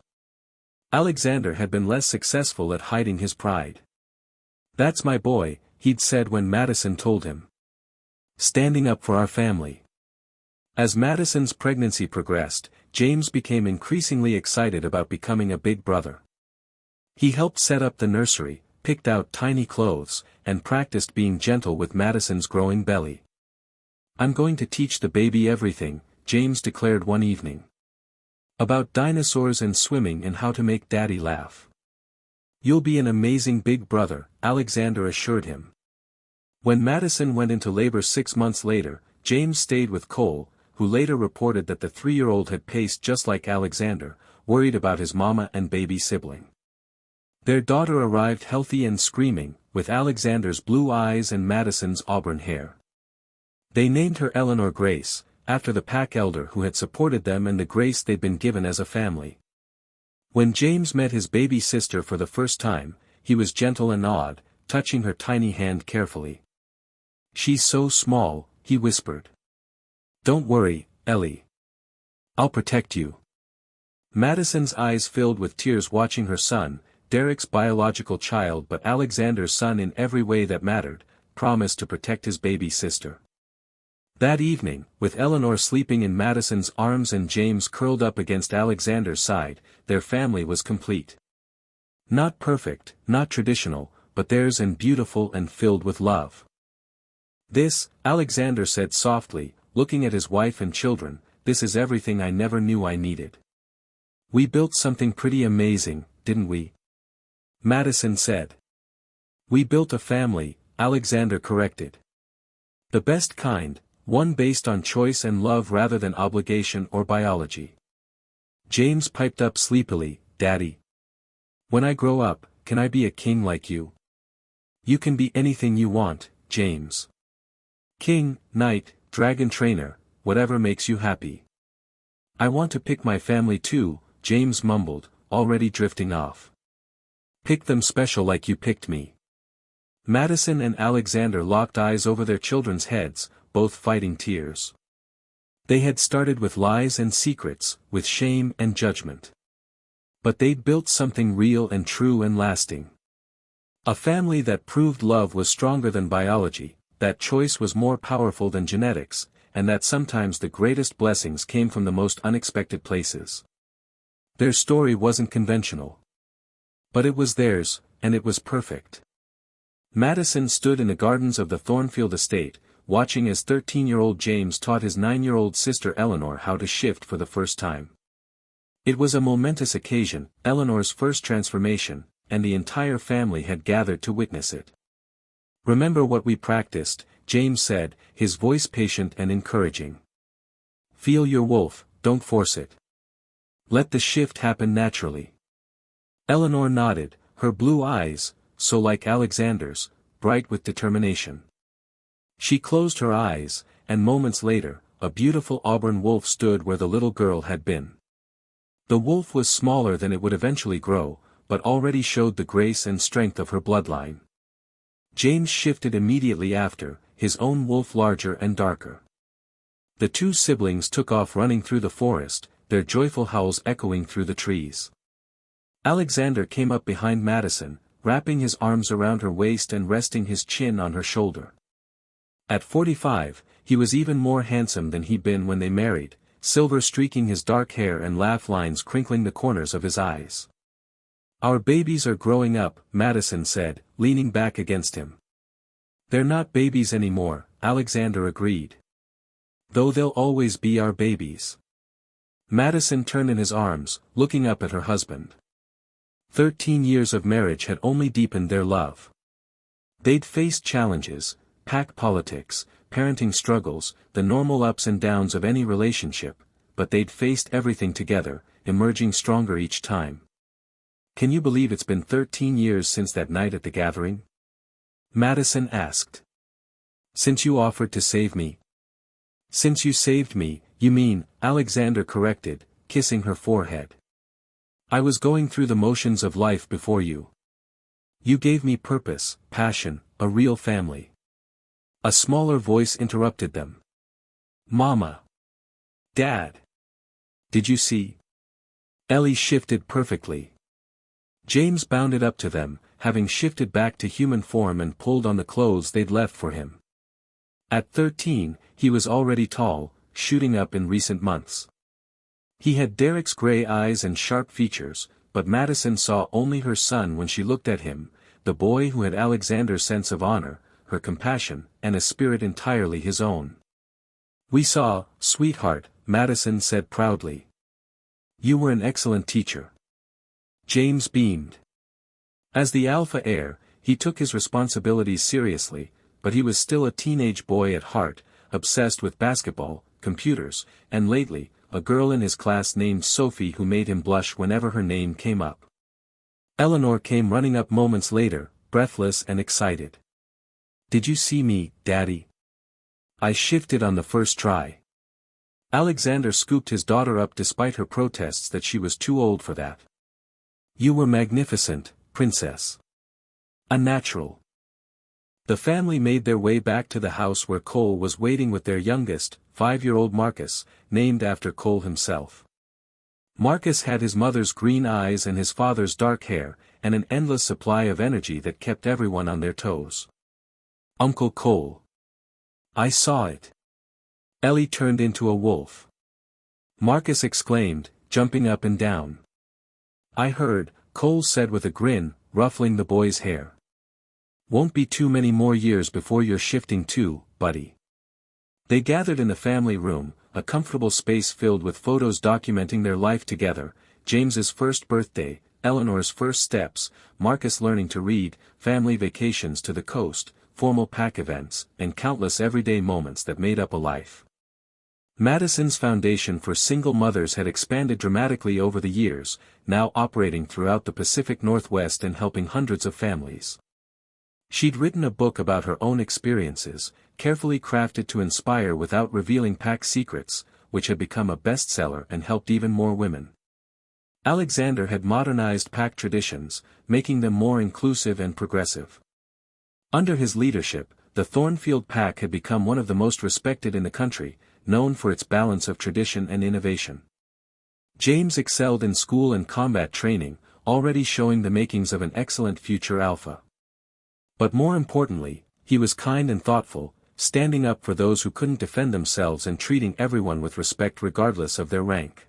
Alexander had been less successful at hiding his pride. "That's my boy," he'd said when Madison told him. "Standing up for our family." As Madison's pregnancy progressed, James became increasingly excited about becoming a big brother. He helped set up the nursery, picked out tiny clothes, and practiced being gentle with Madison's growing belly. "I'm going to teach the baby everything," James declared one evening. "About dinosaurs and swimming and how to make Daddy laugh." "You'll be an amazing big brother," Alexander assured him. When Madison went into labor 6 months later, James stayed with Cole, who later reported that the 3-year-old had paced just like Alexander, worried about his mama and baby sibling. Their daughter arrived healthy and screaming, with Alexander's blue eyes and Madison's auburn hair. They named her Eleanor Grace, after the pack elder who had supported them and the grace they'd been given as a family. When James met his baby sister for the first time, he was gentle and awed, touching her tiny hand carefully. "She's so small," he whispered. "Don't worry, Ellie. I'll protect you." Madison's eyes filled with tears watching her son, Derek's biological child but Alexander's son in every way that mattered, promised to protect his baby sister. That evening, with Eleanor sleeping in Madison's arms and James curled up against Alexander's side, their family was complete. Not perfect, not traditional, but theirs and beautiful and filled with love. "This," Alexander said softly, looking at his wife and children, "this is everything I never knew I needed." "We built something pretty amazing, didn't we?" Madison said. "We built a family," Alexander corrected. "The best kind, one based on choice and love rather than obligation or biology." James piped up sleepily, "Daddy. When I grow up, can I be a king like you?" "You can be anything you want, James. King, knight, dragon trainer, whatever makes you happy." "I want to pick my family too," James mumbled, already drifting off. "Pick them special like you picked me." Madison and Alexander locked eyes over their children's heads, both fighting tears. They had started with lies and secrets, with shame and judgment. But they'd built something real and true and lasting. A family that proved love was stronger than biology, that choice was more powerful than genetics, and that sometimes the greatest blessings came from the most unexpected places. Their story wasn't conventional. But it was theirs, and it was perfect. Madison stood in the gardens of the Thornfield estate, watching as 13-year-old James taught his 9-year-old sister Eleanor how to shift for the first time. It was a momentous occasion, Eleanor's first transformation, and the entire family had gathered to witness it. "Remember what we practiced," James said, his voice patient and encouraging. "Feel your wolf, don't force it. Let the shift happen naturally." Eleanor nodded, her blue eyes, so like Alexander's, bright with determination. She closed her eyes, and moments later, a beautiful auburn wolf stood where the little girl had been. The wolf was smaller than it would eventually grow, but already showed the grace and strength of her bloodline. James shifted immediately after, his own wolf larger and darker. The two siblings took off running through the forest, their joyful howls echoing through the trees. Alexander came up behind Madison, wrapping his arms around her waist and resting his chin on her shoulder. At 45, he was even more handsome than he'd been when they married, silver streaking his dark hair and laugh lines crinkling the corners of his eyes. "Our babies are growing up," Madison said, leaning back against him. "They're not babies anymore," Alexander agreed. "Though they'll always be our babies." Madison turned in his arms, looking up at her husband. 13 years of marriage had only deepened their love. They'd faced challenges, pack politics, parenting struggles, the normal ups and downs of any relationship, but they'd faced everything together, emerging stronger each time. "Can you believe it's been 13 years since that night at the gathering?" Madison asked. "Since you offered to save me?" "Since you saved me, you mean," Alexander corrected, kissing her forehead. "I was going through the motions of life before you. You gave me purpose, passion, a real family." A smaller voice interrupted them. "Mama. Dad. Did you see? Ellie shifted perfectly." James bounded up to them, having shifted back to human form and pulled on the clothes they'd left for him. At 13, he was already tall, shooting up in recent months. He had Derek's gray eyes and sharp features, but Madison saw only her son when she looked at him, the boy who had Alexander's sense of honor, her compassion, and a spirit entirely his own. "We saw, sweetheart," Madison said proudly. "You were an excellent teacher." James beamed. As the alpha heir, he took his responsibilities seriously, but he was still a teenage boy at heart, obsessed with basketball, computers, and lately, a girl in his class named Sophie who made him blush whenever her name came up. Eleanor came running up moments later, breathless and excited. "Did you see me, Daddy? I shifted on the first try." Alexander scooped his daughter up despite her protests that she was too old for that. "You were magnificent, Princess. A natural." The family made their way back to the house where Cole was waiting with their youngest, 5-year-old Marcus, named after Cole himself. Marcus had his mother's green eyes and his father's dark hair, and an endless supply of energy that kept everyone on their toes. Uncle Cole. I saw it. Ellie turned into a wolf. Marcus exclaimed, jumping up and down. I heard, Cole said with a grin, ruffling the boy's hair. Won't be too many more years before you're shifting too, buddy. They gathered in the family room, a comfortable space filled with photos documenting their life together, James's first birthday, Eleanor's first steps, Marcus learning to read, family vacations to the coast, formal pack events, and countless everyday moments that made up a life. Madison's foundation for single mothers had expanded dramatically over the years, now operating throughout the Pacific Northwest and helping hundreds of families. She'd written a book about her own experiences, carefully crafted to inspire without revealing pack secrets, which had become a bestseller and helped even more women. Alexander had modernized pack traditions, making them more inclusive and progressive. Under his leadership, the Thornfield Pack had become one of the most respected in the country, known for its balance of tradition and innovation. James excelled in school and combat training, already showing the makings of an excellent future alpha. But more importantly, he was kind and thoughtful, standing up for those who couldn't defend themselves and treating everyone with respect regardless of their rank.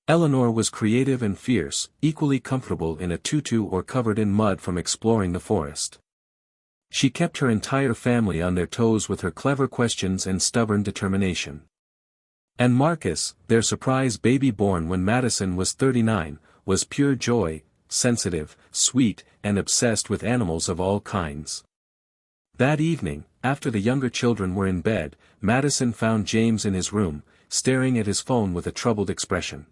Eleanor was creative and fierce, equally comfortable in a tutu or covered in mud from exploring the forest. She kept her entire family on their toes with her clever questions and stubborn determination. And Marcus, their surprise baby born when Madison was 39, was pure joy, sensitive, sweet, and obsessed with animals of all kinds. That evening, after the younger children were in bed, Madison found James in his room, staring at his phone with a troubled expression.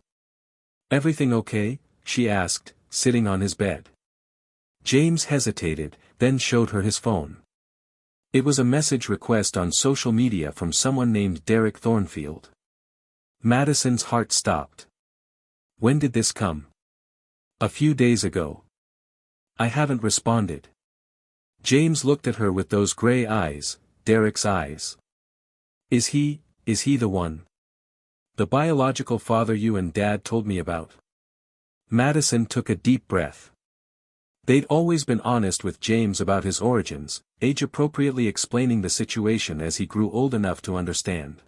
Everything okay? She asked, sitting on his bed. James hesitated, then showed her his phone. It was a message request on social media from someone named Derek Thornfield. Madison's heart stopped. When did this come? A few days ago. I haven't responded. James looked at her with those gray eyes, Derek's eyes. Is he the one? The biological father you and Dad told me about? Madison took a deep breath. They'd always been honest with James about his origins, age-appropriately explaining the situation as he grew old enough to understand.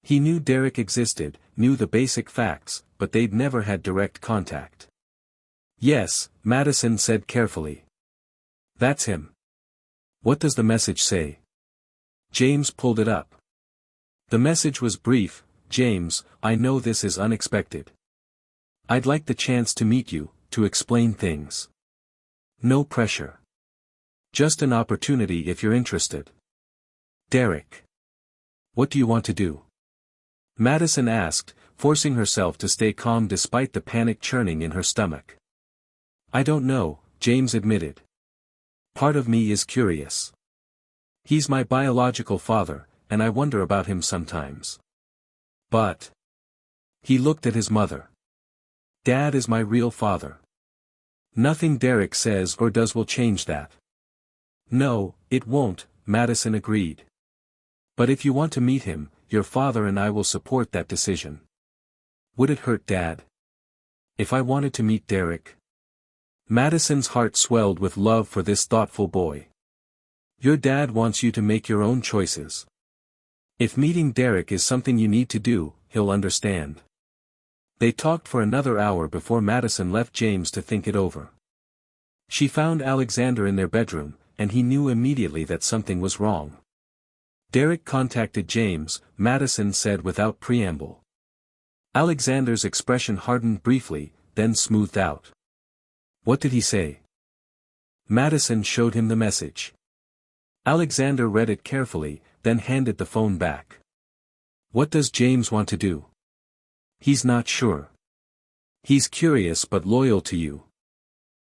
He knew Derek existed, knew the basic facts, but they'd never had direct contact. Yes, Madison said carefully. That's him. What does the message say? James pulled it up. The message was brief. James, I know this is unexpected. I'd like the chance to meet you, to explain things. No pressure. Just an opportunity if you're interested. Derek. What do you want to do? Madison asked, forcing herself to stay calm despite the panic churning in her stomach. I don't know, James admitted. Part of me is curious. He's my biological father, and I wonder about him sometimes. But. He looked at his mother. Dad is my real father. Nothing Derek says or does will change that. No, it won't, Madison agreed. But if you want to meet him, your father and I will support that decision. Would it hurt Dad? If I wanted to meet Derek? Madison's heart swelled with love for this thoughtful boy. Your dad wants you to make your own choices. If meeting Derek is something you need to do, he'll understand. They talked for another hour before Madison left James to think it over. She found Alexander in their bedroom, and he knew immediately that something was wrong. Derek contacted James, Madison said without preamble. Alexander's expression hardened briefly, then smoothed out. What did he say? Madison showed him the message. Alexander read it carefully, then handed the phone back. What does James want to do? He's not sure. He's curious but loyal to you.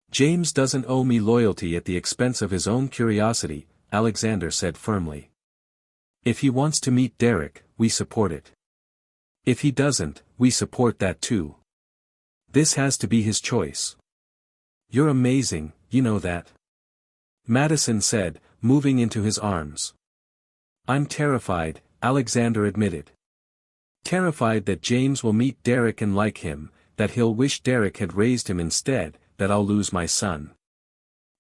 James doesn't owe me loyalty at the expense of his own curiosity, Alexander said firmly. If he wants to meet Derek, we support it. If he doesn't, we support that too. This has to be his choice. You're amazing, you know that. Madison said, moving into his arms. I'm terrified, Alexander admitted. Terrified that James will meet Derek and like him, that he'll wish Derek had raised him instead, that I'll lose my son.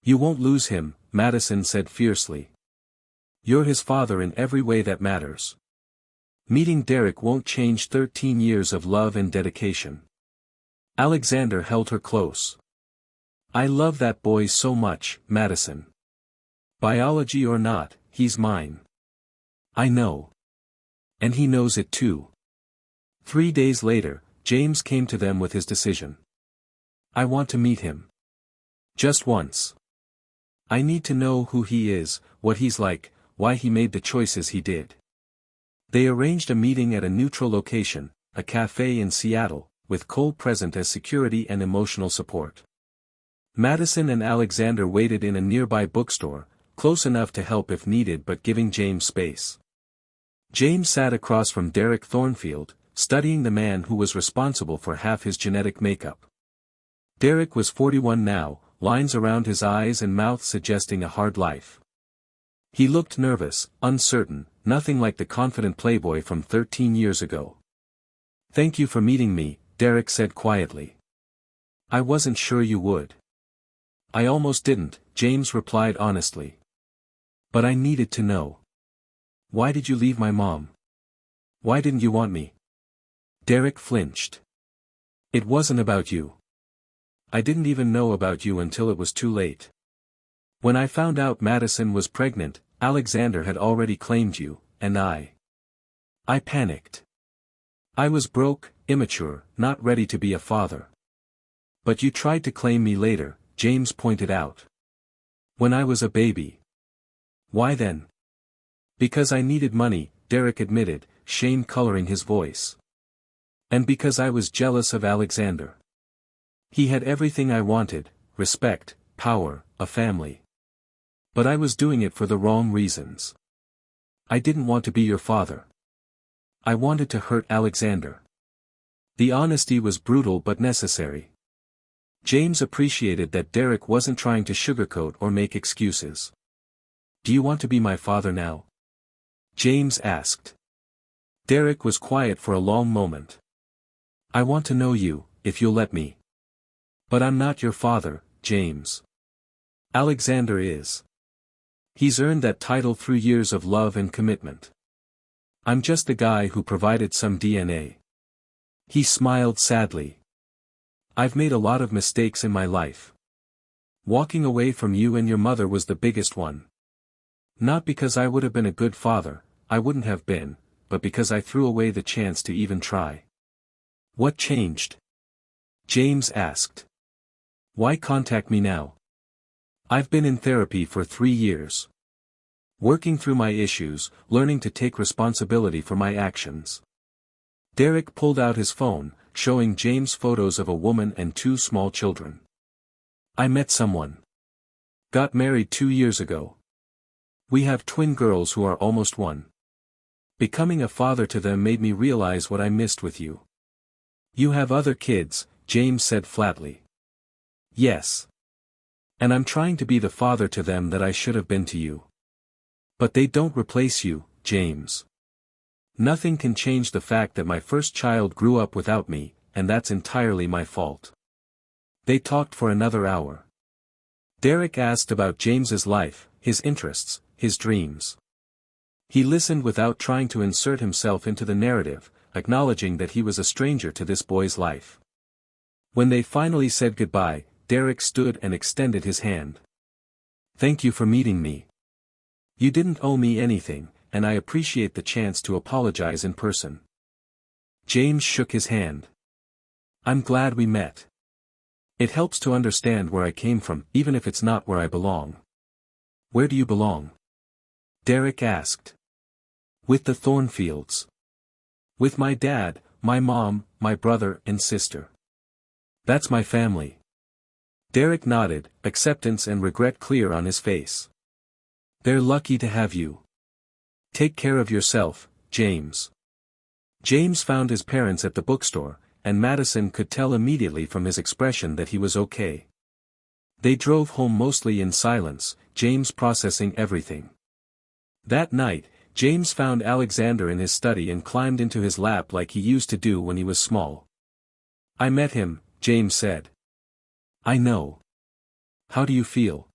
You won't lose him, Madison said fiercely. You're his father in every way that matters. Meeting Derek won't change 13 years of love and dedication. Alexander held her close. I love that boy so much, Madison. Biology or not, he's mine. I know. And he knows it too. 3 days later, James came to them with his decision. I want to meet him. Just once. I need to know who he is, what he's like, why he made the choices he did. They arranged a meeting at a neutral location, a cafe in Seattle, with Cole present as security and emotional support. Madison and Alexander waited in a nearby bookstore, close enough to help if needed but giving James space. James sat across from Derek Thornfield, studying the man who was responsible for half his genetic makeup. Derek was 41 now, lines around his eyes and mouth suggesting a hard life. He looked nervous, uncertain, nothing like the confident playboy from 13 years ago. Thank you for meeting me, Derek said quietly. I wasn't sure you would. I almost didn't, James replied honestly. But I needed to know. Why did you leave my mom? Why didn't you want me? Derek flinched. It wasn't about you. I didn't even know about you until it was too late. When I found out Madison was pregnant, Alexander had already claimed you, and I panicked. I was broke, immature, not ready to be a father. But you tried to claim me later, James pointed out. When I was a baby. Why then? Because I needed money, Derek admitted, shame coloring his voice. And because I was jealous of Alexander. He had everything I wanted, respect, power, a family. But I was doing it for the wrong reasons. I didn't want to be your father. I wanted to hurt Alexander. The honesty was brutal but necessary. James appreciated that Derek wasn't trying to sugarcoat or make excuses. Do you want to be my father now? James asked. Derek was quiet for a long moment. I want to know you, if you'll let me. But I'm not your father, James. Alexander is. He's earned that title through years of love and commitment. I'm just the guy who provided some DNA. He smiled sadly. I've made a lot of mistakes in my life. Walking away from you and your mother was the biggest one. Not because I would have been a good father, I wouldn't have been, but because I threw away the chance to even try. What changed? James asked. Why contact me now? I've been in therapy for 3 years. Working through my issues, learning to take responsibility for my actions. Derek pulled out his phone, showing James photos of a woman and 2 small children. I met someone. Got married 2 years ago. We have twin girls who are almost 1. Becoming a father to them made me realize what I missed with you. You have other kids, James said flatly. Yes. And I'm trying to be the father to them that I should have been to you. But they don't replace you, James. Nothing can change the fact that my first child grew up without me, and that's entirely my fault. They talked for another hour. Derek asked about James's life, his interests, his dreams. He listened without trying to insert himself into the narrative, acknowledging that he was a stranger to this boy's life. When they finally said goodbye, Derek stood and extended his hand. Thank you for meeting me. You didn't owe me anything, and I appreciate the chance to apologize in person. James shook his hand. I'm glad we met. It helps to understand where I came from, even if it's not where I belong. Where do you belong? Derek asked. With the Thornfields. With my dad, my mom, my brother and sister. That's my family. Derek nodded, acceptance and regret clear on his face. They're lucky to have you. Take care of yourself, James. James found his parents at the bookstore, and Madison could tell immediately from his expression that he was okay. They drove home mostly in silence, James processing everything. That night, James found Alexander in his study and climbed into his lap like he used to do when he was small. "I met him," James said. "I know. How do you feel?"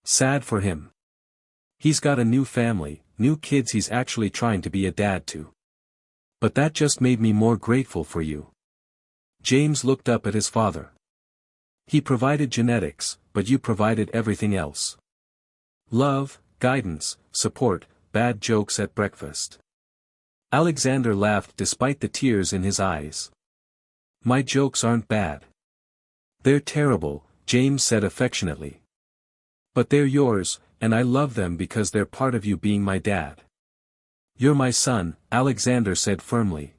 "Sad for him. He's got a new family, new kids he's actually trying to be a dad to. But that just made me more grateful for you." James looked up at his father. "He provided genetics, but you provided everything else. Love, guidance, support, bad jokes at breakfast." Alexander laughed despite the tears in his eyes. "My jokes aren't bad. They're terrible," James said affectionately. "But they're yours, and I love them because they're part of you being my dad." "You're my son," Alexander said firmly.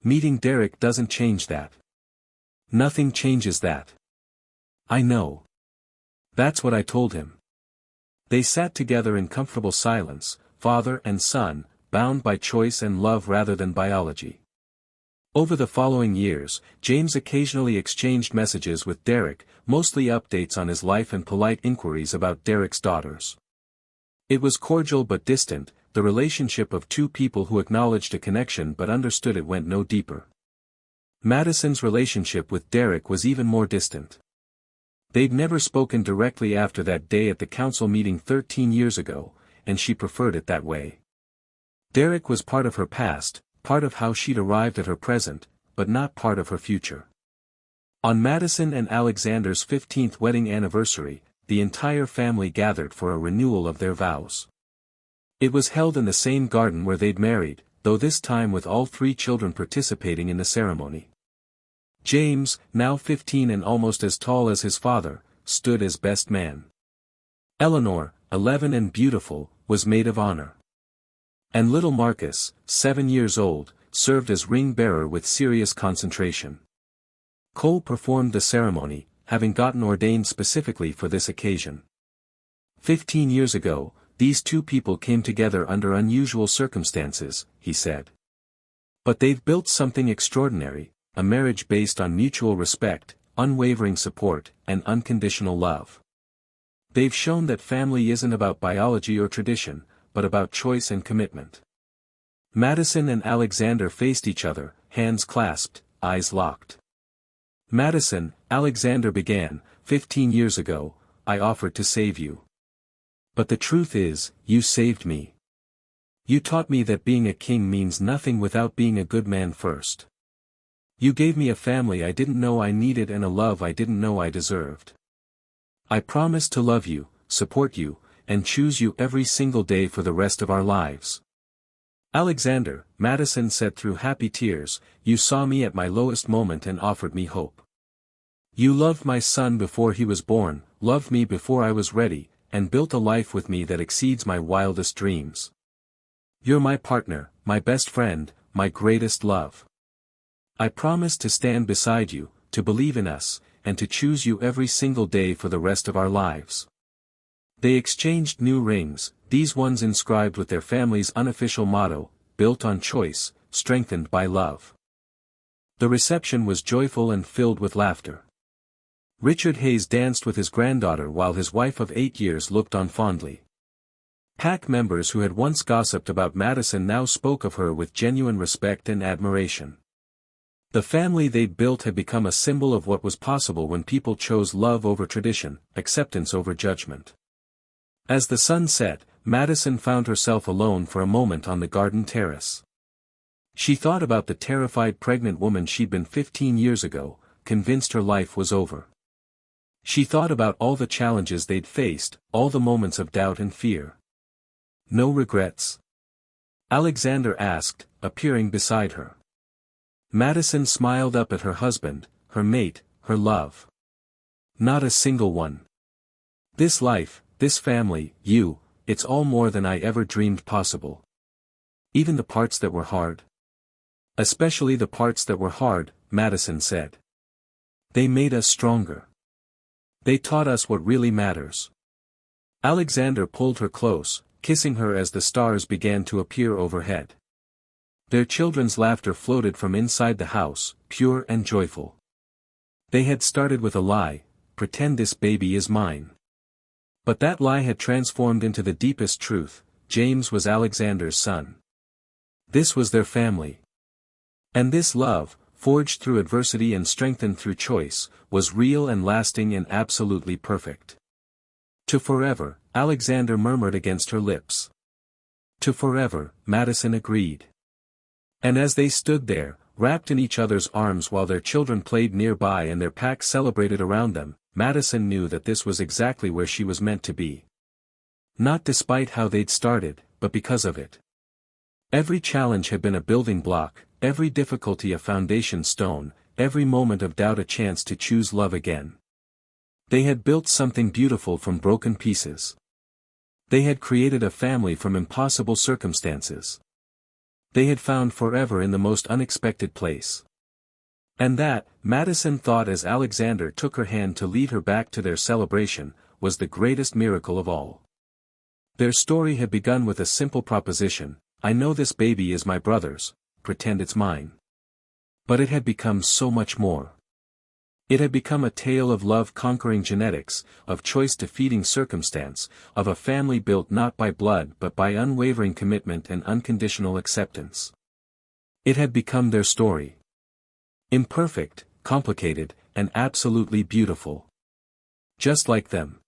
"Meeting Derek doesn't change that. Nothing changes that." "I know. That's what I told him." They sat together in comfortable silence, father and son, bound by choice and love rather than biology. Over the following years, James occasionally exchanged messages with Derek, mostly updates on his life and polite inquiries about Derek's daughters. It was cordial but distant, the relationship of two people who acknowledged a connection but understood it went no deeper. Madison's relationship with Derek was even more distant. They'd never spoken directly after that day at the council meeting 13 years ago, and she preferred it that way. Derek was part of her past, part of how she'd arrived at her present, but not part of her future. On Madison and Alexander's 15th wedding anniversary, the entire family gathered for a renewal of their vows. It was held in the same garden where they'd married, though this time with all three children participating in the ceremony. James, now 15 and almost as tall as his father, stood as best man. Eleanor, 11 and beautiful, was maid of honor. And little Marcus, 7 years old, served as ring-bearer with serious concentration. Cole performed the ceremony, having gotten ordained specifically for this occasion. 15 years ago, these two people came together under unusual circumstances, he said. But they've built something extraordinary, a marriage based on mutual respect, unwavering support, and unconditional love. They've shown that family isn't about biology or tradition, but about choice and commitment. Madison and Alexander faced each other, hands clasped, eyes locked. "Madison," Alexander began, 15 years ago, I offered to save you. But the truth is, you saved me. You taught me that being a king means nothing without being a good man first. You gave me a family I didn't know I needed and a love I didn't know I deserved. I promise to love you, support you, and choose you every single day for the rest of our lives." "Alexander," Madison said through happy tears, "you saw me at my lowest moment and offered me hope. You loved my son before he was born, loved me before I was ready, and built a life with me that exceeds my wildest dreams. You're my partner, my best friend, my greatest love. I promise to stand beside you, to believe in us, and to choose you every single day for the rest of our lives." They exchanged new rings, these ones inscribed with their family's unofficial motto, built on choice, strengthened by love. The reception was joyful and filled with laughter. Richard Hayes danced with his granddaughter while his wife of 8 years looked on fondly. PAC members who had once gossiped about Madison now spoke of her with genuine respect and admiration. The family they'd built had become a symbol of what was possible when people chose love over tradition, acceptance over judgment. As the sun set, Madison found herself alone for a moment on the garden terrace. She thought about the terrified pregnant woman she'd been 15 years ago, convinced her life was over. She thought about all the challenges they'd faced, all the moments of doubt and fear. "No regrets?" Alexander asked, appearing beside her. Madison smiled up at her husband, her mate, her love. "Not a single one. This life, this family, you, it's all more than I ever dreamed possible. Even the parts that were hard." "Especially the parts that were hard," Madison said. "They made us stronger. They taught us what really matters." Alexander pulled her close, kissing her as the stars began to appear overhead. Their children's laughter floated from inside the house, pure and joyful. They had started with a lie, "Pretend this baby is mine." But that lie had transformed into the deepest truth, James was Alexander's son. This was their family. And this love, forged through adversity and strengthened through choice, was real and lasting and absolutely perfect. To forever, Alexander murmured against her lips. To forever, Madison agreed. And as they stood there, wrapped in each other's arms while their children played nearby and their pack celebrated around them, Madison knew that this was exactly where she was meant to be. Not despite how they'd started, but because of it. Every challenge had been a building block, every difficulty a foundation stone, every moment of doubt a chance to choose love again. They had built something beautiful from broken pieces. They had created a family from impossible circumstances. They had found forever in the most unexpected place. And that, Madison thought as Alexander took her hand to lead her back to their celebration, was the greatest miracle of all. Their story had begun with a simple proposition: I know this baby is my brother's, pretend it's mine. But it had become so much more. It had become a tale of love conquering genetics, of choice defeating circumstance, of a family built not by blood but by unwavering commitment and unconditional acceptance. It had become their story. Imperfect, complicated, and absolutely beautiful. Just like them.